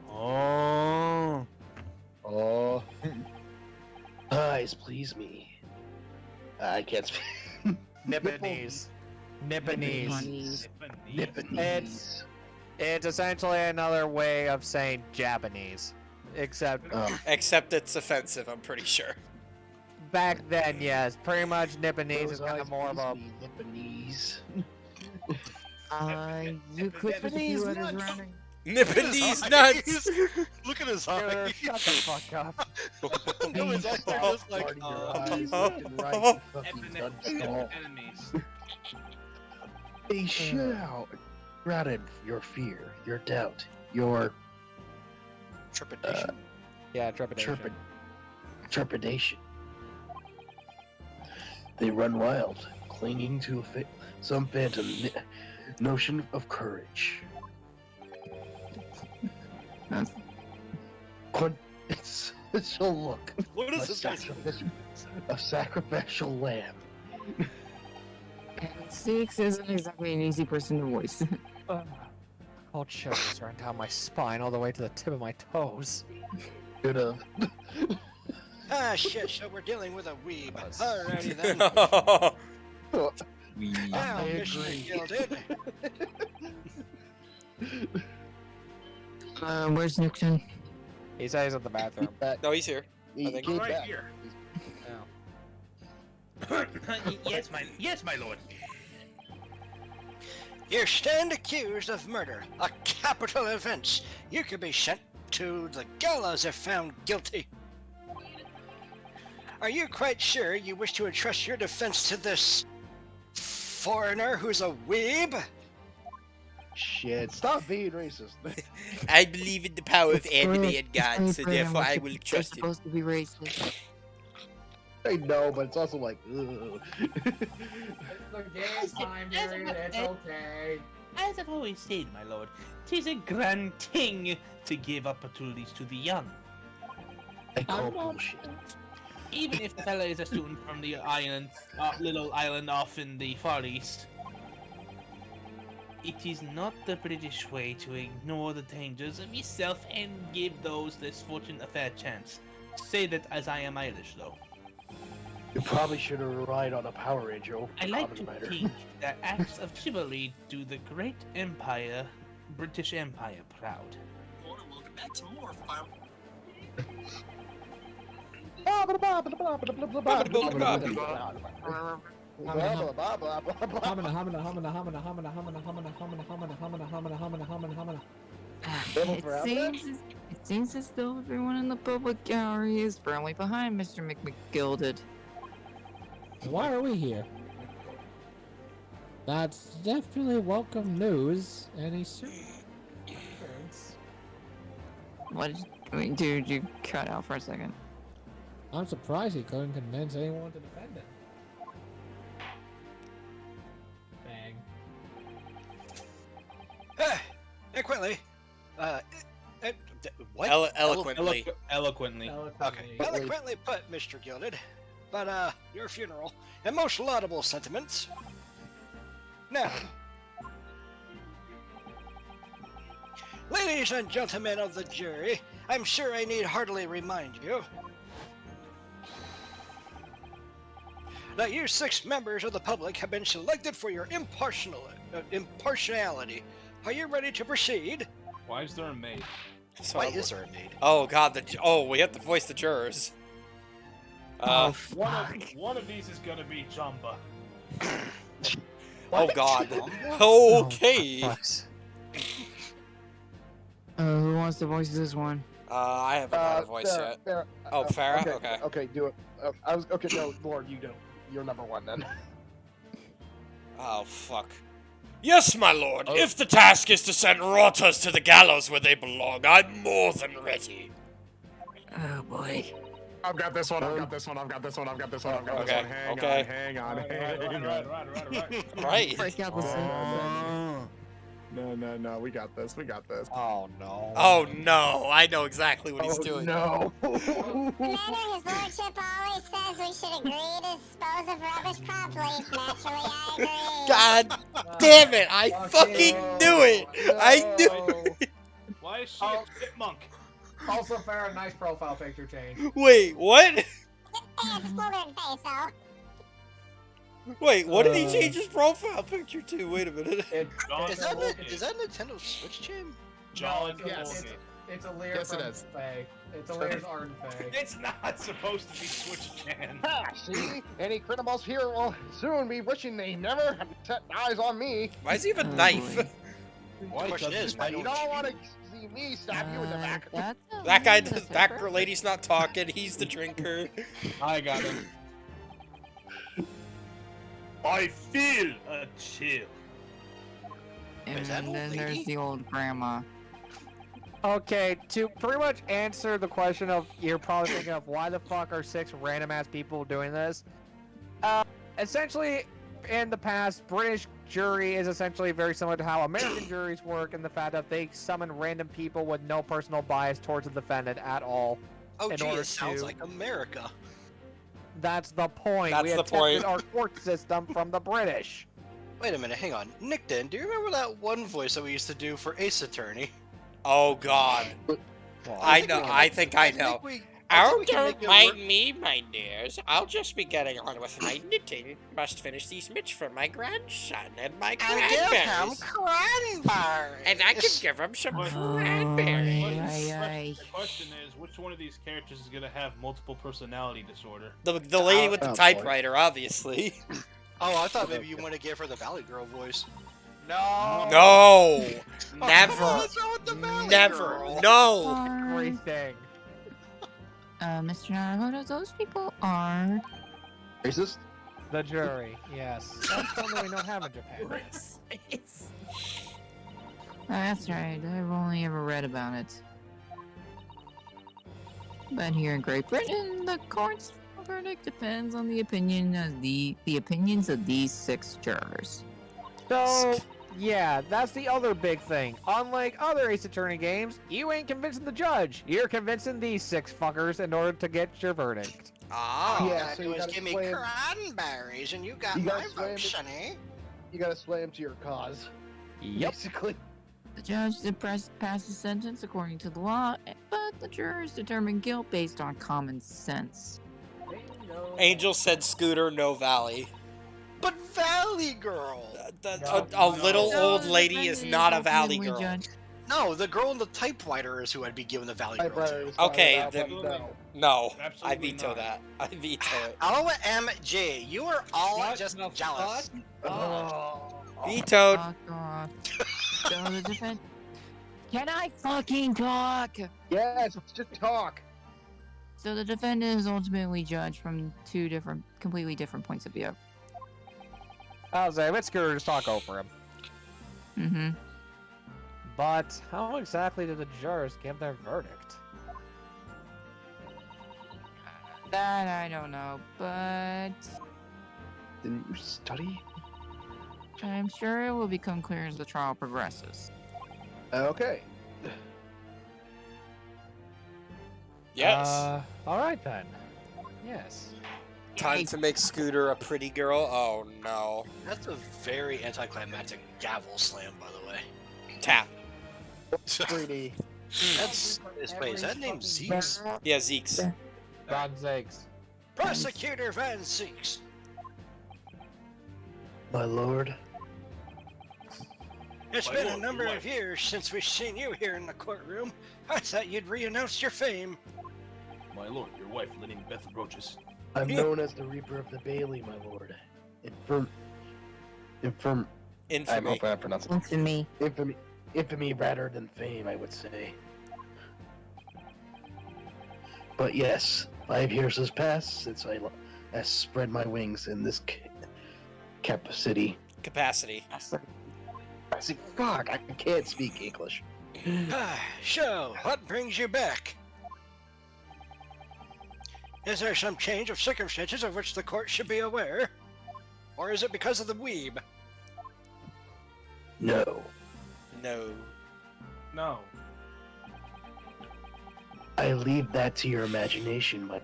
Oh. Oh. Eyes please me. I can't speak. Nipponese. Nipponese. Nipponese. Nipponese. It's essentially another way of saying Japanese. Except Except it's offensive, I'm pretty sure. back then, yes. Pretty much Nipponese is Those kind eyes of more of a... please me, Nipponese. You could put a few others around. Nipponese nuts! Look at his Dude, eyes. shut the fuck up. No, his eyes are just like, Parting your eyes oh, left and right, you fucking dunce. Enemies. They shout. Routed your fear, your doubt, your Trepidation. Yeah, trepidation. trepidation. They run wild, clinging to some phantom notion of courage. It's a look. What is A this guy a sacrificial lamb. Six isn't exactly an easy person to voice. Cold chills run down my spine all the way to the tip of my toes. Good Ah, shit, so we're dealing with a weeb. Alrighty then. Now, I Mission agree. Gilded. Where's Nixon? He says he's at the bathroom. No, he's here. He think- came Right back. here. yes, my lord. You stand accused of murder, a capital offense. You could be sent to the gallows if found guilty. Are you quite sure you wish to entrust your defense to this foreigner who's a weeb? Shit, stop being racist. I believe in the power of anime and God, Funny so for them, therefore I they're will trust him. supposed to be racist. I know, but it's also like, ugh. It's time period, it's okay. As I've always said, my lord, 'tis a grand thing to give opportunities to the young. I call bullshit. Even if the fella is a student from the island, little island off in the Far East. It is not the British way to ignore the dangers of yourself and give those less fortunate a fair chance. Say that as I am Irish, though. You probably should have relied on a Power Ranger over I a like Common to Rider. think that acts of chivalry do the great empire, British Empire, proud. Welcome back to more fun. It seems as though everyone in the public gallery is firmly behind Mr. McGilded. Why are we here? That's definitely welcome news, and he certainly. What did you, wait, dude, you cut out for a second. I'm surprised he couldn't convince anyone to defend him. Bang. Eloquently. What? Eloquently. Eloquently. Okay. Eloquently put, Mr. Gilded. But, your funeral, and most laudable sentiments. Now, ladies and gentlemen of the jury, I'm sure I need hardly remind you that you 6 members of the public have been selected for your impartiality. Are you ready to proceed? Why is there a maid? So Why is there a maid? Oh god, we have to voice the jurors. One of these is gonna be Jumba. Oh god. Oh, Okay. Who wants to voice this one? I haven't had a voice Farrah, yet. Farrah, Oh, Farrah? Okay. Okay, do it. Okay, no, Lord, you do. You're number 1 then. Oh, fuck. Yes, my lord. If the task is to send rotters to the gallows where they belong, I'm more than ready. Oh boy. I've got this one. I've got this one. I've got this one. I've got this one. I've got this Okay, one. okay. Hang on. Right. Break out the song. No. We got this. We got this. Oh no. Oh no, I know exactly what he's Oh, doing. no. Commander, his lordship always says we should agree to dispose of rubbish promptly. Naturally, I agree. God damn it, I fucking knew it! I knew it! Why is she a chipmunk? Also, Farrah, nice profile picture change. Wait, what? Hey, exploded in face, though. Wait, what did he change his profile picture to? Wait a minute. John Is that Nintendo Switch, Jim? John Yes. It's a Lear Yes, it from is. Faye. It's a Lear's Arden Faye. It's not supposed to be Switch Chan. See? Any criminals here will soon be wishing they never had set eyes on me. Why does he have a Oh, knife? boy. The question is, why You don't don't you? want to see me stab you in the back. That guy, that lady's not talking. He's the drinker. I got him. I feel a chill. And Is that then old there's lady? the old grandma. Okay, to pretty much answer the question of you're probably thinking of why the fuck are 6 random ass people doing this? Essentially, in the past, British jury is essentially very similar to how American juries work in the fact that they summon random people with no personal bias towards the defendant at all. Oh, in gee, order it sounds to- like America. That's the point. That's we the adapted point. our court system from the British. Wait a minute, hang on. Nick, do you remember that one voice that we used to do for Ace Attorney? Oh god. I know. I think I know. Oh, don't mind me, my dears. I'll just be getting on with my knitting. Must finish these mitts for my grandson and my cranberries. cranberries. And I can give him some cranberries. Ay, The question is, which one of these characters is gonna have multiple personality disorder? The lady with the Oh, boy. typewriter, obviously. Oh, I thought maybe you want to give her the Valley Girl voice. No. No, never, What's wrong with the Valley never, Girl? no. Everything. Mr. Naruto, those people are... Racist? The jury, yes. That's something we don't have in Japan. That's right, I've only ever read about it. But here in Great Britain, the court's verdict depends on the opinion of the opinions of these 6 jurors. So, yeah, that's the other big thing. Unlike other Ace Attorney games, you ain't convincing the judge. You're convincing these 6 fuckers in order to get your verdict. Ah. Yeah, All I so do you is gotta give me sway him. cranberries, and you got You my gotta sway him vote, to- sonny. You gotta sway him to your cause. Basically. The judge passes sentence according to the law, but the jurors determine guilt based on common sense. Angel said Scooter, no Valley. But Valley Girl. A little old lady is not a Valley ultimately girl. judged- No, the girl in the typewriter is who I'd be giving the Valley Girl Typewriter to. is not Okay, allowed, then- but no. No, I Absolutely veto not. that. I veto it. OMG, you are all What just the jealous. Vetoed. Fuck off. So the defense. Can I fucking talk? Yes, just talk. So the defendant is ultimately judged from 2 completely different points of view. I was like, let's go just talk over him. Mm-hmm. But how exactly did the jurors give their verdict? That I don't know, but Didn't you study? I'm sure it will become clear as the trial progresses. Okay. Yes. Alright then. Yes. Time to make Scooter a pretty girl. Oh no. That's a very anticlimactic gavel slam, by the way. Tap. 3D. That's wait, is that name Zeeks? Yeah, Zeeks. Van Zeeks. Prosecutor Van Zeeks. My lord. It's My been a lord, number your of years since we've seen you here in the courtroom. I thought you'd re-announce your fame. My lord, your wife, Lynn Beth approaches. I'm known as the Reaper of the Bailey, my lord. I'm Infamy. hoping I pronounced it. Infamy. Infamy rather than fame, I would say. But yes, 5 years has passed since I spread my wings in this capacity. Capacity. I say, fuck, I can't speak English. So, what brings you back? Is there some change of circumstances of which the court should be aware? Or is it because of the weeb? No. No. No. I leave that to your imagination, my...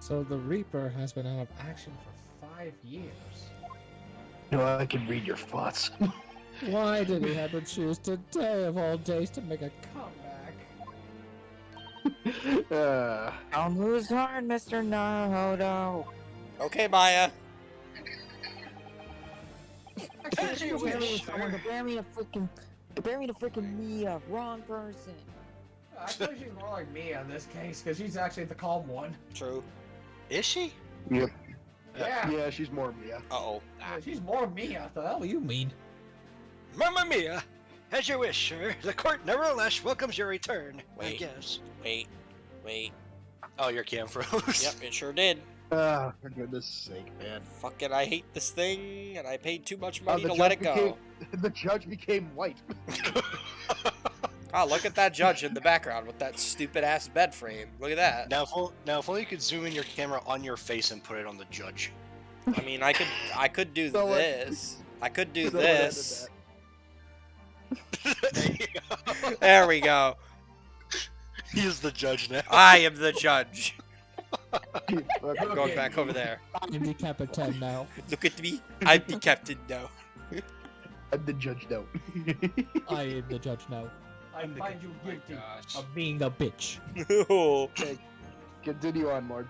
So the Reaper has been out of action for 5 years. No, I can read your thoughts. Why did he have to choose today of all days to make a comeback? Don't lose heart, Mr. Naruto. Okay, Maya. As you wish, sir. Compare me to freaking Mia. Wrong person. I thought she's more like me in this case, because she's actually the calm one. True. Is she? Yep. Yeah. Yeah, she's more Mia. Uh-oh. She's more Mia. The hell you mean? Mamma Mia! As you wish, sir. The court nevertheless welcomes your return, I Wait. guess. Wait. Oh, your cam froze. Yep, it sure did. For goodness sake, man. Fucking, I hate this thing, and I paid too much Oh, money the to judge let it go. became- The judge became white. Oh, look at that judge in the background with that stupid-ass bed frame. Look at that. Now, if only you could zoom in your camera on your face and put it on the judge. I mean, I could do So what- this. I could do Someone added this. that. There we go. He is the judge now. I am the judge. Fuck. I'm going back over there. I'm the Captain now. Look at me. I'm the captain now. I'm the judge now. I am the judge now. I find you guilty of being a bitch. Oh. Okay, continue on, Lord.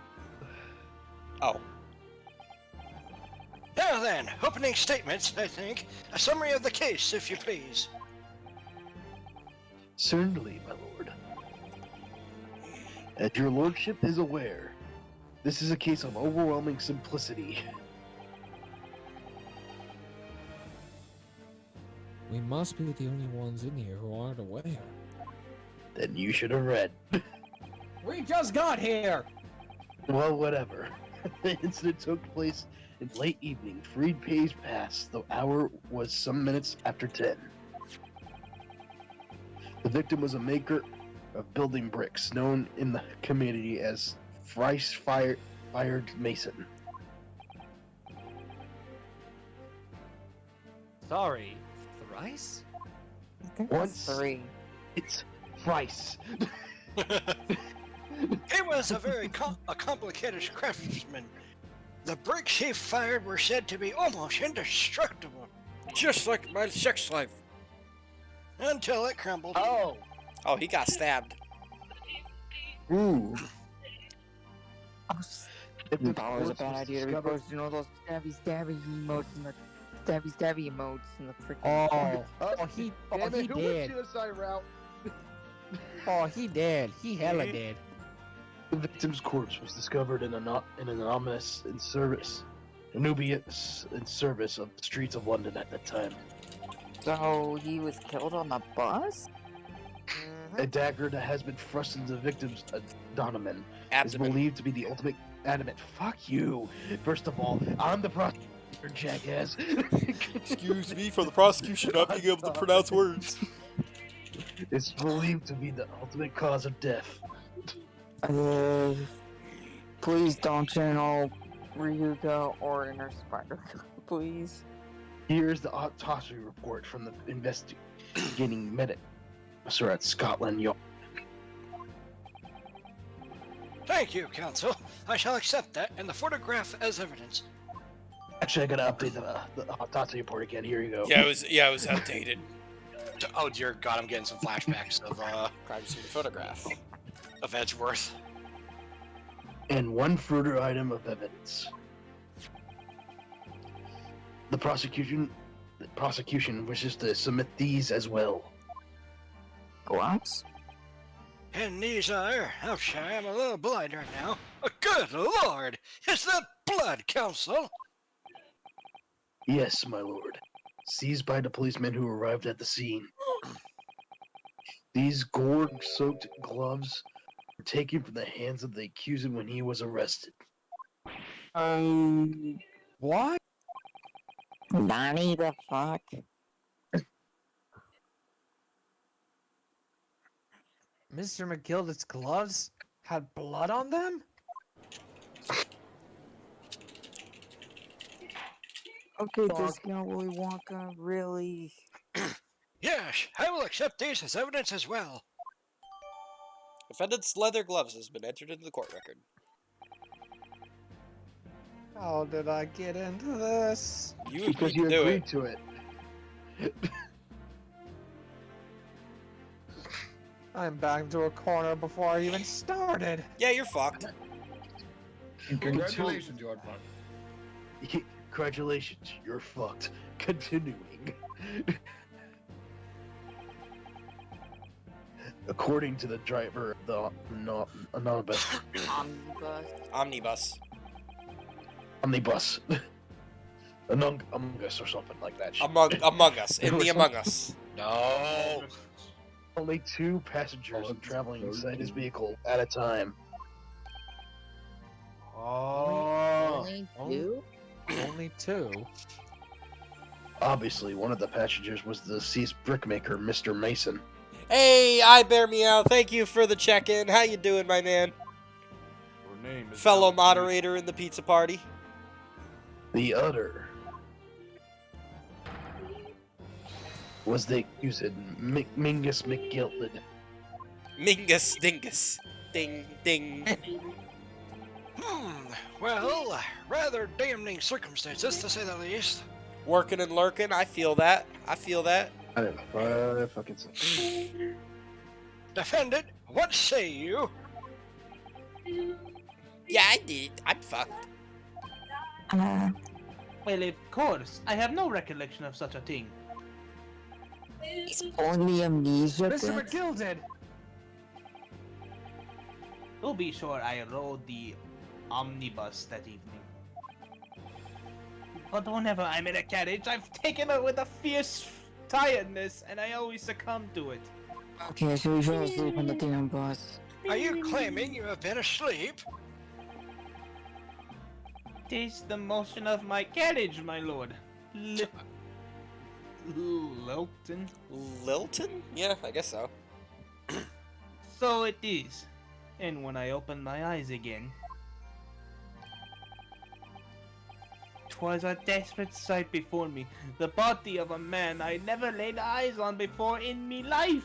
Oh. Now then, opening statements, I think. A summary of the case, if you please. Certainly, my lord. As your lordship is aware, this is a case of overwhelming simplicity. We must be the only ones in here who aren't aware. Then you should have read. We just got here! Well, whatever. The incident took place in late evening, Freed Pays Pass. The hour was some minutes after 10. The victim was a maker of building bricks, known in the community as Thrice Fired Mason. Sorry. Thrice? I think Once- that's 3. It's Thrice. He was a very complicated craftsman. The bricks he fired were said to be almost indestructible. Just like my sex life. Until it crumbled. Oh. Oh, he got stabbed. Ooh. That was a bad idea to be posting all those stabby emotes and the stabby emotes and the freaking. He Damn it, who went did. suicide route? Oh, he did. He hella did. The victim's corpse was discovered in an anonymous in service, Anubius in service of the streets of London at that time. So he was killed on the bus? A dagger that has been thrust into the victim's abdomen is Abdomen. believed to be the ultimate adamant. Fuck you! First of all, I'm the prosecutor, jackass. Excuse me for the prosecution not being able to pronounce words. It's believed to be the ultimate cause of death. Please don't channel Ryuga or Inner Spider, please. Here's the autopsy report from the investigating medic officer at Scotland Yard. Thank you, counsel. I shall accept that and the photograph as evidence. Actually, I gotta update the Hotate report again. Here you go. Yeah, it was outdated. Oh dear God, I'm getting some flashbacks Crime scene photograph. of Edgeworth. And one further item of evidence. The prosecution wishes to submit these as well. Gloves? And these are, ouch, I am a little blind right now. Good Lord, it's the Blood Council. Yes, my lord. Seized by the policemen who arrived at the scene. These gore-soaked gloves were taken from the hands of the accused when he was arrested. What? Nani the fuck? Mr. McGilda's gloves had blood on them? Okay, Discount Willy Wonka, really? Yes, I will accept these as evidence as well. Defendant's leather gloves has been entered into the court record. How did I get into this? You Because agreed you to do agreed it. to it. I'm back into a corner before I even started. Yeah, you're fucked. Congratulations, you're fucked. Congratulations, you're fucked. Continuing. According to the driver of the omnibus. Omnibus. Among Us or something like that. Among Us. In the Among Us. No. Only 2 passengers traveling inside his vehicle at a time. Oh. Only 2? Obviously, one of the passengers was the deceased brickmaker, Mr. Mason. Hey, I Bear Meow. Thank you for the check-in. How you doing, my man? Your name is Fellow moderator in the pizza party. The other was the accused Mingus McGilton. Mingus Dingus. Ding, ding. Well, rather damning circumstances, to say the least. Working and lurking. I feel that. I feel that. I don't know. I fucking say. Defendant, what say you? Yeah, I did. I'm fucked. Well, of course. I have no recollection of such a thing. He's only amnesia. Mr. McGilded! To be sure, I rode the omnibus that evening. But whenever I'm in a carriage, I've taken it with a fierce tiredness, and I always succumb to it. Okay, so we fell asleep on the damn bus. Are you claiming you have been asleep? Tis the motion of my carriage, my lord. Lilton? Lilton? Yeah, I guess so. So it is. And when I opened my eyes again, 'twas a desperate sight before me. The body of a man I never laid eyes on before in me life.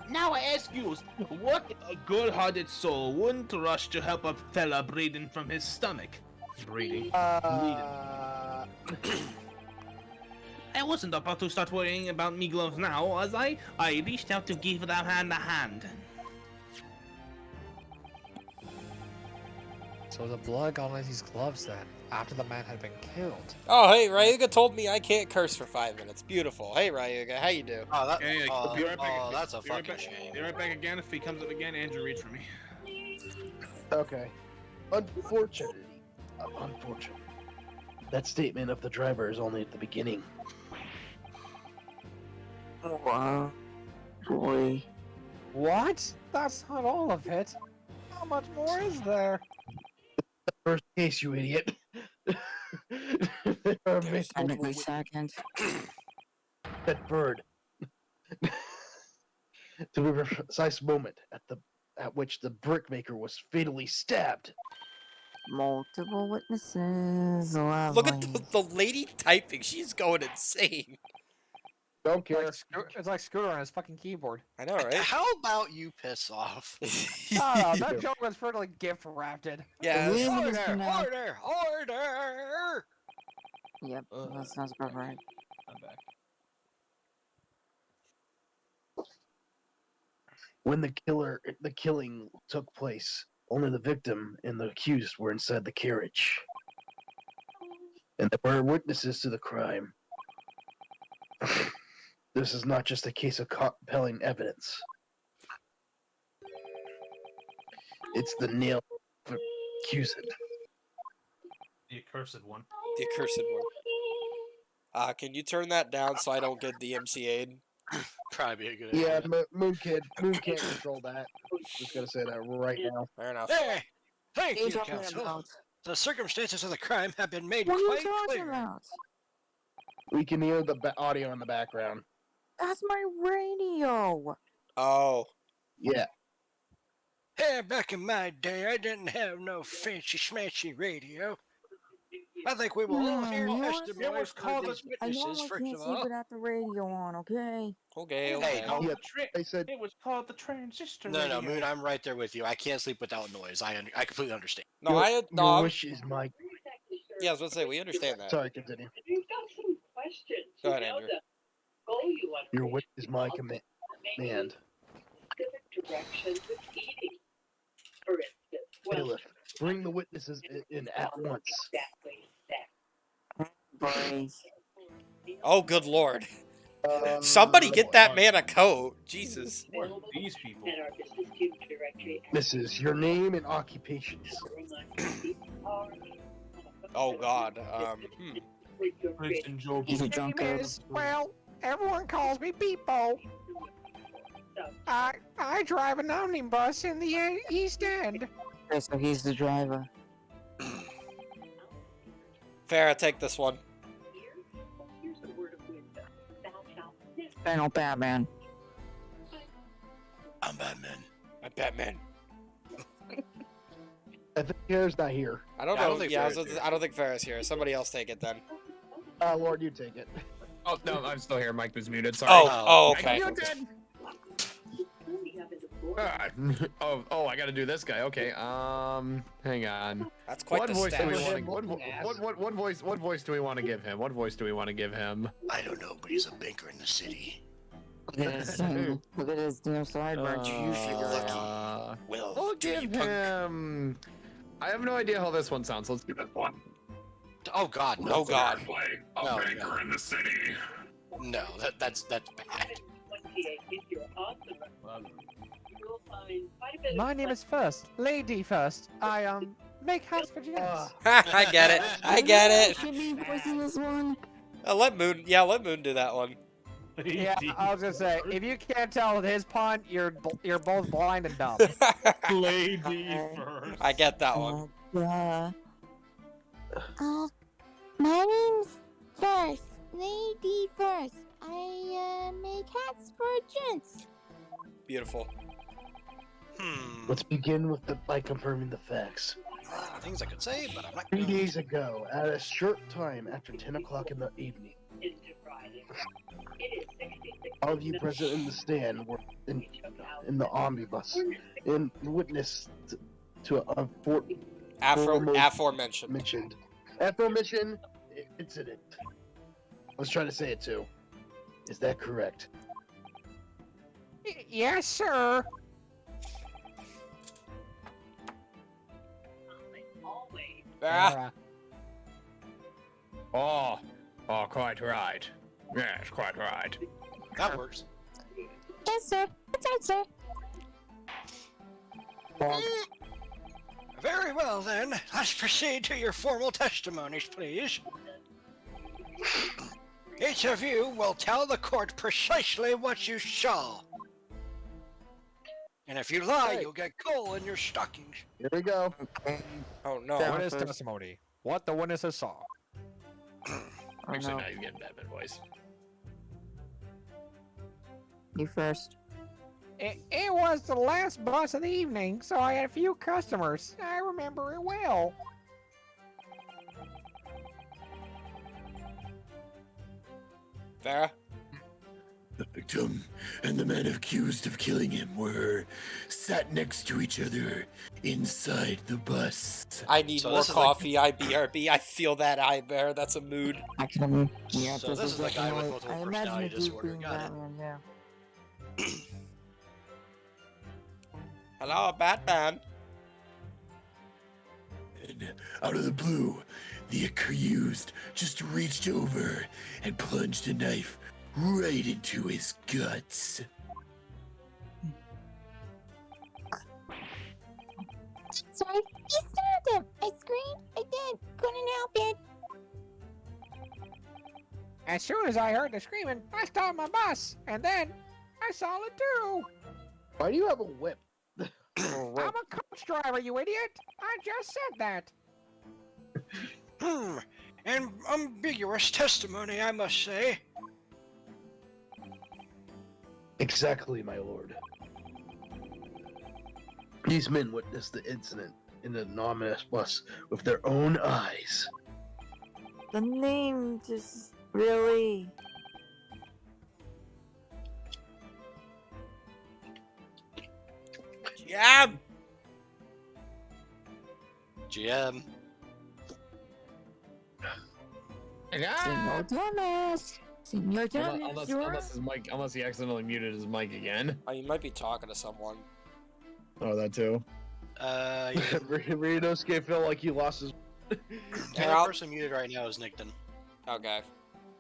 Now I ask you, what a good-hearted soul wouldn't rush to help a fella breathing from his stomach? Breathing. I wasn't about to start worrying about me gloves now, was I? I reached out to give that hand a hand. So the blood got on his gloves then, after the man had been killed. Oh, hey, Ryuga told me I can't curse for 5 minutes. Beautiful. Hey, Ryuga, how you do? Oh, that, Yeah, oh, be right back. oh, that's a Be right fucking back. shame. Be right back again. If he comes up again, Andrew, reach for me. Okay. Unfortunately. That statement of the driver is only at the beginning. Wow. Boy. What? That's not all of it. How much more is there? First case, you idiot. Technically second. That bird. To be precise moment at which the brickmaker was fatally stabbed. Multiple witnesses. Lovely. Look at the lady typing. She's going insane. Don't care. It's like Scooter on his fucking keyboard. I know, right? How about you piss off? Oh, that joke was pretty gift wrapped. Yes. Order! Yep, that sounds about right. I'm back. When the killing took place, only the victim and the accused were inside the carriage. And there were witnesses to the crime. This is not just a case of compelling evidence. It's the nail of accused. The accursed one. The accursed one. Can you turn that down so I don't get the MCA'd? Probably a good Yeah, idea. Moon can't control that. Just gonna say that right now. Fair enough. Hey! Thank What are you you, talking counsel. about? The circumstances of the crime have been made What are you quite talking clear. about? We can hear the audio in the background. That's my radio. Oh. Yeah. Hey, back in my day, I didn't have no fancy schmancy radio. I think we will all hear No, testimony it was from called these I know witnesses, I first can't of sleep all. without the radio on, okay? Okay, Hey, okay. don't- Yeah, they said It was called the transistor No, radio. Moon, I'm right there with you. I can't sleep without noise. I completely understand. No, your, I no. your I'm- wish is my. Yeah, I was gonna say we understand that. Sorry, continue. Go ahead, Andrew. Your wish is my command. Bailiff, bring the witnesses in at once. Oh, good lord. Somebody get that man a coat. Jesus. Who are these people? Mrs. Your name and occupations. Oh god. Princeton Joe. He's a Name drunkard. is, well, everyone calls me Beepo. I drive an omnibus in the East End. Okay, so he's the driver. Farrah, take this one. Panel Batman. I'm Batman. I'm Batman. I think Kara's not here. I don't Yeah, I know. don't think Yeah, Farrah's here. I don't think Farrah's here. Somebody else take it then. Lord, you take it. Oh no, I'm still here. Mike was muted. Sorry. Oh, okay. Oh, I gotta do this guy. Okay. Hang on. That's quite What the voice do we stash. want to? What voice do we want to give him? What voice do we want to give him? I don't know, but he's a banker in the city. Look at his, look at his damn sideburns. Do you feel lucky? Well, We'll do you, give punk? him. I have no idea how this one sounds. Let's give it one. Oh God, no. Oh god. No, no. in the city. No, that's bad. My name is First, Lady First. I make house for gents. I get it. I get it. Should be voicing this one. Let Moon. Yeah, let Moon do that one. Yeah, I was gonna say, if you can't tell with his pun, you're both blind and dumb. Lady first. I get that one. My name's First, Lady First. I make hats for gents. Beautiful. Let's begin by confirming the facts. Things I could say, but I'm not. 3 days ago, at a short time after 10 o'clock in the evening, all of you present in the stand were in the omnibus and witnessed to a Aforementioned incident. I was trying to say it too. Is that correct? Yes, sir. Ah, Oh, quite right. Yes, quite right. That works. Yes, sir. That's right, sir. Very well then. Let's proceed to your formal testimonies, please. Each of you will tell the court precisely what you saw. And if you lie, Hey. you'll get coal in your stockings. Here we go. oh no. Witness testimony. What the witnesses saw. Actually, no. now you get Batman voice. You first. It was the last bus of the evening, so I had a few customers. I remember it well. Farrah? The victim and the man accused of killing him were sat next to each other inside the bus. I need So more this is like- coffee, IBRB. I feel that, Bear. That's a mood. Actually, yeah, So this is the guy with multiple I imagine personality it is disorder. being Got it. Batman, yeah. Hello, Batman. And out of the blue, the accused just reached over and plunged a knife right into his guts. Sorry, he stabbed him. I screamed. I did. Couldn't help it. As soon as I heard the screaming, I stopped my bus, and then I saw it too. Why do you have a whip? I'm a coach driver, you idiot! I just said that. And ambiguous testimony, I must say. Exactly, my lord. These men witnessed the incident in the anonymous bus with their own eyes. The name just really. Jam! GM. Senor Thomas! Senor Thomas! Unless he accidentally muted his mic again. Oh, you might be talking to someone. Oh, that too. Yeah. Renosuke felt like he lost his. The Here, only I'll- person muted right now is Nickton. Okay.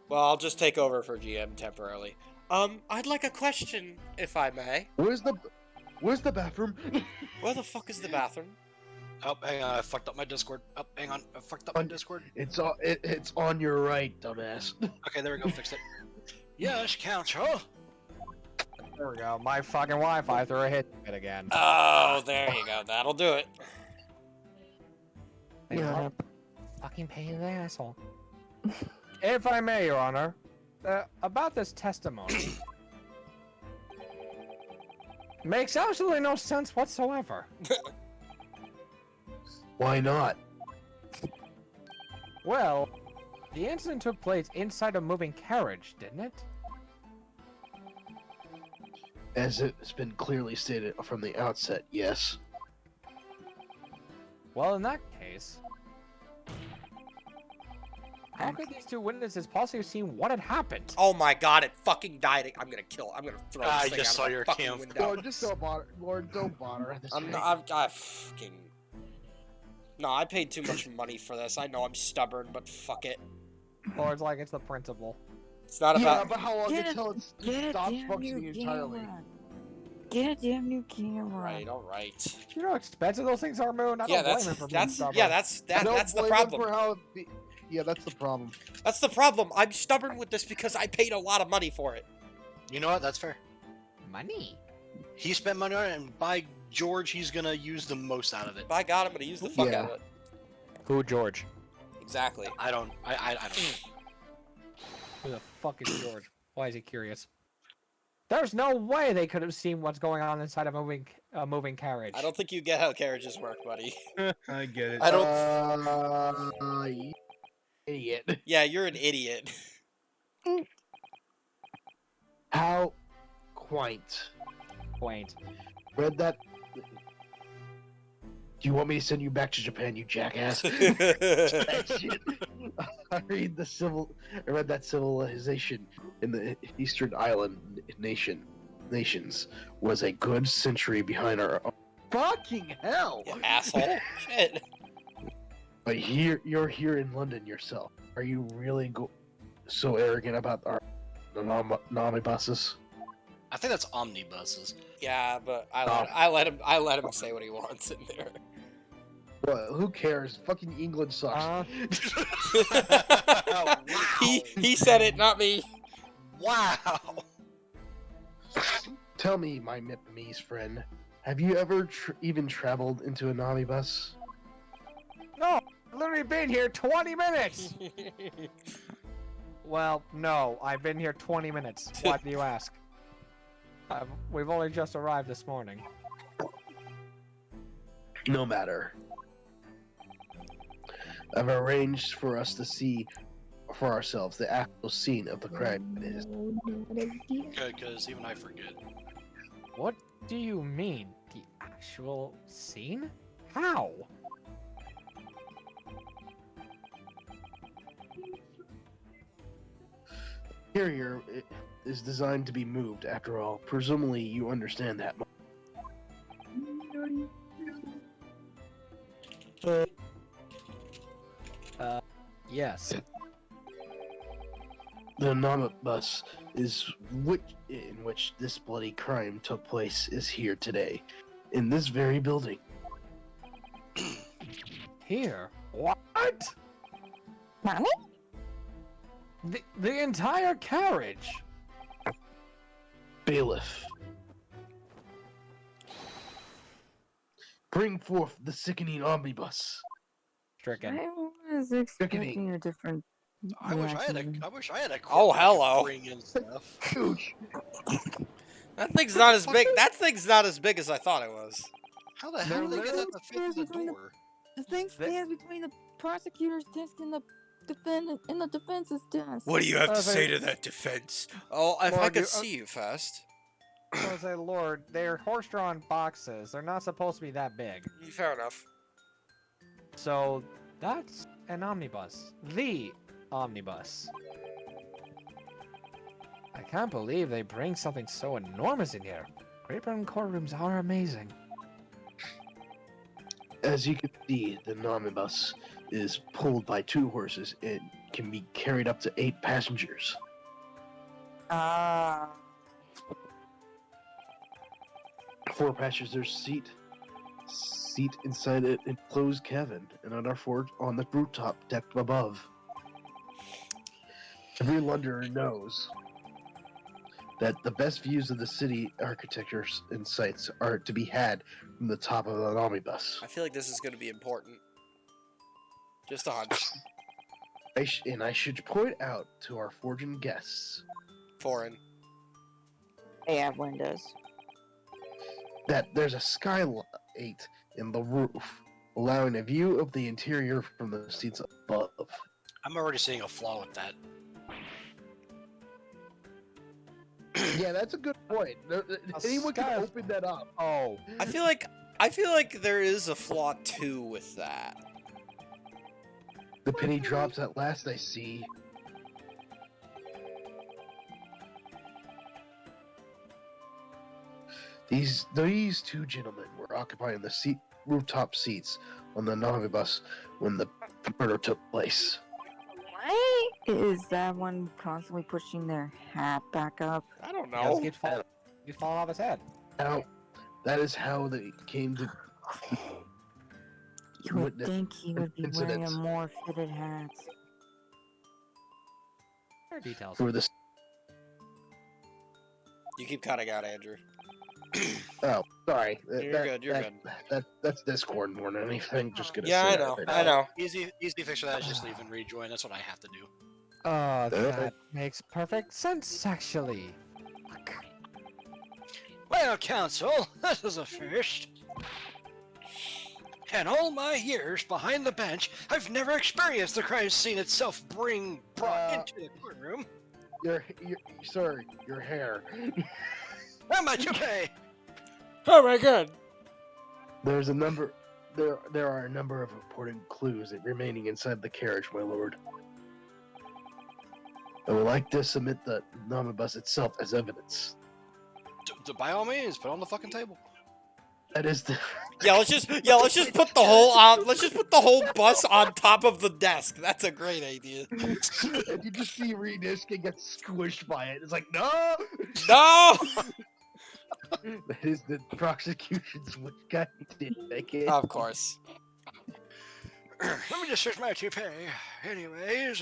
Well, I'll just take over for GM temporarily. I'd like a question, if I may. Where's the bathroom? Where the fuck is the bathroom? Oh, hang on, I fucked up my Discord. Oh, hang on, I fucked up my Discord. It's on your right, dumbass. Okay, there we go, fixed it. Yes, Council. There we go. My fucking Wi-Fi threw a hit again. Oh, there you go. That'll do it. Yeah. Fucking pain in the asshole. If I may, Your Honor, about this testimony. Makes absolutely no sense whatsoever. Why not? Well, the incident took place inside a moving carriage, didn't it? As it's been clearly stated from the outset, yes. Well, in that case, how could these two witnesses possibly have seen what had happened? Oh my god, it fucking died. I'm gonna throw this I thing just out saw of the your fucking cam. window. Lord, just don't bother. Lord, don't bother. At this I'm rate. not, I fucking... No, I paid too much money for this. I know I'm stubborn, but fuck it. Or it's like it's the principle. It's not Yeah, about... but how long Get until it stops functioning entirely? camera. Get a damn new camera. Right, alright. Do you know how expensive those things are, Moon? I Yeah, don't blame him for being stubborn. that's the blame him problem. for how yeah, that's the problem. That's the problem. I'm stubborn with this because I paid a lot of money for it. You know what? That's fair. Money. He spent money on it, and by George, he's gonna use the most out of it. By God, I'm gonna use the fuck Yeah. out of it. Who, George? Exactly. I don't know. Who the fuck is George? Why is he curious? There's no way they could have seen what's going on inside of a moving carriage. I don't think you get how carriages work, buddy. I get it. I don't... You idiot. Yeah, you're an idiot. How quaint. Quaint. Read that. Do you want me to send you back to Japan, you jackass? That shit. I read that civilization in the Eastern Island nations was a good century behind our own. Fucking hell! You asshole. Shit. But you're here in London yourself. Are you really so arrogant about our Nami buses? I think that's omnibuses. Yeah, but I let him say what he wants in there. Well, who cares? Fucking England sucks. Wow. He said it, not me. Wow. Tell me, my Mipamese friend, have you ever even traveled into a Nami bus? No, I've literally been here 20 minutes. Well, no, I've been here 20 minutes. Why do you ask? We've only just arrived this morning. No matter. I've arranged for us to see for ourselves the actual scene of the crime is. Good, because even I forget. What do you mean? The actual scene? How? Carrier is designed to be moved, after all. Presumably, you understand that. Yes. The Nomibus in which this bloody crime took place is here today, in this very building. Here? What? Mommy? The entire carriage? Bailiff, bring forth the sickening omnibus. Stricken. I was expecting a different. I wish I had a. reaction. I wish I had a. Oh, car that could hello. Bring in stuff. Huge. That thing's not as big. That thing's not as big as I thought it was. How the hell did they get that to fit in the door? The thing stands between the prosecutor's desk and the defendant and the defense's desk. What do you have to say they- to that defense? Oh, if I Lord, could you- see you fast. I was say, Lord, they're horse-drawn boxes. They're not supposed to be that big. Fair enough. So that's an omnibus. The omnibus. I can't believe they bring something so enormous in here. Great Britain courtrooms are amazing. As you can see, the omnibus is pulled by 2 horses and can be carried up to 8 passengers. Ah. 4 passengers seat inside an enclosed cabin, and on the rooftop deck above. Every Londoner knows that the best views of the city architecture and sites are to be had from the top of an omnibus. I feel like this is going to be important. Just a hunch. I should point out to our foreign guests Foreign. They have windows. that there's a skylight in the roof, allowing a view of the interior from the seats above. I'm already seeing a flaw with that. Yeah, that's a good point. Anyone can open that up. Oh. I feel like there is a flaw too with that. The penny drops at last, I see. These 2 gentlemen were occupying the rooftop seats on the omnibus when the murder took place. Why is that one constantly pushing their hat back up? I don't Because know. he's falling off his head. Now, that is how they came to You would witness think he would be wearing a incidents. more fitted hat. There are details. for this. You keep cutting out, Andrew. Oh, sorry. You're good, you're That's Discord more than anything. Just gonna Yeah, say I that know. right I now. know. Easy fix for that is just leave and rejoin. That's what I have to do. That makes perfect sense, actually. Well, counsel, this is a first. In all my years behind the bench, I've never experienced the crime scene itself brought into the courtroom. Sir, your hair. How much you pay? Oh my god. There's a number. There are a number of important clues remaining inside the carriage, my lord. I would like to submit the omnibus itself as evidence. By all means, put it on the fucking table. That is the. Yeah, let's just put the whole bus on top of the desk. That's a great idea. And you just see Reniska get squished by it. It's like, no! No! That is the prosecution's what guy did make it. Of course. Let me just search my toupee. Anyways,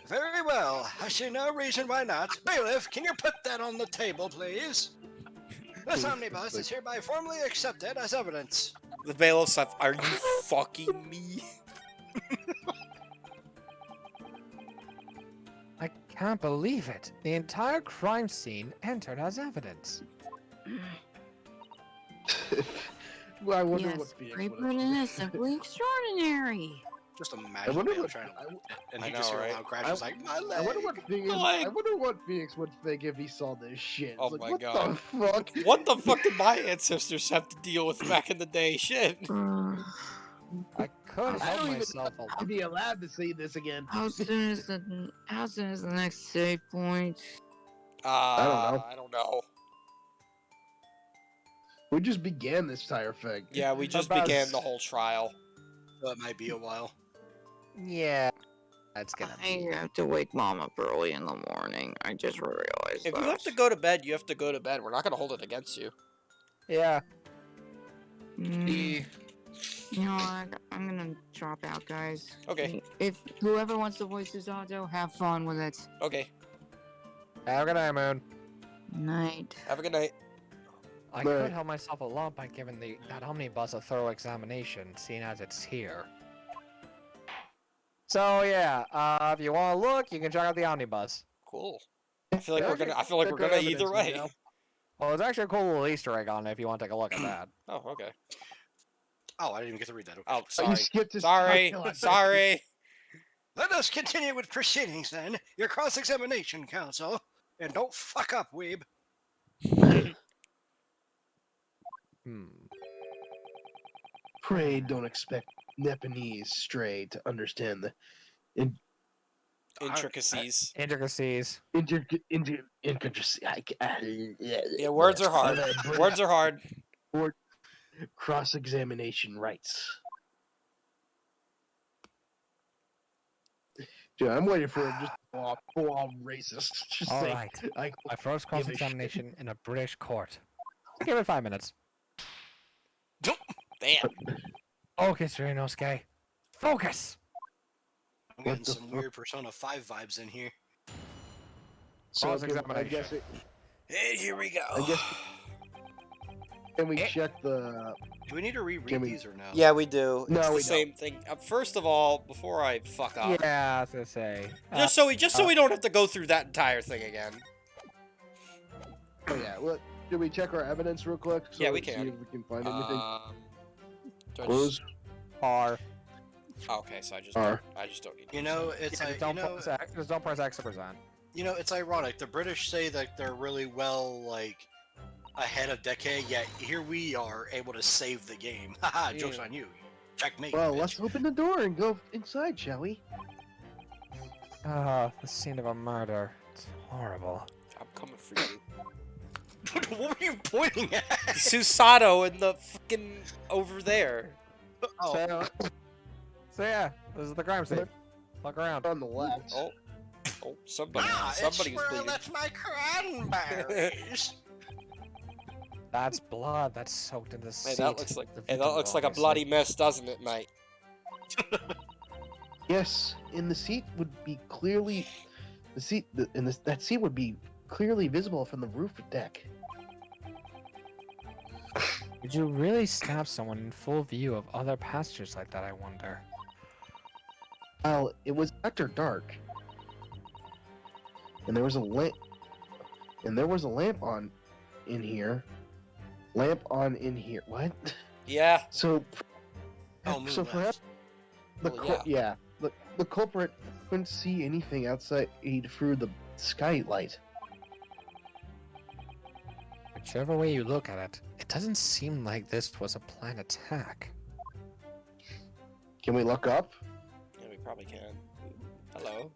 very well. I see no reason why not. Bailiff, can you put that on the table, please? This omnibus is hereby formally accepted as evidence. The bailiff's like, are you fucking me? I can't believe it. The entire crime scene entered as evidence. Well, I wonder Yes, what Phoenix Great would have Britain is simply extraordinary. Just imagine wonder Bailey what- trying to lift it, and I he just know, hear a right? loud crash. He's like, my leg. I wonder what Phoenix. Like- I wonder what Phoenix would think if he saw this shit. It's Oh like, my what God. the fuck? What the fuck did my ancestors have to deal with back in the day? Shit. I could I help don't even myself know a if I'd be allowed to see this again. How soon is the next save point? I don't know. We just began this entire thing. Yeah, we just About- began the whole trial. So it might be a while. Yeah, that's gonna I have to wake mom up early in the morning. I just realized If that. you have to go to bed, you have to go to bed. We're not gonna hold it against you. Yeah. Mm, you know what? I'm gonna drop out, guys. Okay. If whoever wants to voice this audio, have fun with it. Okay. Have a good night, Moon. Night. Have a good night. I Right. could help myself a lot by giving that omnibus a thorough examination, seeing as it's here. So yeah, if you want to look, you can check out the omnibus. Cool. I feel like Yeah, we're okay. gonna. I feel like Good we're gonna evidence, either you way. know? Well, there's actually a cool little Easter egg on it if you want to take a look at that. Oh, okay. Oh, I didn't even get to read that. Okay. Oh, You sorry. skipped his Sorry. title. Sorry. Let us continue with proceedings then. Your cross-examination, counsel. And don't fuck up, weeb. Pray don't expect Nepalese stray to understand the Intricacies. Intricacies. intricacy. Yeah, words are hard. Words are hard. Cross-examination rights. Dude, I'm waiting for him just to go full-on racist. Just All say, right. I My first give a shit. cross-examination in a British court. Give it 5 minutes. Damn. Focus, Ryunosuke. Focus! I'm getting the some weird Persona 5 vibes in here. So I Cross-examination. guess it, And here we go. I guess. Can we check the? Do we need to reread Can we- these or no? Yeah, we do. No, It's the we same thing. First of all, before I fuck up, Yeah, I was gonna say. just so we don't have to go through that entire thing again. Oh yeah. Well, do we check our evidence real quick? So Yeah, we see can. if we can find anything. Do I Close. just, R. okay, so I just R. don't need. You know, it's like, Don't press X. Just don't press X to present. you know, it's ironic. The British say that they're really well, like, ahead of Decade, yet here we are able to save the game. Haha, joke's Yeah. on you. Checkmate. Well, bitch. let's open the door and go inside, shall we? Ah, the scene of a murder. It's horrible. I'm coming for you. What were you pointing at? Susato and the fucking over there. Oh, So yeah, this is the crime scene. Look around. On the left. Oh, somebody it's was where I bleeding. left my cranberries. That's blood that's soaked in the Hey, seat. that looks like The hey, that victim, looks like a obviously. bloody mess, doesn't it, mate? Yes, and the seat would be clearly. The seat, that seat would be clearly visible from the roof deck. Did you really stab someone in full view of other passengers like that, I wonder? Well, it was after dark, and there was a lamp. And there was a lamp on, in here. Lamp on in here. What? Yeah. So. Oh, move so left. perhaps the Well, yeah, the culprit couldn't see anything outside through the skylight. Whichever way you look at it, it doesn't seem like this was a planned attack. Can we look up? Yeah, we probably can. Hello.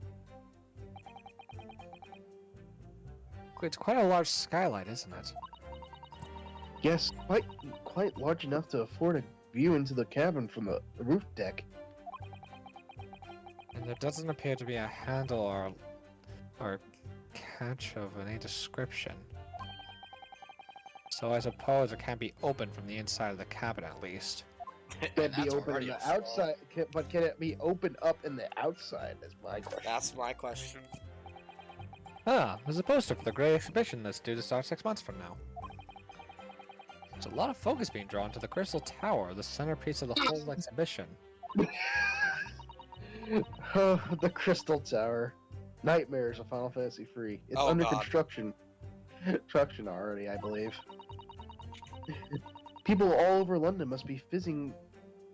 It's quite a large skylight, isn't it? Yes, quite large enough to afford a view into the cabin from the roof deck. And there doesn't appear to be a handle or catch of any description. So I suppose it can't be opened from the inside of the cabin at least. Can it be That's open already in a the flaw. outside? But can it be opened up in the outside? That's my question. That's my question. Ah, there's a poster for the Great Exhibition that's due to start 6 months from now. There's a lot of focus being drawn to the Crystal Tower, the centerpiece of the whole exhibition. Oh, the Crystal Tower. Nightmares of Final Fantasy III. It's Oh, under God. construction already, I believe. People all over London must be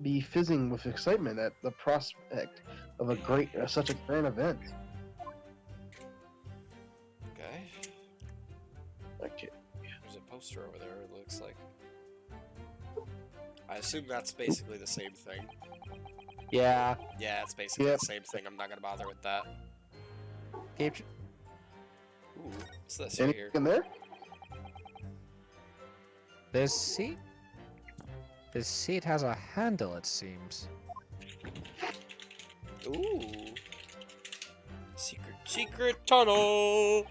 be fizzing with excitement at the prospect of such a grand event. Okay. Okay. There's a poster over there, it looks like. I assume that's basically the same thing. Yeah. Yeah, it's basically the same thing. I'm not gonna bother with that. Keep. Ooh, what's this right here? Anything there? This seat. This seat has a handle, it seems. Ooh. Secret tunnel!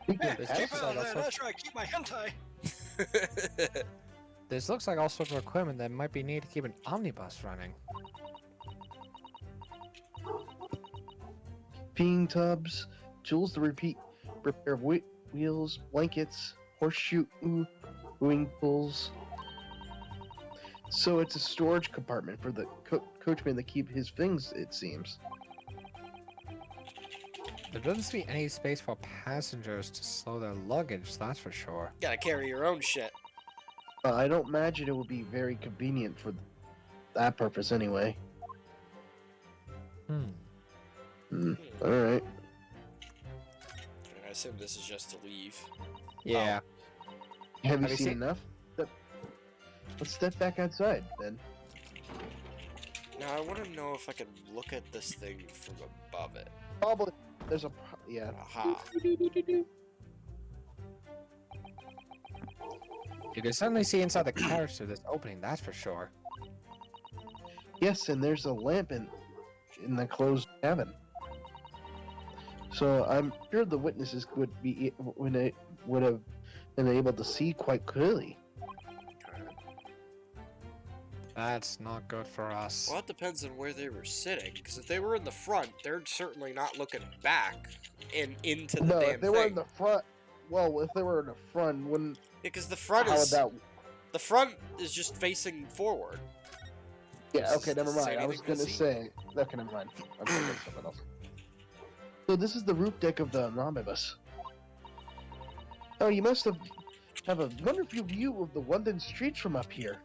This Keep looks out like all of there, sorts- that's right, keep my hentai. This looks like all sorts of equipment that might be needed to keep an omnibus running. Peeing tubs, tools to repair wheels, blankets, horseshoe wing pools. So it's a storage compartment for the coachman to keep his things, it seems. There doesn't seem to be any space for passengers to slow their luggage, that's for sure. Gotta carry your own shit. I don't imagine it would be very convenient for that purpose anyway. Alright. I assume this is just to leave. Yeah. Have you seen enough? Let's step back outside, then. Now, I want to know if I can look at this thing from above it. Probably. There's a... yeah. Aha. You can certainly see inside the carriage through this opening, that's for sure. Yes, and there's a lamp in the closed cabin. So I'm sure the witnesses would have been able to see quite clearly. That's not good for us. Well, it depends on where they were sitting, because if they were in the front, they're certainly not looking back and into the No, damn if they thing. were in the front, well, if they were in the front, wouldn't... Because the front how is... would that... The front is just facing forward. Yeah, okay, never Does it say mind. I was anything gonna to see? say... Okay, never mind. I'm thinking of something else. So this is the roof deck of the omnibus. Oh, you must have a wonderful view of the London streets from up here.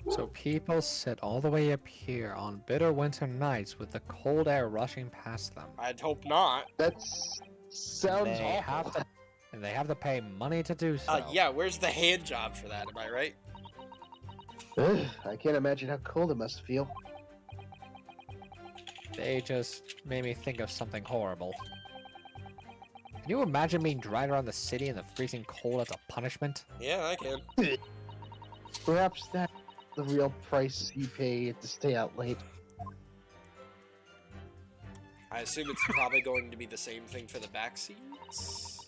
So people sit all the way up here on bitter winter nights with the cold air rushing past them. I'd hope not. That sounds They have to, and they have to pay money to do so. Yeah, where's the hand job for that, am I right? Ugh, I can't imagine how cold it must feel. They just made me think of something horrible. Can you imagine being dragged around the city in the freezing cold as a punishment? Yeah, I can. Perhaps that's the real price you pay to stay out late. I assume it's probably going to be the same thing for the back seats?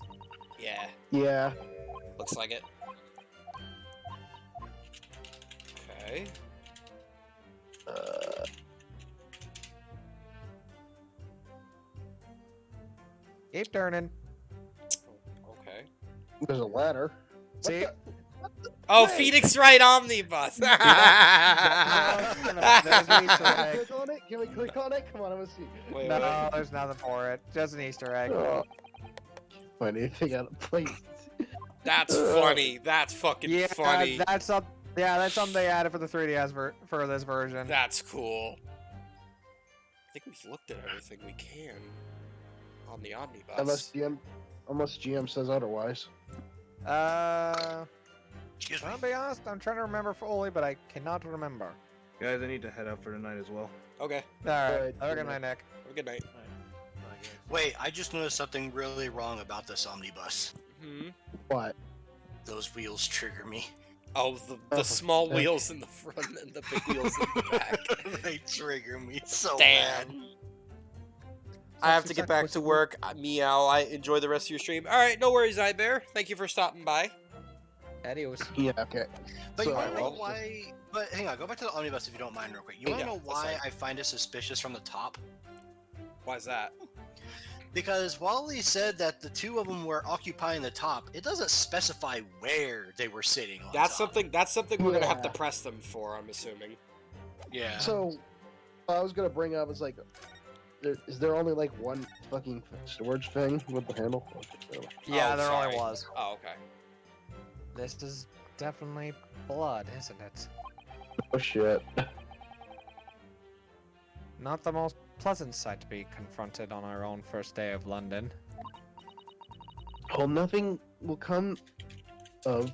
Yeah, Yeah. looks like it. Okay. Keep turning. Okay. There's a ladder. See? Oh, Phoenix Wright Omnibus! Can we click on it? Can we click on it? Come on, I want to see. Wait, No, wait. there's nothing for it. Just an Easter egg. Find anything out of place. That's funny. That's fucking Yeah, funny. that's up. Yeah, that's something they added for the 3DS for this version. That's cool. I think we've looked at everything we can on the omnibus. Unless GM says otherwise. I'll be honest, I'm trying to remember fully, but I cannot remember. Guys, I need to head out for tonight as well. Okay. Alright, have a good night, Nick. Have a good night. Wait, I just noticed something really wrong about this omnibus. Hmm. What? Those wheels trigger me. Oh, the small wheels in the front and the big wheels in the back. They trigger me so Damn. bad. I have to get back to work. Meow. I enjoy the rest of your stream. All right, no worries, iBear. Thank you for stopping by. Adios. Yeah, okay. But So, you wanna know well, why? But hang on, go back to the omnibus if you don't mind, real quick. You wanna Yeah, know that's why fine. I find it suspicious from the top? Why's that? Because while he said that the two of them were occupying the top, it doesn't specify where they were sitting on That's top. something we're gonna have to Yeah. press them for. I'm assuming. Yeah. So, I was gonna bring up, it's like, is there only like one fucking storage thing with the handle? Yeah, Oh, there sorry. only was. Oh, okay. This is definitely blood, isn't it? Oh shit. Not the most pleasant sight to be confronted on our own first day of London. Well, nothing will come of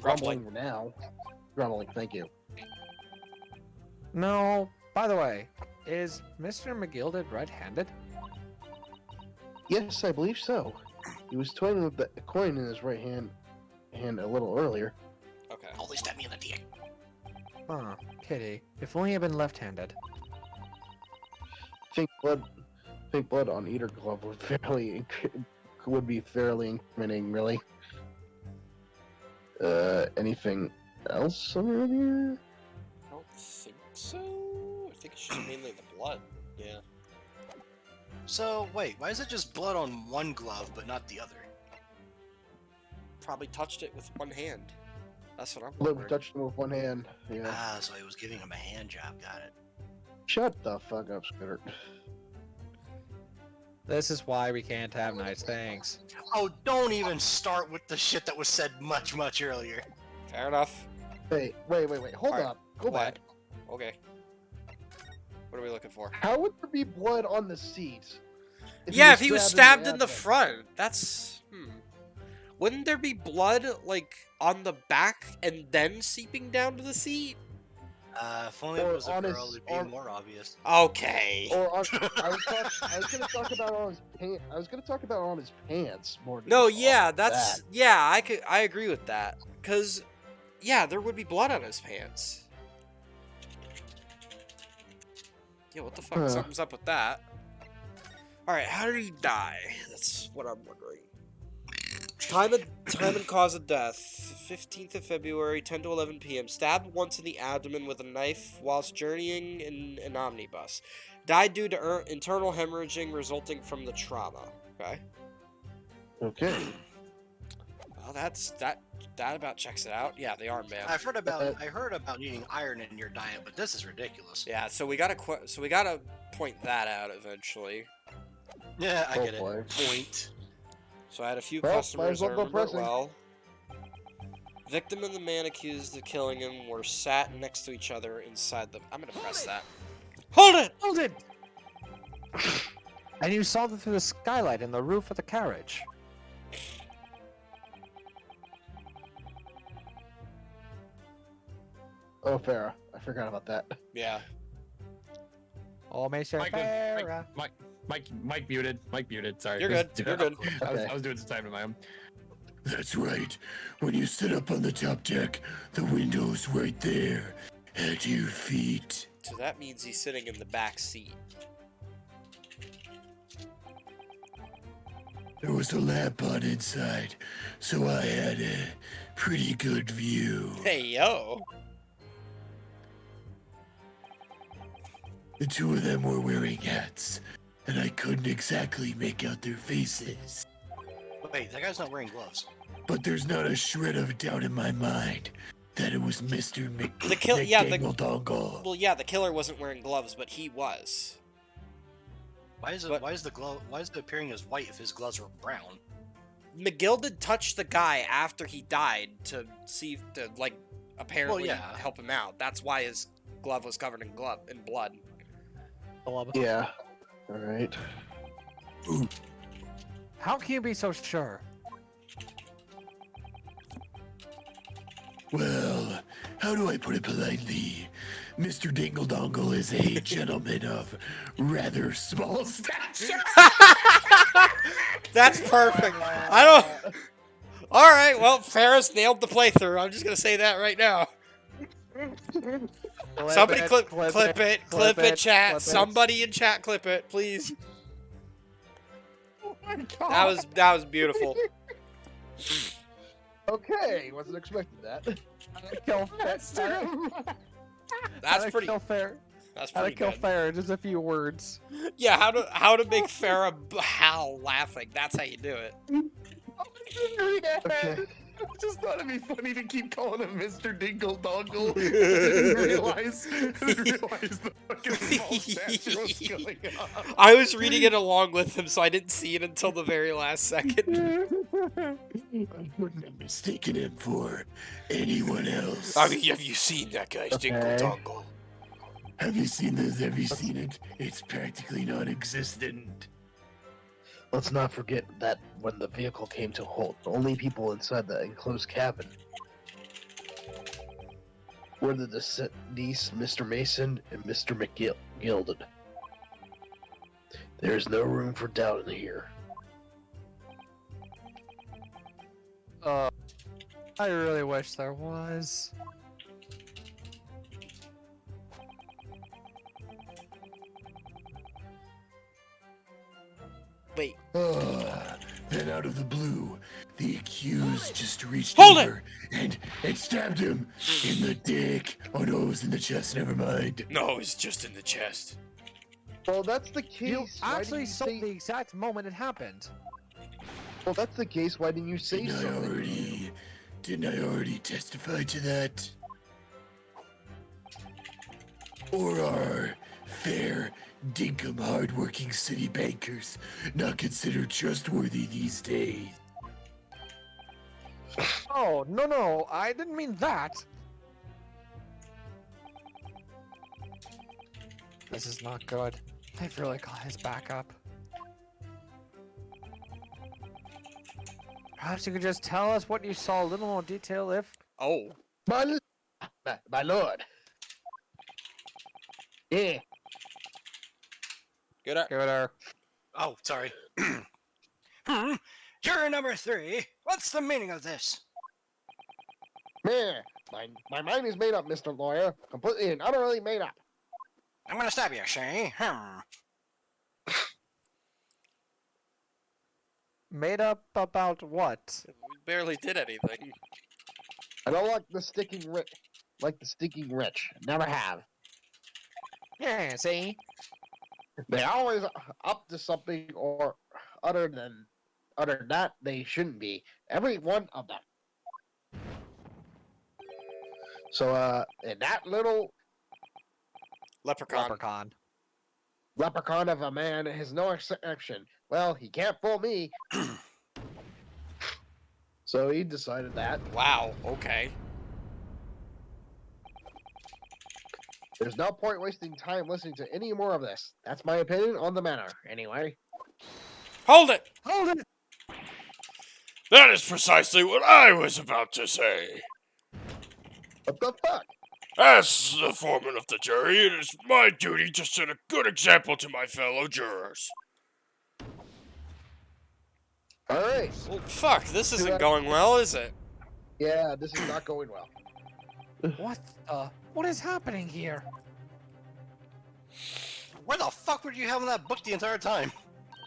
grumbling now. Grumbling, thank you. No, by the way, is Mr. McGilded right-handed? Yes, I believe so. He was toying with the coin in his right hand a little earlier. Okay. Holy stab me in the dick. Huh, pity. If only he had been left-handed. Think blood on Eater Glove would be fairly incriminating, really. Anything else around here? I don't think so. I think it's just mainly the blood. Yeah. So, wait, why is it just blood on one glove but not the other? Probably touched it with one hand. That's what I'm Look, wondering. touched him with one hand. Yeah. Ah, so he was giving him a hand job, got it. Shut the fuck up, Scooter. This is why we can't have nice things. Oh, don't even start with the shit that was said much, much earlier. Fair enough. Wait. Hold Alright, up. Go back. Okay. What are we looking for? How would there be blood on the seat? Yeah, if he was stabbed in the abdomen? front, that's... Wouldn't there be blood, like, on the back and then seeping down to the seat? If only it Or was a on his- girl, it'd be or- more obvious. Okay. Or on, I was gonna talk about on his pants. I was gonna talk about on his pants more. Than No, just yeah, on that's... that. Yeah, I agree with that. Because, yeah, there would be blood on his pants. Yeah, what the fuck? Huh. Something's up with that. Alright, how did he die? That's what I'm wondering. Time and cause of death. 15th of February, 10 to 11 p.m. Stabbed once in the abdomen with a knife whilst journeying in an omnibus. Died due to internal hemorrhaging resulting from the trauma. Okay. Okay. Well, that about checks it out. Yeah, the armband. I heard about needing iron in your diet, but this is ridiculous. Yeah, so we gotta point that out eventually. Yeah, I get Hopefully. it. Point. So I had a few Well, might customers as well I go remember it pressing. well. Victim and the man accused of killing him were sat next to each other inside the... I'm gonna press that. Hold it! Hold it! And you saw them through the skylight in the roof of the carriage. Oh, Farah. I forgot about that. Yeah. Oh, Mr. Farah. Mike muted. Mike muted. Sorry. You're good. You're good. I was doing some time to my own. That's right. When you sit up on the top deck, the window's right there at your feet. So that means he's sitting in the back seat. There was a lamp on inside, so I had a pretty good view. Hey, yo! The two of them were wearing hats, and I couldn't exactly make out their faces. Wait, that guy's not wearing gloves. But there's not a shred of doubt in my mind that it was Mr. McDangle. Well, yeah, the killer wasn't wearing gloves, but he was. Why is it appearing as white if his gloves were brown? McGilded touched the guy after he died to apparently yeah. help him out. That's why his glove was covered in blood. Yeah. All right. How can you be so sure? Well, how do I put it politely? Mr. Dingle Dongle is a gentleman of rather small stature. That's perfect. I don't. All right. Well, Ferris nailed the playthrough. I'm just gonna say that right now. Somebody clip it, chat. clip it. Somebody in chat, clip it, please. Oh my God. That was beautiful. Okay, wasn't expecting that. Kill Fester. That's pretty. Kill fair. That's How to pretty kill good. fair? Just a few words. Yeah, how to make Farah howl laughing. That's how you do it. Okay. I just thought it'd be funny to keep calling him Mr. Dingle Dongle. I didn't realize the fucking small stature was going on. I was reading it along with him, so I didn't see it until the very last second. I wouldn't have mistaken him for anyone else. I mean, have you seen that guy's dingle dongle? Have you seen this? Have you seen it? It's practically non-existent. Let's not forget that when the vehicle came to a halt, the only people inside the enclosed cabin were the deceased Mr. Mason and Mr. McGilded. There's no room for doubt in here. I really wish there was. Wait. Then out of the blue, the accused just reached Hold over and stabbed him in the dick. Oh no, it was in the chest. Never mind. No, it's just in the chest. Well, that's the case. You Why didn't actually saw say- the exact moment it happened. Well, that's the case. Why didn't you say Didn't I already testify to that? Or are fair, dinkum, hard-working city bankers not considered trustworthy these days? Oh, no, I didn't mean that. This is not good. They've really got his back up. Perhaps you could just tell us what you saw a little more detail if... Oh. My lord. Yeah. Good. Oh, sorry. Juror number 3. What's the meaning of this? Man, my mind is made up, Mr. Lawyer. Completely and utterly made up. I'm gonna stab you, see? Made up about what? We barely did anything. I don't like the stinking rich. Never have. Yeah, see? They always up to something or other than that they shouldn't be. Every one of them. So and that little Leprechaun. leprechaun of a man has no exception. Well, he can't fool me. So he decided that. Wow, okay. There's no point wasting time listening to any more of this. That's my opinion on the matter, anyway. Hold it! Hold it! That is precisely what I was about to say. What the fuck? As the foreman of the jury, it is my duty to set a good example to my fellow jurors. Alright. Well, fuck, this isn't going well, is it? Yeah, this is not going well. What is happening here? Where the fuck were you having that book the entire time?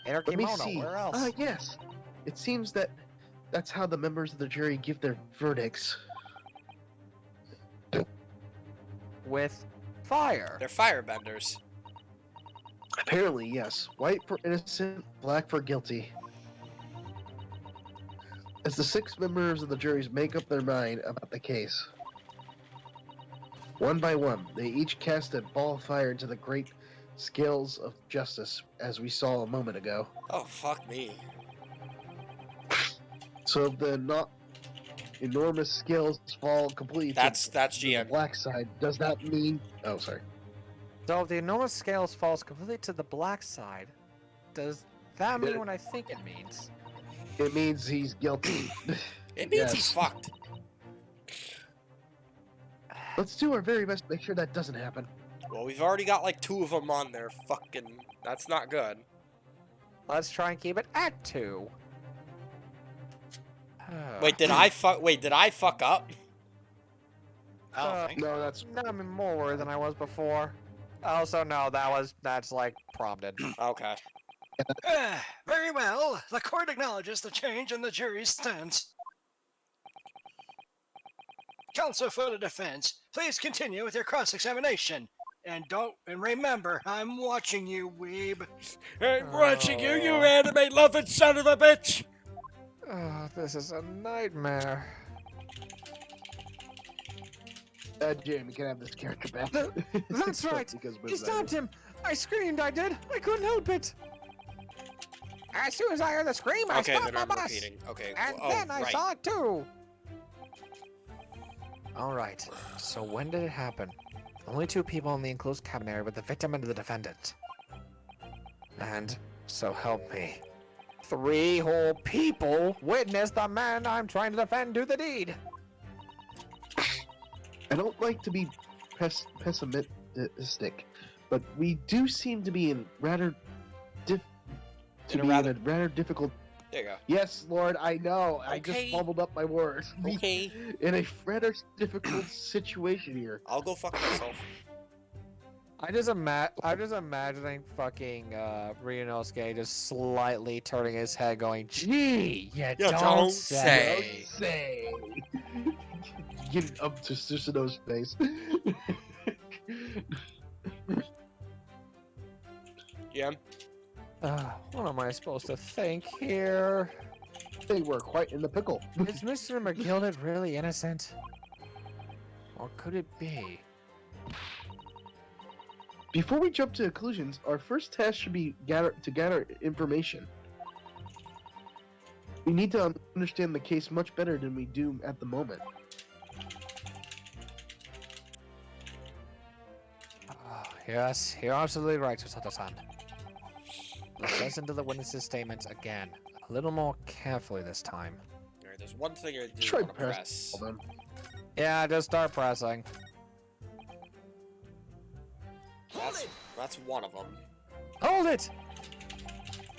In our Let me kimono, see. where else? Yes. It seems that that's how the members of the jury give their verdicts. With fire. They're firebenders. Apparently, yes. White for innocent, black for guilty. As the 6 members of the juries make up their mind about the case, one by one, they each cast a ball of fire into the great scales of justice, as we saw a moment ago. Oh, fuck me. So if the not enormous scales fall completely That's to the GM. black side, does that mean... Oh, sorry. So if the enormous scales falls completely to the black side, does that mean Yeah. what I think it means? It means he's guilty. It means Yes. he's fucked. Let's do our very best to make sure that doesn't happen. Well, we've already got like 2 of them on there. Fucking... That's not good. Let's try and keep it at 2. Wait, did I fuck up? I don't think. No, that's... No, I'm more than I was before. Also, no, that's like prompted. Okay. Very well. The court acknowledges the change in the jury's stance. Counsel for the defense, please continue with your cross-examination. And remember, I'm watching you, weeb. I'm watching you, you anime-loving son of a bitch! Oh, this is a nightmare. Jamie can have this character back. That's right. Because You stabbed him. I screamed. I did. I couldn't help it. As soon as I heard the scream, I Okay, stopped then my I'm bus. repeating. Okay. And oh, then I right. saw it too. All right. So when did it happen? Only 2 people in the enclosed cabin area, with the victim and the defendant. And so help me, 3 whole people witnessed the man I'm trying to defend do the deed. I don't like to be pessimistic, but we do seem to be in rather rather difficult. There you go. Yes, Lord, I know. I Okay. just fumbled up my words. Okay. In a rather difficult situation here. I'll go fuck myself. I'm just imagining fucking Ryunosuke just slightly turning his head, going, "Gee, you don't say." Don't say. Get up to Susanoo's face. Yeah. What am I supposed to think here? They were quite in the pickle. Is Mr. McGilded really innocent? Or could it be? Before we jump to conclusions, our first task should be to gather information. We need to understand the case much better than we do at the moment. Yes, you're absolutely right, Susato-san. Let's listen to the witnesses' statements again, a little more carefully this time. Alright, there's one thing I do Try want to press. Hold on. Yeah, just start pressing. That's one of them. Hold it!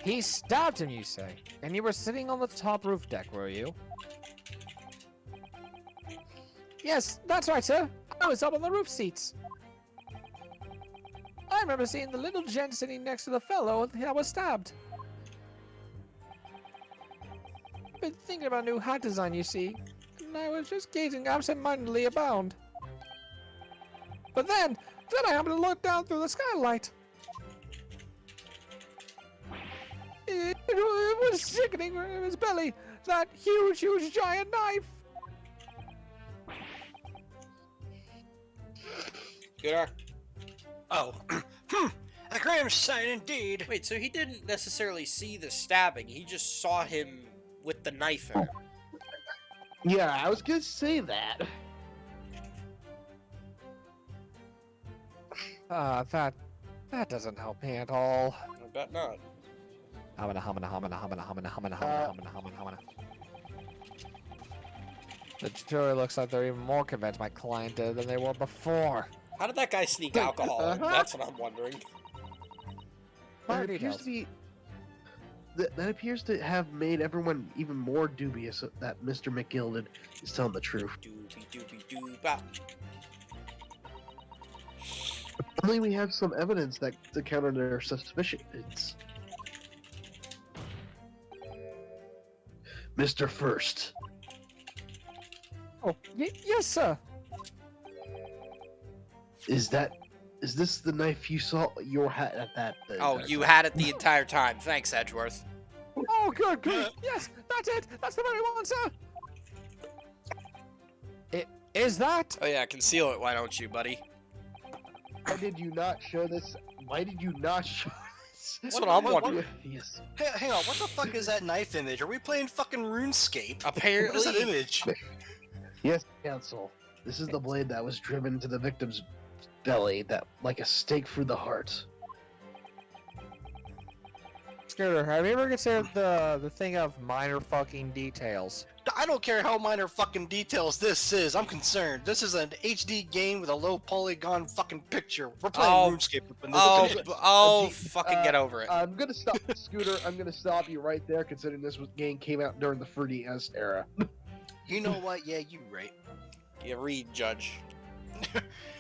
He stabbed him, you say? And you were sitting on the top roof deck, were you? Yes, that's right, sir. I was up on the roof seats. I remember seeing the little gent sitting next to the fellow that was stabbed. I've been thinking about a new hat design, you see, and I was just gazing absent-mindedly about. But then I happened to look down through the skylight. It was sickening in his belly, that huge giant knife. Scooter. Oh. A grim sight indeed. Wait, so he didn't necessarily see the stabbing, he just saw him with the knife in him. Yeah, I was gonna say that. That doesn't help me at all. I bet not. Hamana. The jury looks like they're even more convinced my client did than they were before. How did that guy sneak alcohol in? That's what I'm wondering. That appears to be. That appears to have made everyone even more dubious that Mr. McGilded is telling the truth. Doobie-doobie-doo-bop. Only we have some evidence that to counter their suspicions. Mr. First. Oh, yes, sir. Is this the knife you saw your hat at that? Oh, you had it the entire time. Thanks, Edgeworth. Oh, good. Yes, that's it. That's the very one, sir. Is that? Oh yeah, conceal it, why don't you, buddy? Why did you not show this? Why did you not show this? That's what I'm wondering. Yes. Hey, hang on, what the fuck is that knife image? Are we playing fucking RuneScape? Apparently. What is that image? Yes, Counsel. This is the blade that was driven into the victim's belly, that like a stake through the heart. Scooter, have you ever considered the thing of minor fucking details? I don't care how minor fucking details this is. I'm concerned. This is an HD game with a low polygon fucking picture. We're playing RuneScape up in this. Fucking get over it. I'm gonna stop, Scooter. I'm gonna stop you right there, considering this game came out during the 3DS era. You know what? Yeah, you right. You read, Judge.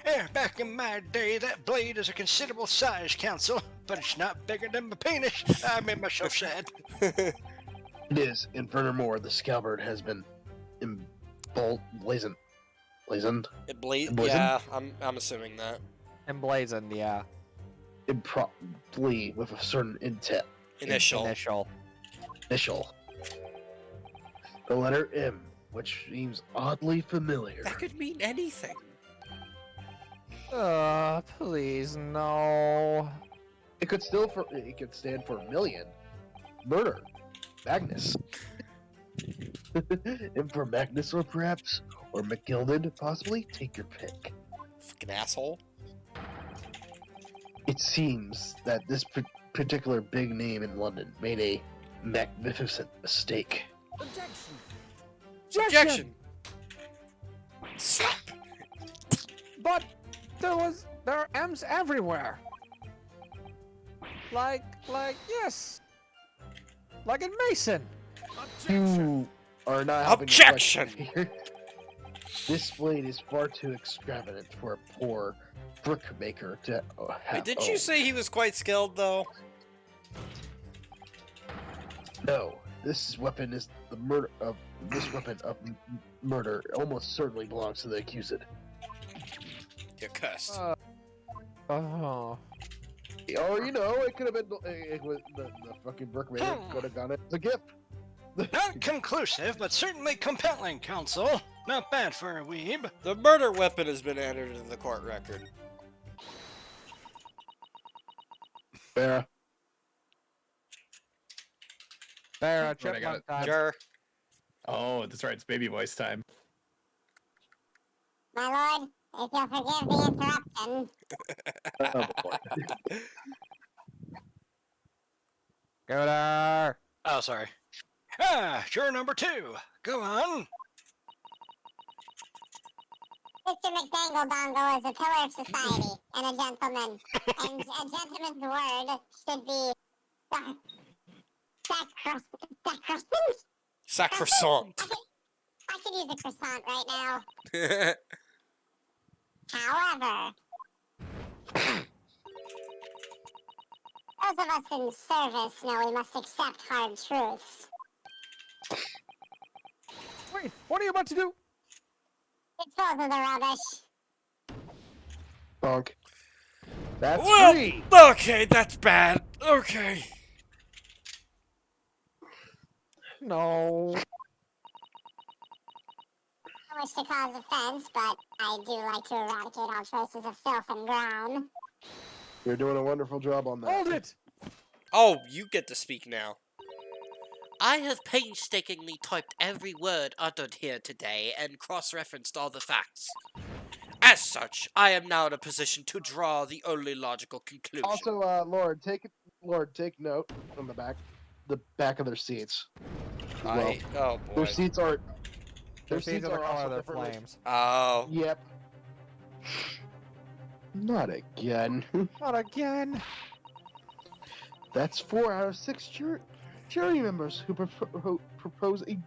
Yeah, back in my day, that blade is a considerable size, Counsel, but it's not bigger than my penis. I made myself sad. It is, and furthermore, the scabbard has been blazoned. Blazoned? Yeah, I'm assuming that. Emblazoned, yeah. Improperly with a certain intent. Initial. The letter M, which seems oddly familiar. That could mean anything. Please, no. It could stand for a million. murder. Magnus. Emperor Magnus, or perhaps, or McGilded, possibly. Take your pick. Fucking asshole. It seems that this particular big name in London made a magnificent mistake. Objection. Slap. But there are M's everywhere. Like yes. Like in Mason. You are not helping the Objection. question here. This blade is far too extravagant for a poor brickmaker to have. Wait, didn't you owned. say he was quite skilled though? No, this weapon is the murder of this weapon of murder almost certainly belongs to the accused. You're cursed. Oh. Or you know, it could have been the fucking brickmaker could have got it as a gift. Not conclusive, but certainly compelling, counsel. Not bad for a weeb. The murder weapon has been entered into the court record. Farrah. Farrah, I got chipmunk it. time. Sure. Oh, that's right. It's baby voice time. My lord, if you'll forgive the interruption. Oh, boy. Go there. Oh, sorry. Juror number 2. Go on. Mr. McDangle-Dongle is a pillar of society and a gentleman. And a gentleman's word should be sacrosanct. Sacrosanct. I could use a croissant right now. However, those of us in service know we must accept hard truths. Wait, what are you about to do? Dispose of the rubbish. Bonk. That's Well, free. okay, that's bad. Okay. No. I wish to cause offense, but I do like to eradicate all traces of filth and grime. You're doing a wonderful job on that. Hold it. Oh, you get to speak now. I have painstakingly typed every word uttered here today and cross-referenced all the facts. As such, I am now in a position to draw the only logical conclusion. Also, Lord, take note on the back of their seats. Oh boy. Their seats are. Their seats are the color also of their differently. flames. Oh. Yep. Not again. Not again. That's 4 out of 6 jury members who propose a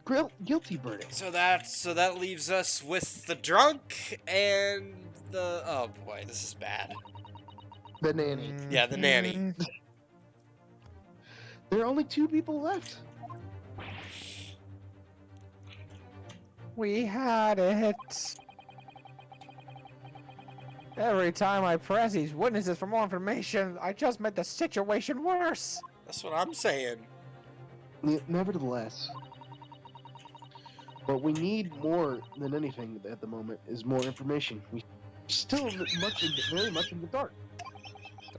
guilty verdict. So that leaves us with the drunk and the oh boy, this is bad. The nanny. Yeah, the nanny. There are only 2 people left. We had it. Every time I press these witnesses for more information, I just made the situation worse. That's what I'm saying. Nevertheless, what we need more than anything at the moment is more information. We still very much in the dark.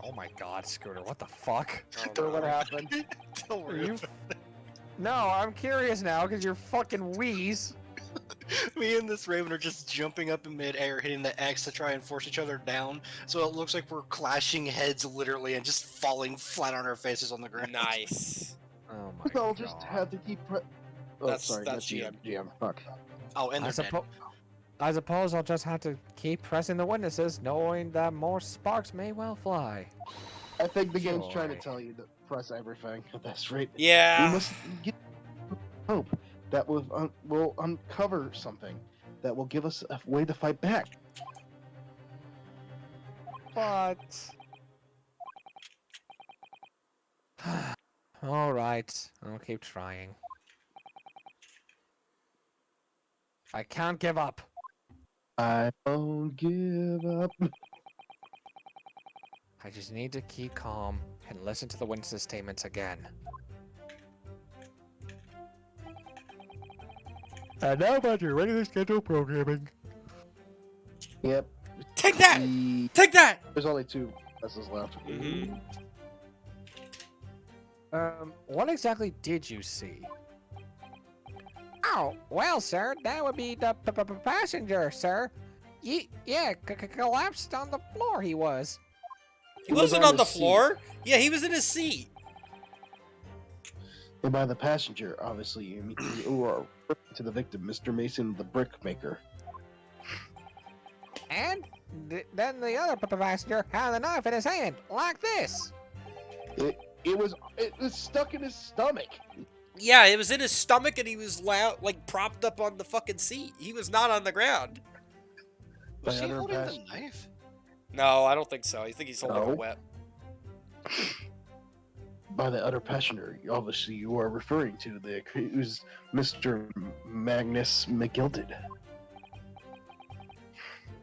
Oh my god, Scooter, what the fuck? So what happened? Don't worry. You... No, I'm curious now because you're fucking wheeze. Me and this Raven are just jumping up in midair, hitting the X to try and force each other down, so it looks like we're clashing heads literally and just falling flat on our faces on the ground. Nice. Oh my I'll god. just have to keep. That's sorry, that's GM. GM. Fuck. Oh, and I, they're dead. I suppose I'll just have to keep pressing the witnesses, knowing that more sparks may well fly. I think the game's trying to Joy. tell you to press everything at this rate. Yeah. We must get hope that will uncover something that will give us a way to fight back. But... Alright, I'll keep trying. I can't give up. I don't give up. I just need to keep calm and listen to the witnesses' statements again. And now about your regular schedule programming. Yep. Take that! Take that! There's only 2 vessels left. Mm-hmm. What exactly did you see? Oh, well, sir, that would be the passenger, sir. Yeah, collapsed on the floor he was. He wasn't on the floor. Yeah, he was in his seat. And by the passenger, obviously, you are referring to the victim, Mr. Mason, the brickmaker. And then the other passenger had the knife in his hand, like this. It was stuck in his stomach. Yeah, it was in his stomach, and he was like propped up on the fucking seat. He was not on the ground. Was he holding the knife? No, I don't think so. I think he's holding a No. whip. By the other passenger, obviously, you are referring to the accused, Mr. Magnus McGilded.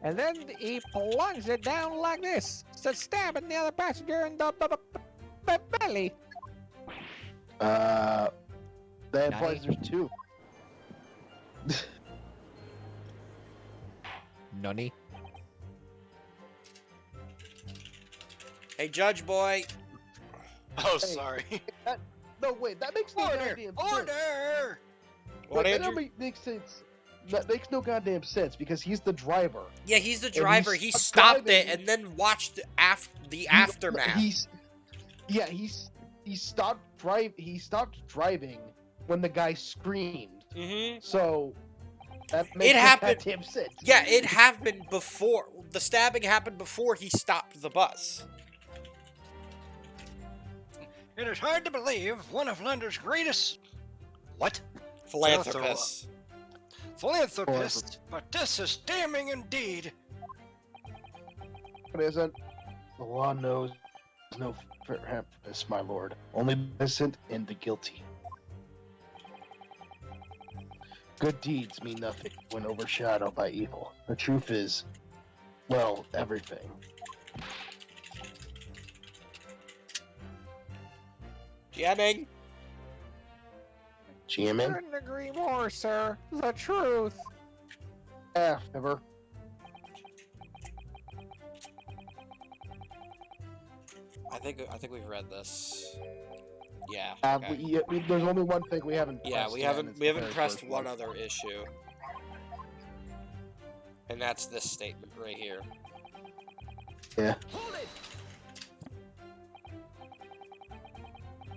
And then he plunged it down like this, stabbing the other passenger in the belly. That implies there's two. Nunny. Hey, Judge Boy. Oh, sorry. No, wait, that makes no goddamn sense. Order! What, that Andrew? makes sense. That makes no goddamn sense because he's the driver. Yeah, he's the And driver. He stopped it and then watched the aftermath. He stopped driving when the guy screamed. Mm-hmm. So that makes It no happened. goddamn sense. Yeah, it happened before. The stabbing happened before he stopped the bus. It is hard to believe one of London's greatest... What? Philanthropists. Philanthropist, but this is damning indeed. It isn't. The law knows no philanthropist, my lord. Only the innocent and the guilty. Good deeds mean nothing when overshadowed by evil. The truth is, well, everything. Jamming. Jamming? Couldn't agree more, sir. The truth. Ever. I think we've read this. Yeah. There's only one thing we haven't. Yeah, pressed we yet, haven't and it's we the haven't very pressed first one other issue. And that's this statement right here. Yeah.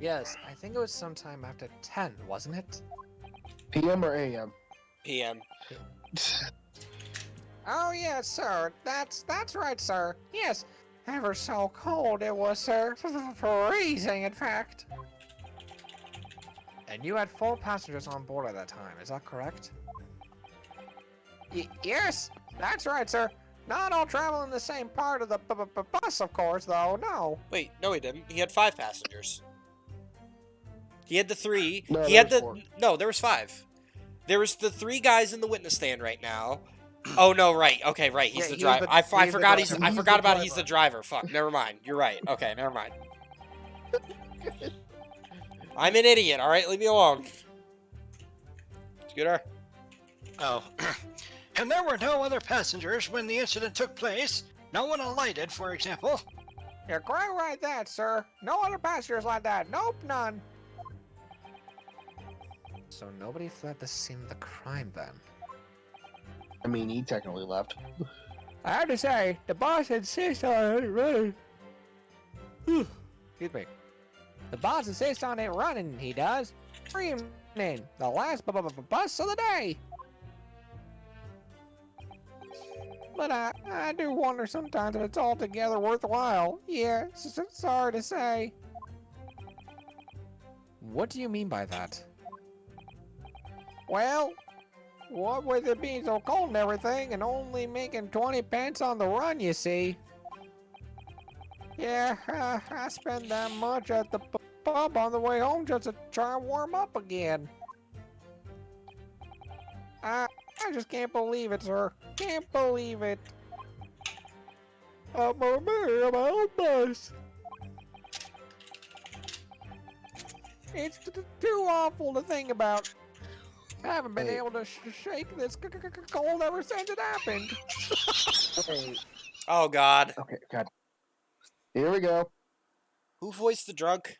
Yes, I think it was sometime after 10, wasn't it? PM or AM? PM. Oh yes, sir. That's right, sir. Yes. Ever so cold it was, sir. Freezing, in fact. And you had 4 passengers on board at that time, is that correct? Yes, that's right, sir. Not all travel in the same part of the bus, of course, though, no. Wait, no he didn't. He had 5 passengers. He had the 3. No, he there had was the 4. No, there was 5. There was the 3 guys in the witness stand right now. Oh no, right. Okay, right. He's Yeah, the he's driver. the- I he's the forgot driver. I He's forgot the about he's the driver. driver. Fuck. Never mind. You're right. Okay, never mind. I'm an idiot. All right, leave me alone. Scooter. Oh. And there were no other passengers when the incident took place. No one alighted, for example. You're quite right that, sir. No other passengers like that. Nope, none. So nobody fled the scene of the crime then? I mean, he technically left. I have to say, the boss insists on it running. Excuse me. The boss insists on it running, he does. Screaming, the last bus of the day. But I do wonder sometimes if it's altogether worthwhile. Yeah, sorry to say. What do you mean by that? Well, what with it being so cold and everything, and only making 20 pence on the run, you see. Yeah, I spend that much at the pub on the way home just to try and warm up again. I just can't believe it, sir. Can't believe it. I'm a man of my own bus. It's too awful to think about. I haven't been able to shake this cold ever since it happened. Hey. Oh God. Okay, God. Here we go. Who voiced the drunk?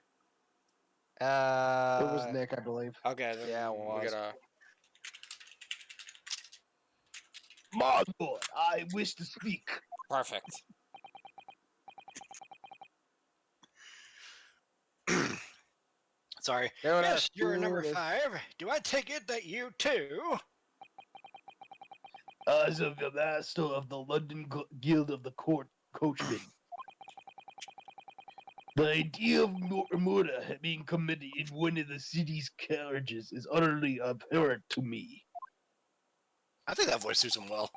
It was Nick, I believe. Okay, then Yeah, it we was. gotta. My lord, I wish to speak. Perfect. Sorry. Go to Yes, you're number foolish- 5. Do I take it that you too? As of the master of the London Guild of the Court Coachmen. The idea of murder being committed in one of the city's carriages is utterly abhorrent to me. I think that voice suits him well.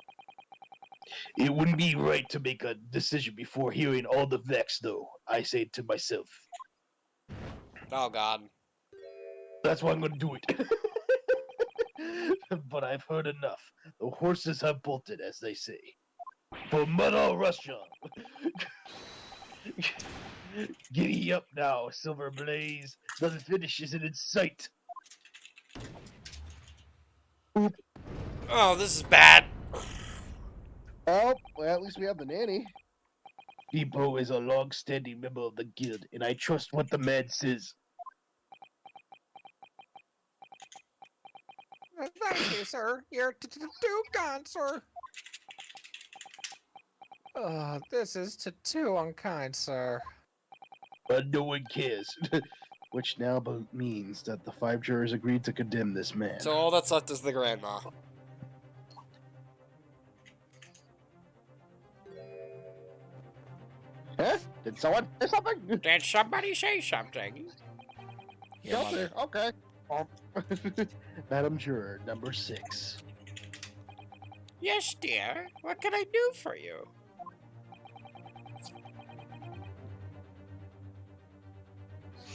It wouldn't be right to make a decision before hearing all the facts, though, I say to myself. Oh God. That's why I'm gonna do it. But I've heard enough. The horses have bolted, as they say. For Mother Russia! Giddy up now, Silver Blaze. The finish isn't in sight. Oh, this is bad. Oh, well, at least we have the nanny. Depot is a long-standing member of the guild, and I trust what the man says. Thank you, sir. You're too kind, sir. This is too unkind, sir. But no one cares. Which now means that the 5 jurors agreed to condemn this man. So all that's left is the grandma. Huh? Did someone say something? Did somebody say something? Something. Okay. Madam Juror, number 6. Yes, dear. What can I do for you?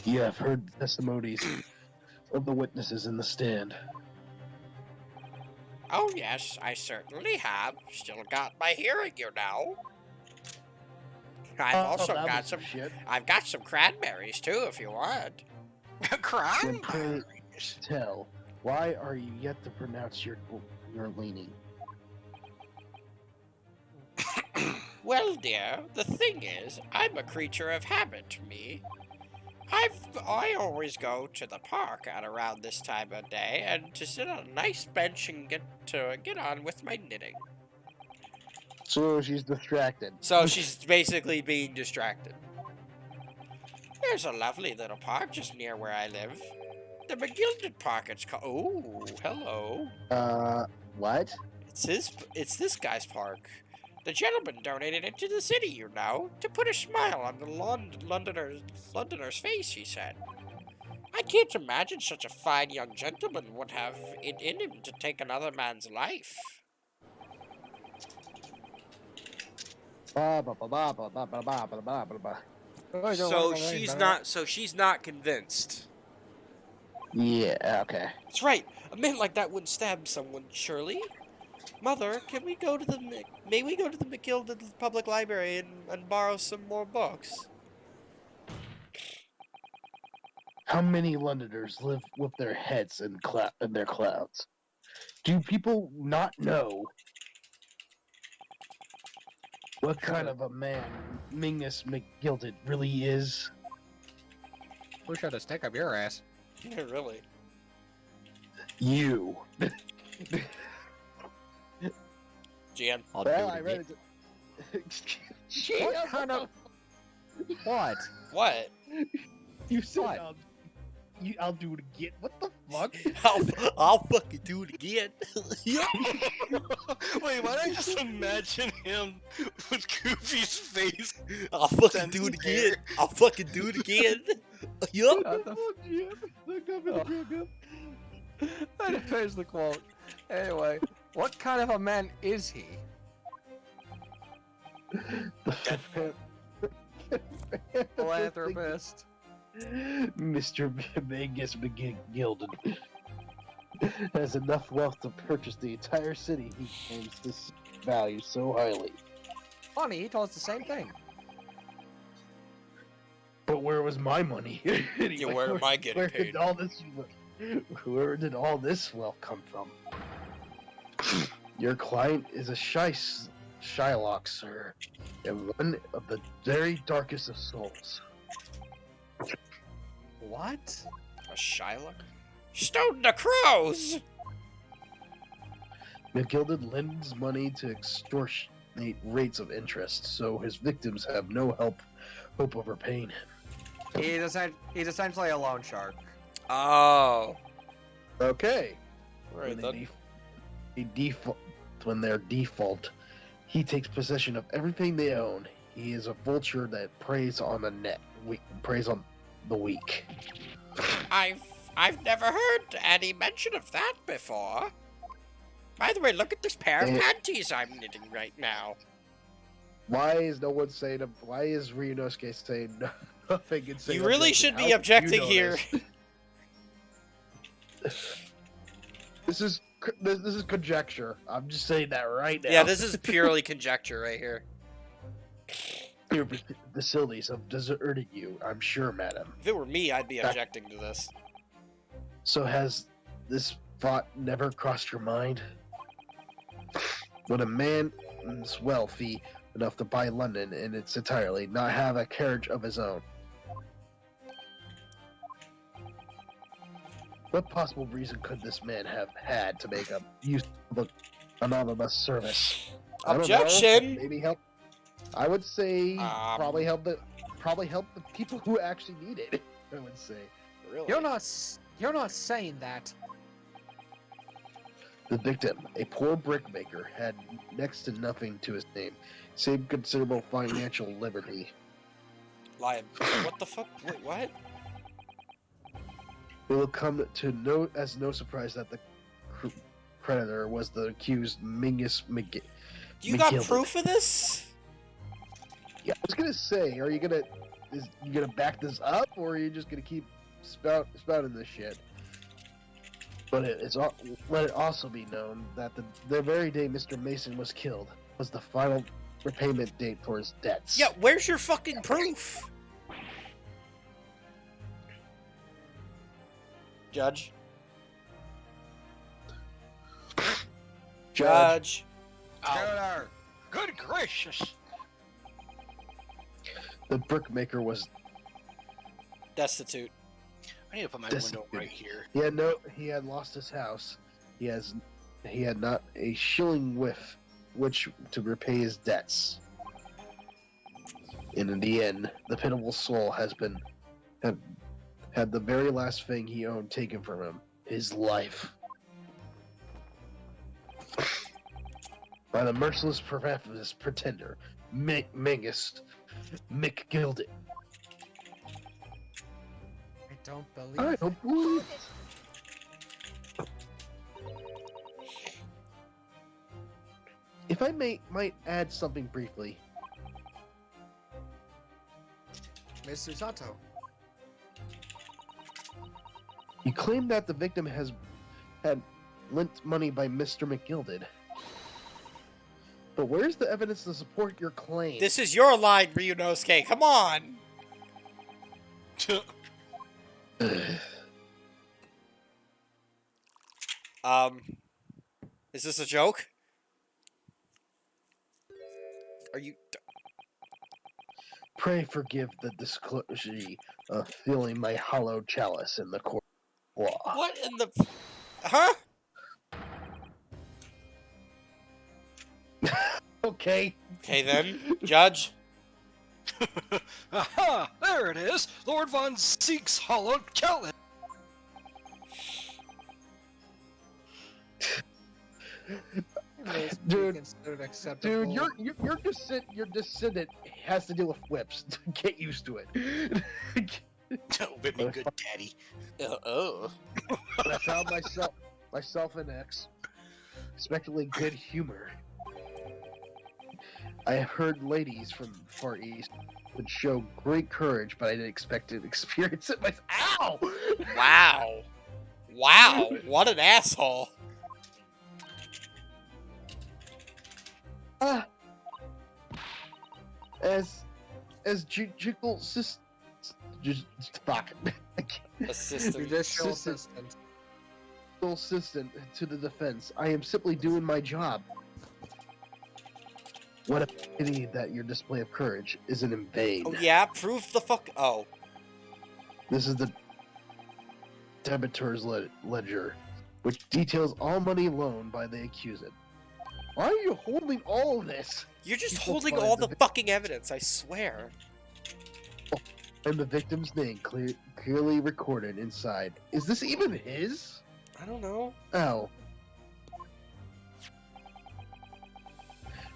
You have heard the testimonies of the witnesses in the stand. Oh, yes, I certainly have. Still got my hearing, you know. I've also that got was some. shit. I've got some cranberries too, if you want. Then pray tell, why are you yet to pronounce your leaning? Well, dear, the thing is, I'm a creature of habit, me. I always go to the park at around this time of day and to sit on a nice bench and get on with my knitting. So she's distracted. So she's basically being distracted. There's a lovely little park just near where I live. The McGilded Park, it's called. Oh, hello. What? It's this guy's park. The gentleman donated it to the city, you know, to put a smile on the Londoner's face, he said. I can't imagine such a fine young gentleman would have it in him to take another man's life. So she's not convinced. Yeah, okay. That's right. A man like that wouldn't stab someone, surely. Mother, may we go to the McGilded Public Library and borrow some more books? How many Londoners live with their heads in their clouds? Do people not know what kind of a man Mingus McGilded really is? Push out a stick up your ass. Yeah, really. You. Jan. I'll Well, do I it read again. it. What kind of... What? What? You said What? I'll do it again. What the fuck? I'll fucking do it again. Wait, why don't I just imagine him with Goofy's face? I'll fucking do it again. I'll fucking do it again. Yup. I didn't finish the quote. Anyway, what kind of a man is he? Philanthropist. Mr. Mingus McGilded has enough wealth to purchase the entire city he claims this value so highly. Funny, he told us the same thing. But where was my money? Anyway, Yeah, where am I getting where paid? Did all this, where did all this wealth come from? Your client is a Shylock, sir, and one of the very darkest of souls. what? A Shylock? Stone the crows! McGilded lends money to extortionate rates of interest, so his victims have no hope of repaying him. He's essentially a loan shark. Oh. Okay. Right, then. When they're default, he takes possession of everything they own. He is a vulture that preys on the weak. I've never heard any mention of that before. By the way, look at this pair of panties I'm knitting right now. Why is no one saying? Why is Ryunosuke saying nothing? And saying You really objection? should How be did you objecting know here. This is conjecture. I'm just saying that right now. Yeah, this is purely conjecture right here. Your facilities have deserted you, I'm sure, madam. If it were me, I'd be objecting to this. So has this thought never crossed your mind? When a man is wealthy enough to buy London in its entirety, not have a carriage of his own, what possible reason could this man have had to make a use of anonymous service? I don't know. Objection! Maybe help. I would say probably help the people who actually need it. I would say. Really? You're not saying that. The victim, a poor brickmaker, had next to nothing to his name, save considerable financial liberty. Lion. What the fuck? Wait, what? It will come to no surprise that the creditor was the accused Mingus McGill. Do you got proof of this? Yeah, I was gonna say, are you gonna back this up, or are you just gonna keep spouting this shit? But let it also be known that the very day Mr. Mason was killed was the final repayment date for his debts. Yeah, where's your fucking proof? Judge? Judge? Counter! Good gracious! The brickmaker was destitute. I need to put my window right here. He had lost his house. He had not a shilling with which to repay his debts. And in the end, the pitiful soul had the very last thing he owned taken from him, his life. By the merciless pretender, Mingus McGilded. I don't believe it. If I might add something briefly. Miss Susato. You claim that the victim had lent money by Mr. McGilded. But where's the evidence to support your claim? This is your line, Ryunosuke. Come on. Is this a joke? Are you... Pray forgive the disclosure of filling my hollow chalice in the court of law. What in the... Huh? Okay. Okay then, Judge. Aha! There it is! Lord Von Zeke's hollowed chalice! Dude, your descendant has to deal with whips. Get used to it. Whip me good, daddy. But I found myself an expectedly good humor. I have heard ladies from Far East would show great courage, but I didn't expect to experience it myself. Ow! Wow. Wow, what an asshole. As judicial assistant to the defense, I am simply doing my job. What a pity that your display of courage isn't in vain. Oh yeah, prove the fuck... Oh. This is the debitor's ledger, which details all money loaned by the accused. Why are you holding all of this? You're just People holding find all the the fucking evidence, I swear. And the victim's name clearly recorded inside. Is this even his? I don't know. Oh.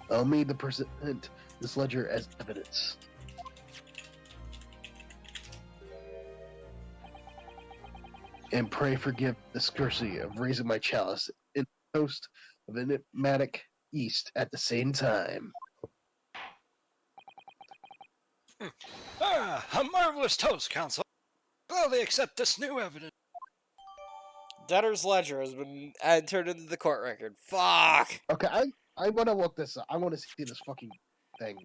I'll need to present this ledger as evidence. And pray forgive the scarcity of raising my chalice in the toast of enigmatic East at the same time. A marvelous toast, Counsel. Gladly accept this new evidence. Debtor's ledger has been entered into the court record. Fuck! Okay, I want to look this up. I want to see this fucking thing.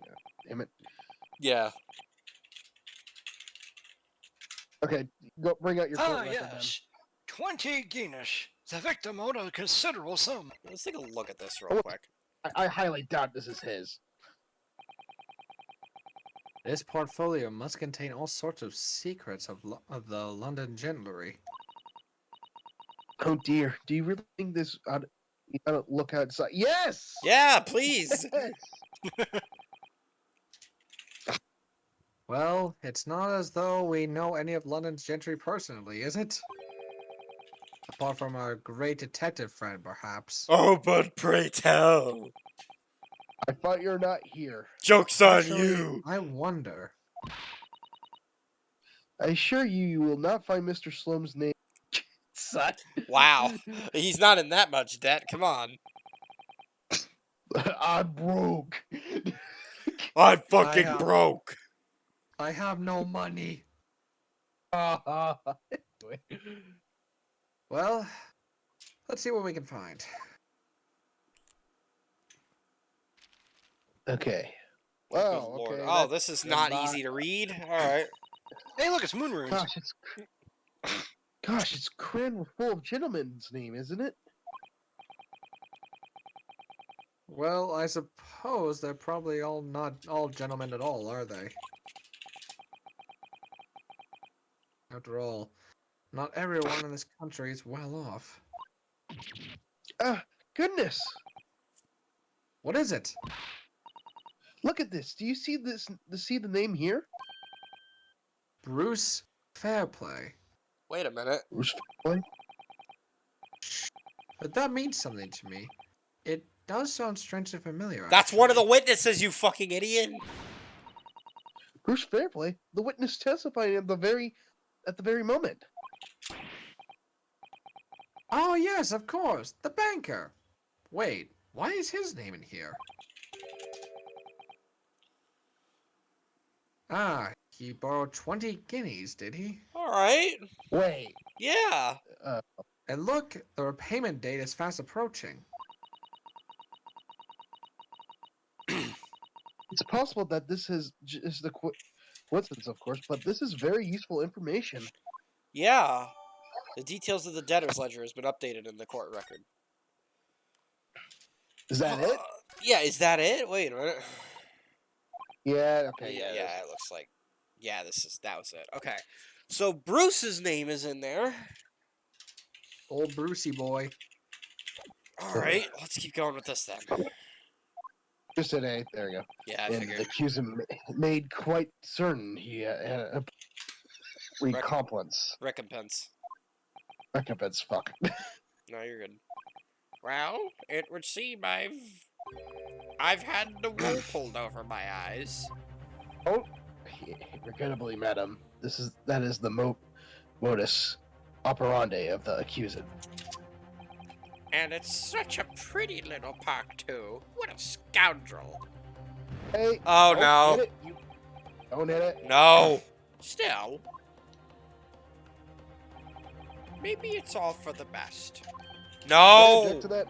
Damn it. Yeah. Okay, go bring out your court Ah, record yes. 20 guineas. The victim owed a considerable sum. Let's take a look at this real quick. then. I highly doubt this is his. This portfolio must contain all sorts of secrets of the London gentlery. Oh dear, do you really think this you gotta look outside? Yes! Yeah, please! Well, it's not as though we know any of London's gentry personally, is it? Apart from our great detective friend, perhaps. Oh, but pray tell. I thought you're not here. Joke's on Actually, you. I wonder. I assure you, you will not find Mr. Slum's name. Son. Wow. He's not in that much debt. Come on. I'm broke. I'm fucking broke. I have no money. Well, let's see what we can find. Okay. Good Well, lord. okay. Oh, this is not easy to read. Alright. Hey, look, it's Moon Runes. Gosh, it's Cranwell full of gentlemen's name, isn't it? Well, I suppose they're probably all not all gentlemen at all, are they? After all, not everyone in this country is well off. Ah, goodness! What is it? Look at this. Do you see this? See the name here? Bruce Fairplay. Wait a minute. Bruce Fairplay? But that means something to me. It does sound strangely familiar. That's one of the witnesses, you fucking idiot! Bruce Fairplay, the witness testifying at the very moment. Oh yes, of course, the banker. Wait, why is his name in here? Ah, he borrowed 20 guineas, did he? Alright. Wait. Yeah. And look, the repayment date is fast approaching. It's possible that this is just the coincidence, of course, but this is very useful information. Yeah. The details of the debtor's ledger has been updated in the court record. Is that it? Yeah, is that it? Wait a minute. Yeah, okay. Yeah, it looks like. Yeah, that was it. Okay. So Bruce's name is in there. Old Brucey boy. Alright, let's keep going with this then. Just an A. There we go. Yeah, I and figured. the accuser made quite certain he had a recompense. Recompense. Recompense, fuck. No, you're good. Well, it would seem I've had the wool pulled over my eyes. Oh, regrettably, madam, that is the modus operandi of the accused. And it's such a pretty little park, too. What a scoundrel. Hey. Oh, don't no. hit it, you don't hit it. No. Still. Maybe it's all for the best. No. Object to that.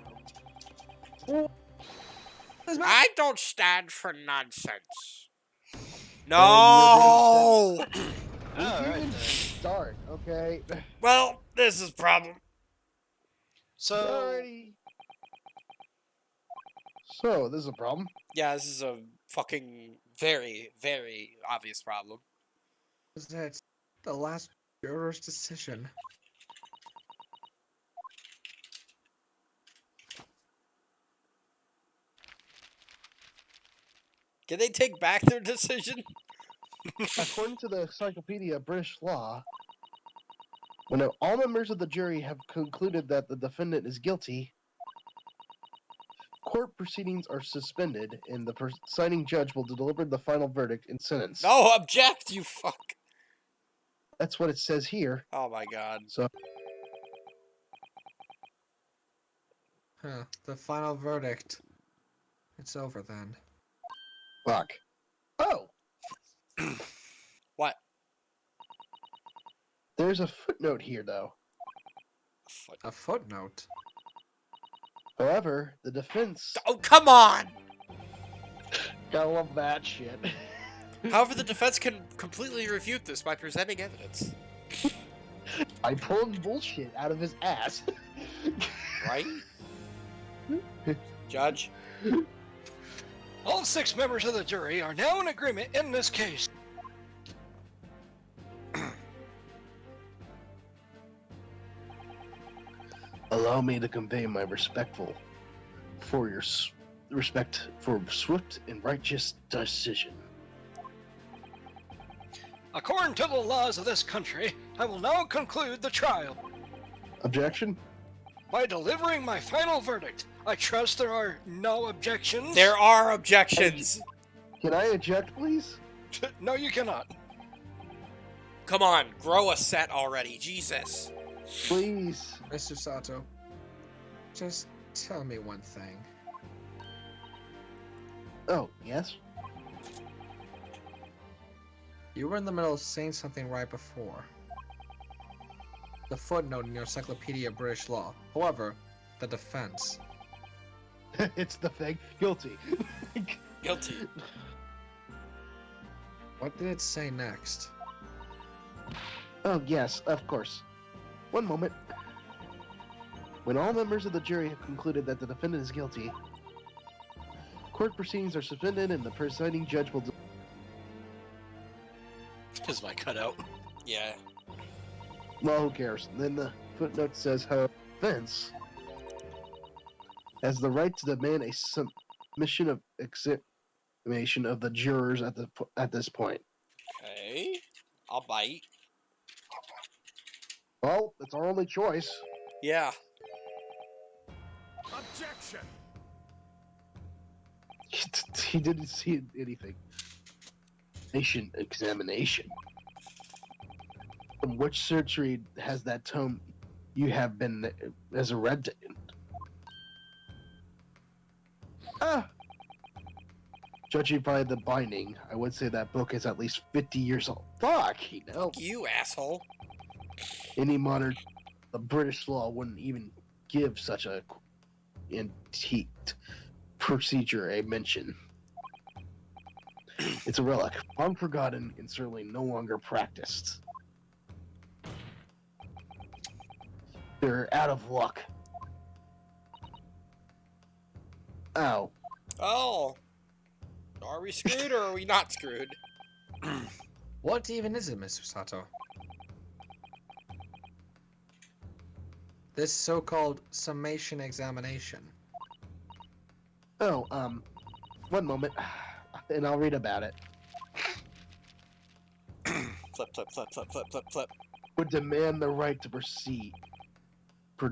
I don't stand for nonsense. No. We didn't start, okay? Well, this is problem. So, Alrighty. So, this is a problem. Yeah, this is a fucking very, very obvious problem. Is that the last juror's decision? Can they take back their decision? According to the Encyclopedia of British Law, when all members of the jury have concluded that the defendant is guilty, court proceedings are suspended, and the presiding judge will deliver the final verdict and sentence. No, object, you fuck. That's what it says here. Oh my god. So, Huh, the final verdict. It's over then. fuck. Oh, What? there's a footnote here, though. A footnote? However, the defense. Oh, come on! Gotta love that shit. However, the defense can completely refute this by presenting evidence. I pulled bullshit out of his ass. Right? Judge? All 6 members of the jury are now in agreement in this case. Allow me to convey my respect for swift and righteous decision. According to the laws of this country, I will now conclude the trial. Objection? By delivering my final verdict, I trust there are no objections. There are objections! Can I eject, please? No, you cannot. Come on, grow a set already, Jesus. Please. Mr. Sato, just tell me one thing. Oh, yes? You were in the middle of saying something right before. The footnote in your Encyclopedia of British Law. However, the defense. It's the thing. Guilty. Guilty. What did it say next? Oh, yes, of course. One moment. When all members of the jury have concluded that the defendant is guilty, court proceedings are suspended and the presiding judge will... Is my cutout? Yeah. Well, who cares? Then the footnote says how defense has the right to demand a submission of examination of the jurors at this point. Okay. I'll bite. Well, it's our only choice. Yeah. Objection! He didn't see anything. Nation examination. From which surgery has that tome you have been as a red? Judging by the binding, I would say that book is at least 50 years old. Fuck, you know. You asshole. Any modern, the British law wouldn't even give such a antique procedure a mention. It's a relic, long forgotten, and certainly no longer practiced. They're out of luck. Ow. Oh. Are we screwed or are we not screwed? What even is it, Mr. Sato? This so-called summation examination. Oh, one moment, and I'll read about it. Flip, flip, flip, flip, flip, flip, flip. Would demand the right to proceed per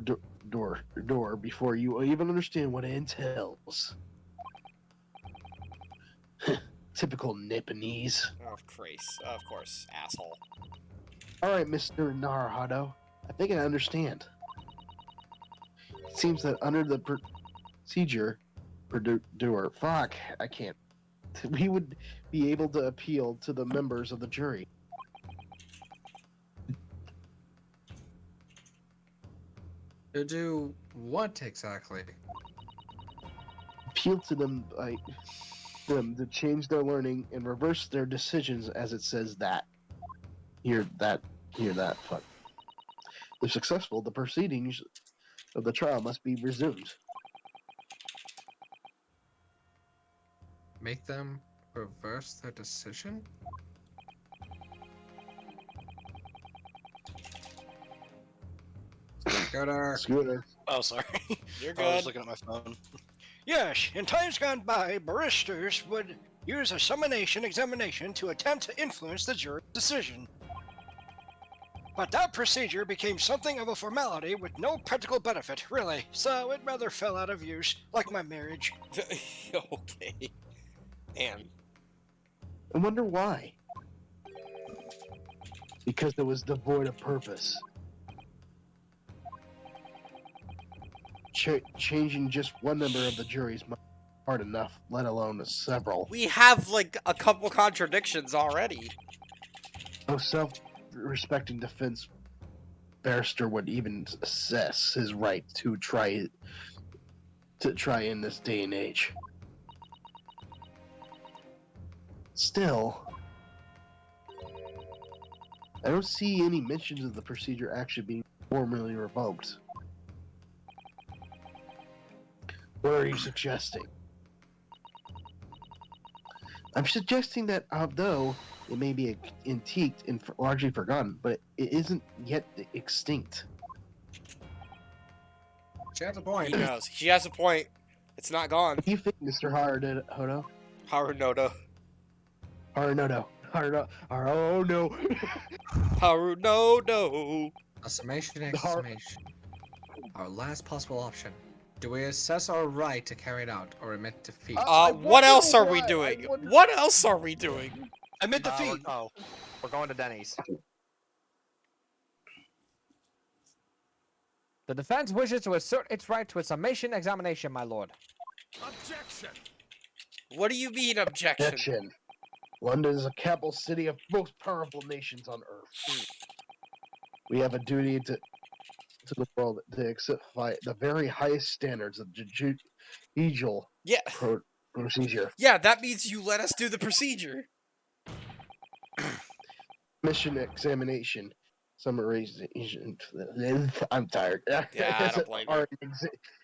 door before you even understand what it entails. Typical Nipponese. Of course, asshole. All right, Mr. Naruhodo, I think I understand. It seems that under the procedure, fuck, I can't. We would be able to appeal to the members of the jury. To do what exactly? Appeal to them by them to change their learning and reverse their decisions, as it says that. Hear that, fuck. If successful, the proceedings of the trial must be resumed. Make them reverse their decision? Scooter. Oh, sorry. You're I was good. looking at my phone. Yes, in times gone by, barristers would use a summonation examination to attempt to influence the jury's decision. But that procedure became something of a formality with no practical benefit, really, so it rather fell out of use, like my marriage. Okay. And I wonder why. Because it was devoid of purpose. Changing just one member of the jury's mind is hard enough, let alone several. we have like a couple contradictions already. No self-respecting defense barrister would even assess his right to try in this day and age. Still, I don't see any mentions of the procedure actually being formally revoked. What are you suggesting? I'm suggesting that although it may be antiqued and largely forgotten, but it isn't yet extinct. She has a point. He knows. She has a point. It's not gone. What do you think, Mr. Harunoda? Harunoda. Harunoda. Oh no. Harunoda. A summation exclamation. Our last possible option. Do we assess our right to carry it out or admit defeat? What else are we doing? What else are we doing? Admit defeat. We're going to Denny's. The defense wishes to assert its right to a summation examination, my lord. Objection! What do you mean, objection? Objection. London is a capital city of most powerful nations on Earth. We have a duty to the world to accept the very highest standards of judicial procedure. Yeah, that means you let us do the procedure. Mission examination. Summarization. I'm tired. Yeah, I don't blame you. Are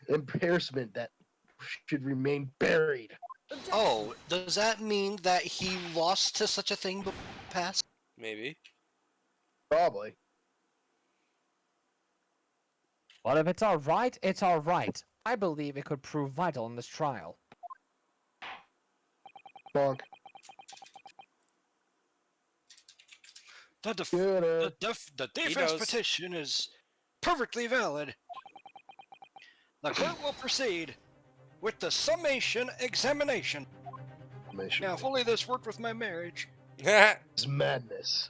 embarrassment that should remain buried. Oh, does that mean that he lost to such a thing before the past? Maybe. Probably. But if it's alright, it's alright. I believe it could prove vital in this trial. Bonk. The defense petition is perfectly valid. The court will proceed with the summation examination. Now, if only this worked with my marriage. It's madness.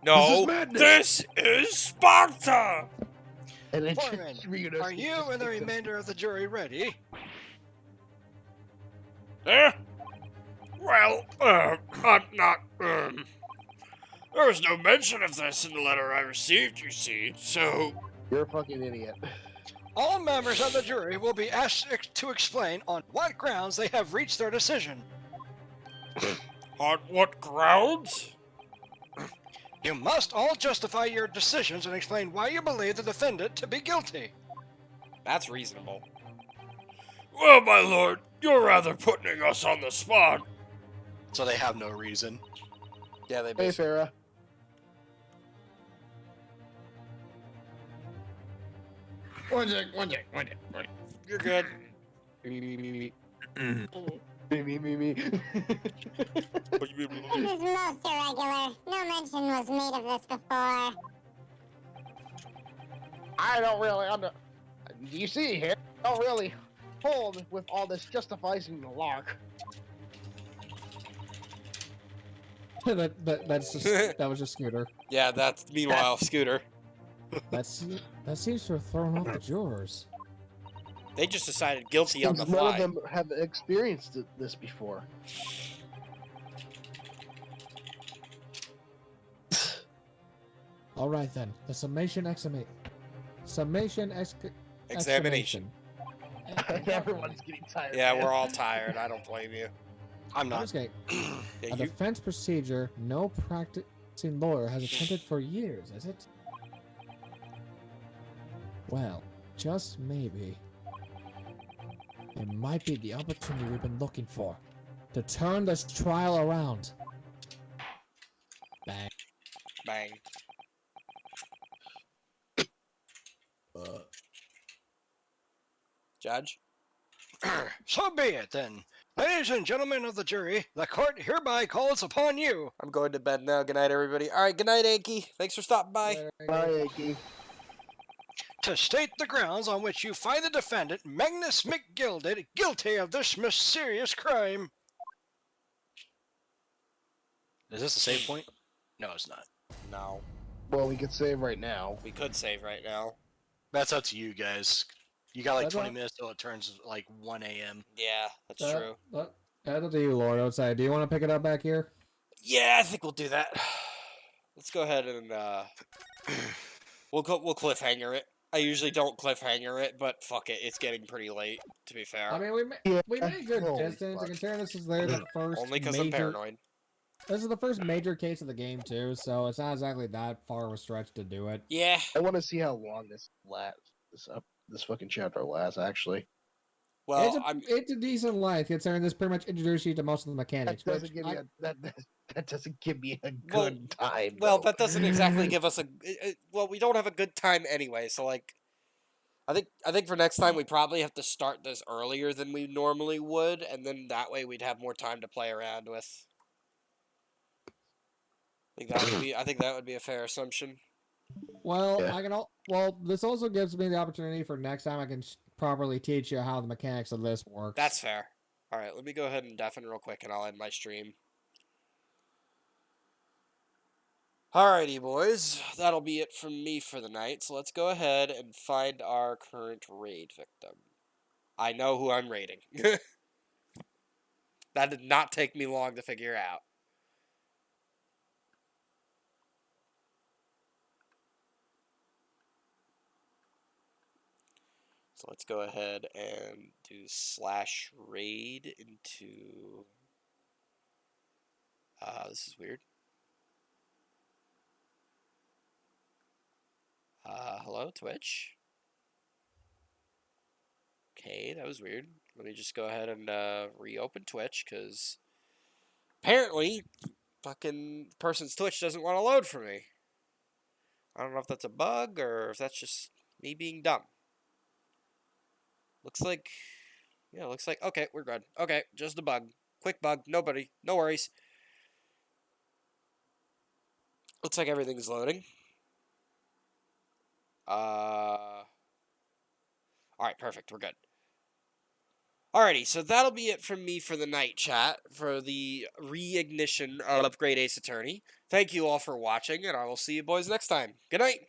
No, This is Sparta! And it's Foreman, are you and the remainder of the jury ready? Well, I'm not, there was no mention of this in the letter I received, you see, so... You're a fucking idiot. All members of the jury will be asked to explain on what grounds they have reached their decision. On what grounds? You must all justify your decisions and explain why you believe the defendant to be guilty. That's reasonable. Well, my lord, you're rather putting us on the spot. So they have no reason. Yeah, they Hey, Farah. One sec. You're good. Me. This is most irregular. No mention was made of this before. I don't really you see here, I don't really hold with all this justifying the lark. That's just, that was just Scooter. Yeah, that's meanwhile Scooter. That seems to have thrown off the jurors. They just decided guilty on the Since none of fly. them have experienced this before. All right then, the summation Examination. Everyone's getting tired. Yeah, man. we're all tired. I don't blame you. I'm not. Okay. Yeah, A you, defense procedure no practicing lawyer has attempted for years, is it? Well, just maybe. It might be the opportunity we've been looking for. To turn this trial around. Bang. bang. Judge? So be it then. Ladies and gentlemen of the jury, the court hereby calls upon you. I'm going to bed now. Good night, everybody. All right, good night, Anki. Thanks for stopping by. Bye, Anki. To state the grounds on which you find the defendant, Magnus McGilded, guilty of this mysterious crime. Is this the save point? No, it's not. No. Well, we could save right now. We could save right now. That's up to you guys. You got like That's 20 not- minutes till it turns like 1 a.m. Yeah, that's true. That's up to you, Lord. Outside. Do you want to pick it up back here? Yeah, I think we'll do that. Let's go ahead and we'll cliffhanger it. I usually don't cliffhanger it, but fuck it, it's getting pretty late. To be fair, I mean, we made good distance. I consider this is the first only because I'm paranoid. This is the first major case of the game too, so it's not exactly that far of a stretch to do it. Yeah. I want to see how long this this fucking chapter lasts. Actually. Well, it's a decent length considering this pretty much introduces you to most of the mechanics. That doesn't give me that doesn't give me a good time. Well, though. that doesn't exactly give us a. Well, we don't have a good time anyway, so like, I think for next time we probably have to start this earlier than we normally would, and then that way we'd have more time to play around with. I think that would be a fair assumption. Well, well, this also gives me the opportunity for next time I can properly teach you how the mechanics of this works. That's fair. All right, let me go ahead and deafen real quick, and I'll end my stream. Alrighty, boys. That'll be it from me for the night. So let's go ahead and find our current raid victim. I know who I'm raiding. That did not take me long to figure out. So let's go ahead and do /raid into... this is weird. Hello, Twitch? Okay, that was weird. Let me just go ahead and reopen Twitch, because apparently fucking person's Twitch doesn't want to load for me. I don't know if that's a bug, or if that's just me being dumb. Looks like, yeah, looks like, okay, we're good. Okay, just a bug. Quick bug, no worries. Looks like everything's loading. Alright, perfect, we're good. Alrighty, so that'll be it from me for the night, chat, for the reignition of Great Ace Attorney. Thank you all for watching, and I will see you boys next time. Good night!